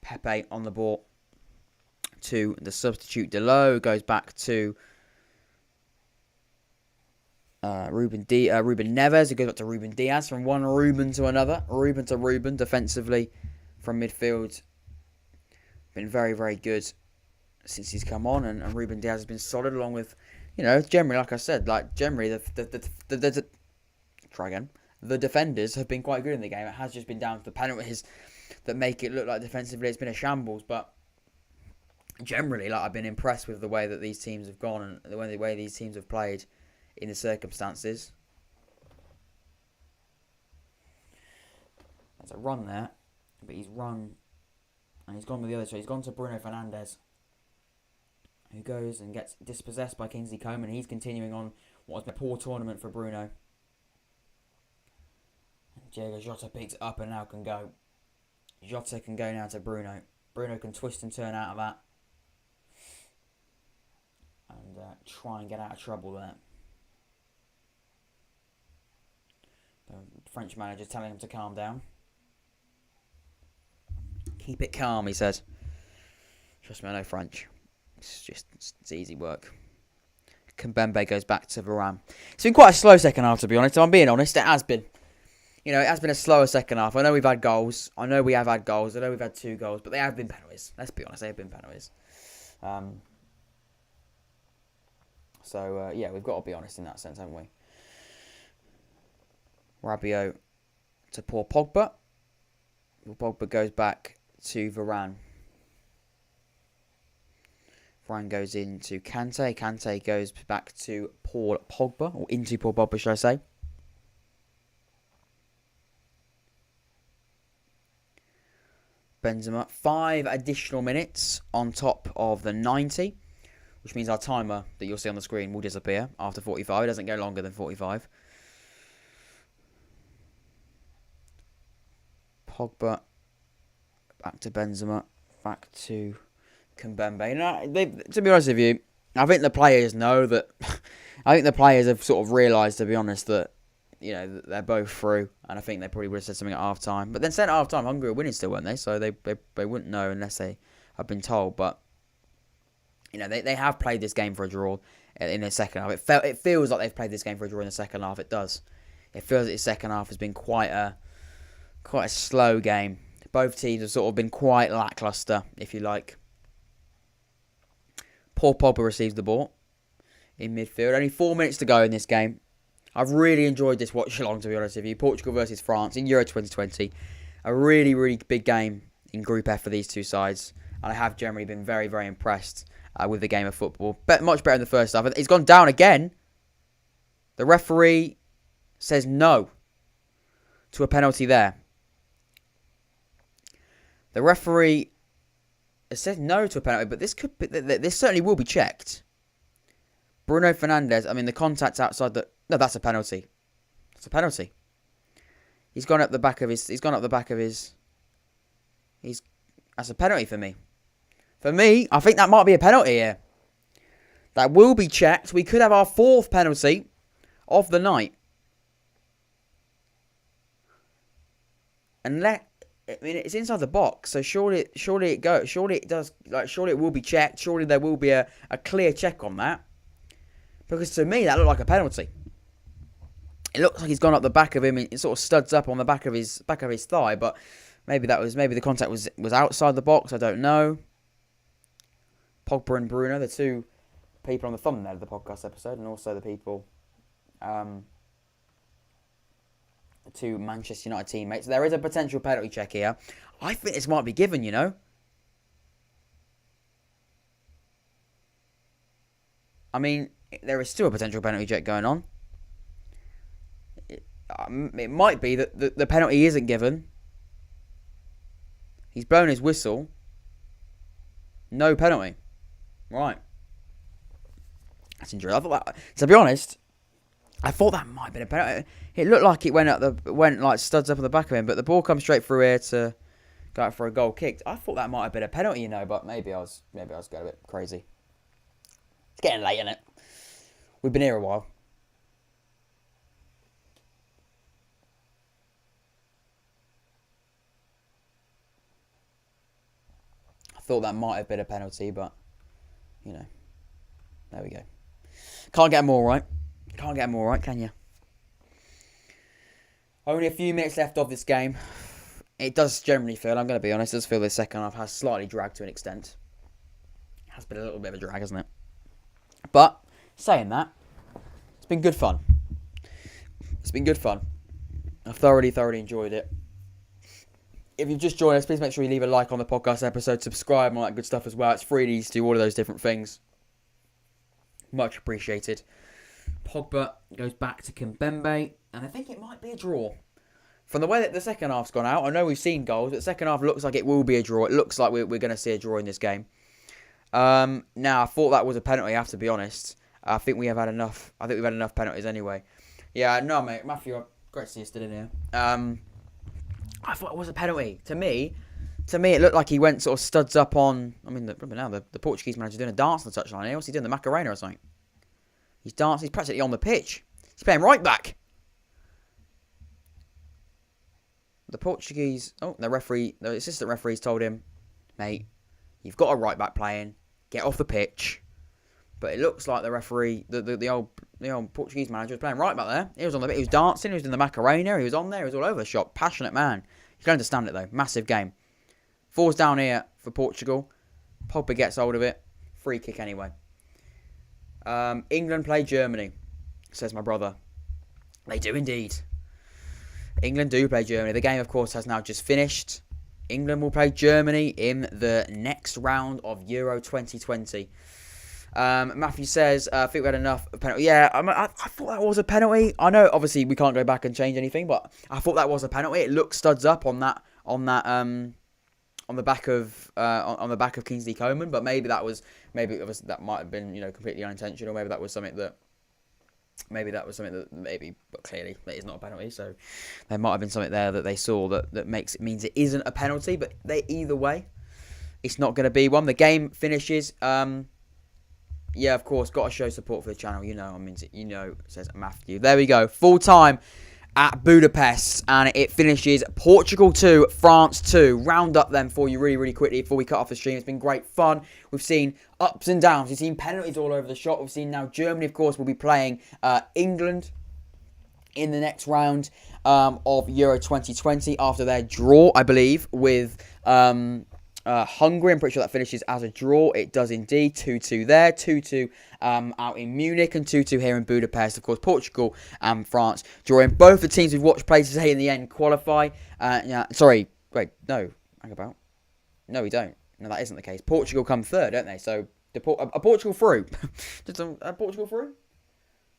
Pepe on the ball to the substitute Delo. Goes back to Ruben Neves, who goes back to Ruben Diaz. From one Ruben to another. Ruben to Ruben, defensively from midfield. Been very, very good since he's come on. And Ruben Diaz has been solid, along with, generally, like I said, generally, the defenders have been quite good in the game. It has just been down to the penalties that make it look like defensively it's been a shambles. But generally, I've been impressed with the way that these teams have gone and the way these teams have played in the circumstances. There's a run there, but he's run and he's gone with the other. So he's gone to Bruno Fernandes, who goes and gets dispossessed by Kingsley Coman. He's continuing on what has been a poor tournament for Bruno. And Diego Jota picks it up and now can go. Jota can go now to Bruno. Bruno can twist and turn out of that and try and get out of trouble there. The French manager telling him to calm down. Keep it calm, he says. Trust me, I know French. It's easy work. Kimpembe goes back to Varane. It's been quite a slow second half, to be honest. If I'm being honest, it has been. It has been a slower second half. I know we've had goals. I know we have had goals. I know we've had 2 goals, but they have been penalties. Let's be honest, they have been penalties. So, yeah, we've got to be honest in that sense, haven't we? Rabiot to poor Pogba. Pogba goes back to Varane. Varane goes into Kante. Kante goes back to Paul Pogba, or into Paul Pogba, should I say. Benzema, 5 additional minutes on top of the 90, which means our timer that you'll see on the screen will disappear after 45. It doesn't go longer than 45. Pogba, back to Benzema, back to Kimpembe. To be honest with you, I think the players know that. I think the players have sort of realised, to be honest, that they're both through, and I think they probably would have said something at half time. But then said at half time, Hungary were winning still, weren't they? So they wouldn't know unless they have been told. But they have played this game for a draw in the second half. It feels like they've played this game for a draw in the second half. It does. It feels like the second half has been quite a slow game. Both teams have sort of been quite lacklustre, if you like. Paul Pogba receives the ball in midfield. Only 4 minutes to go in this game. I've really enjoyed this watch-along, to be honest with you. Portugal versus France in Euro 2020. A really, really big game in Group F for these two sides. And I have generally been very, very impressed with the game of football. Much better in the first half. It's gone down again. The referee says no to a penalty there. The referee says no to a penalty, but this certainly will be checked. Bruno Fernandes, the contact outside the... No, that's a penalty. That's a penalty. He's gone up the back of his... That's a penalty for me. For me, I think that might be a penalty here. That will be checked. We could have our 4th penalty of the night. It's inside the box, so surely it goes. Surely it does. Surely it will be checked. Surely there will be a clear check on that. Because to me, that looked like a penalty. It looks like he's gone up the back of him. It sort of studs up on the back of his thigh, but maybe the contact was outside the box. I don't know. Pogba and Bruno, the two people on the thumbnail of the podcast episode, and also the people, the two Manchester United teammates. There is a potential penalty check here. I think this might be given. There is still a potential penalty check going on. It might be that the penalty isn't given. He's blown his whistle. No penalty. Right. That's interesting. To be honest, I thought that might have been a penalty. It looked like it went studs up on the back of him, but the ball comes straight through here to go out for a goal kicked. I thought that might have been a penalty, but maybe I was going a bit crazy. It's getting late, isn't it? We've been here a while. I thought that might have been a penalty, but, there we go. Can't get them all right. Can't get them all right, can you? Only a few minutes left of this game. It does generally feel, I'm going to be honest, it does feel the second half has slightly dragged to an extent. It has been a little bit of a drag, hasn't it? But, saying that, it's been good fun. I've thoroughly enjoyed it. If you've just joined us, please make sure you leave a like on the podcast episode, subscribe and all that good stuff as well. It's free and easy to do all of those different things. Much appreciated. Pogba goes back to Kimpembe, and I think it might be a draw. From the way that the second half's gone out, I know we've seen goals, but the second half looks like it will be a draw. It looks like we're going to see a draw in this game. Now, I thought that was a penalty, I have to be honest. I think we've had enough penalties anyway. Yeah, no, mate. Matthew, great to see you still in here. I thought it was a penalty. To me, it looked like he went sort of studs up on... the Portuguese manager's doing a dance on the touchline here. What's he doing? The Macarena or something? He's dancing. He's practically on the pitch. He's playing right back. The Portuguese... the assistant referee's told him, mate, you've got a right back playing. Get off the pitch. But it looks like the referee, the old Portuguese manager was playing right back there. He was on the bit. He was dancing. He was doing the Macarena. He was on there. He was all over the shop. Passionate man. You can understand it though. Massive game. Falls down here for Portugal. Pogba gets hold of it. Free kick anyway. England play Germany, says my brother. They do indeed. England do play Germany. The game, of course, has now just finished. England will play Germany in the next round of Euro 2020. Matthew says, I think we had enough penalty. Yeah, I thought that was a penalty. I know, obviously, we can't go back and change anything, but I thought that was a penalty. It looked studs up on the back of Kingsley Coman, but maybe that might have been completely unintentional. Maybe that was something that. But clearly it is not a penalty. So there might have been something there that they saw that means it isn't a penalty. But either way, it's not going to be one. The game finishes. Yeah, of course, got to show support for the channel. Says Matthew. There we go. Full time at Budapest, and it finishes Portugal 2, France 2. Round up them for you really, really quickly before we cut off the stream. It's been great fun. We've seen ups and downs. We've seen penalties all over the shop. We've seen now Germany, of course, will be playing England in the next round of Euro 2020 after their draw, I believe, with Hungary. I'm pretty sure that finishes as a draw. It does indeed. 2-2 there. 2-2 out in Munich and 2-2 here in Budapest. Of course, Portugal and France drawing. Both the teams we've watched play today in the end qualify. Sorry. Wait, no. Hang about. No, we don't. No, that isn't the case. Portugal come third, don't they? So, are Portugal through? Are Portugal through?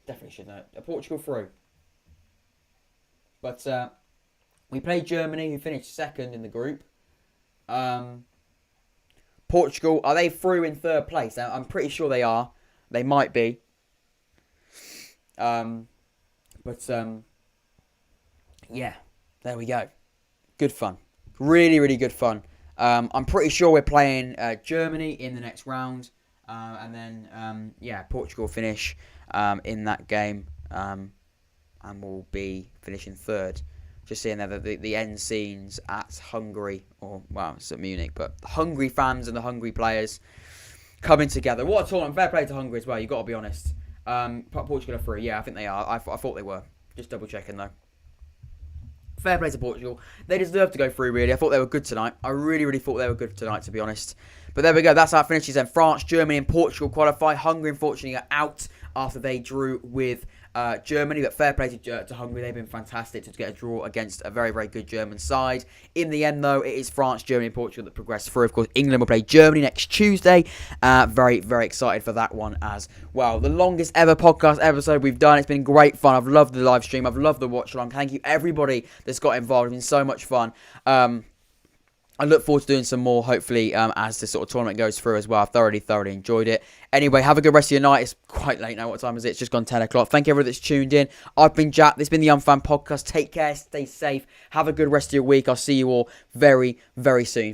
Definitely should know. Are Portugal through? But we played Germany, who finished second in the group. Portugal, are they through in third place? I'm pretty sure they are. They might be. Yeah, there we go. Good fun. Really, really good fun. I'm pretty sure we're playing Germany in the next round. And then, Portugal finish in that game. And we'll be finishing third. Just seeing there the end scenes at Hungary, it's at Munich, but the Hungary fans and the Hungary players coming together. What a tournament. Fair play to Hungary as well, you've got to be honest. Portugal are through. Yeah, I think they are. I thought they were. Just double checking though. Fair play to Portugal. They deserve to go through, really. I thought they were good tonight. I really, really thought they were good tonight, to be honest. But there we go. That's how it finishes then. France, Germany and Portugal qualify. Hungary, unfortunately, are out after they drew with Germany. But fair play to Hungary. They've been fantastic to get a draw against a very, very good German side. In the end, though, it is France, Germany and Portugal that progress through. Of course, England will play Germany next Tuesday. Very, very excited for that one as well. The longest ever podcast episode we've done. It's been great fun. I've loved the live stream. I've loved the watch along. Thank you, everybody that's got involved. It's been so much fun. I look forward to doing some more, hopefully, as this sort of tournament goes through as well. I've thoroughly enjoyed it. Anyway, have a good rest of your night. It's quite late now. What time is it? It's just gone 10 o'clock. Thank you, everyone that's tuned in. I've been Jack. This has been the Unfan Podcast. Take care. Stay safe. Have a good rest of your week. I'll see you all very, very soon.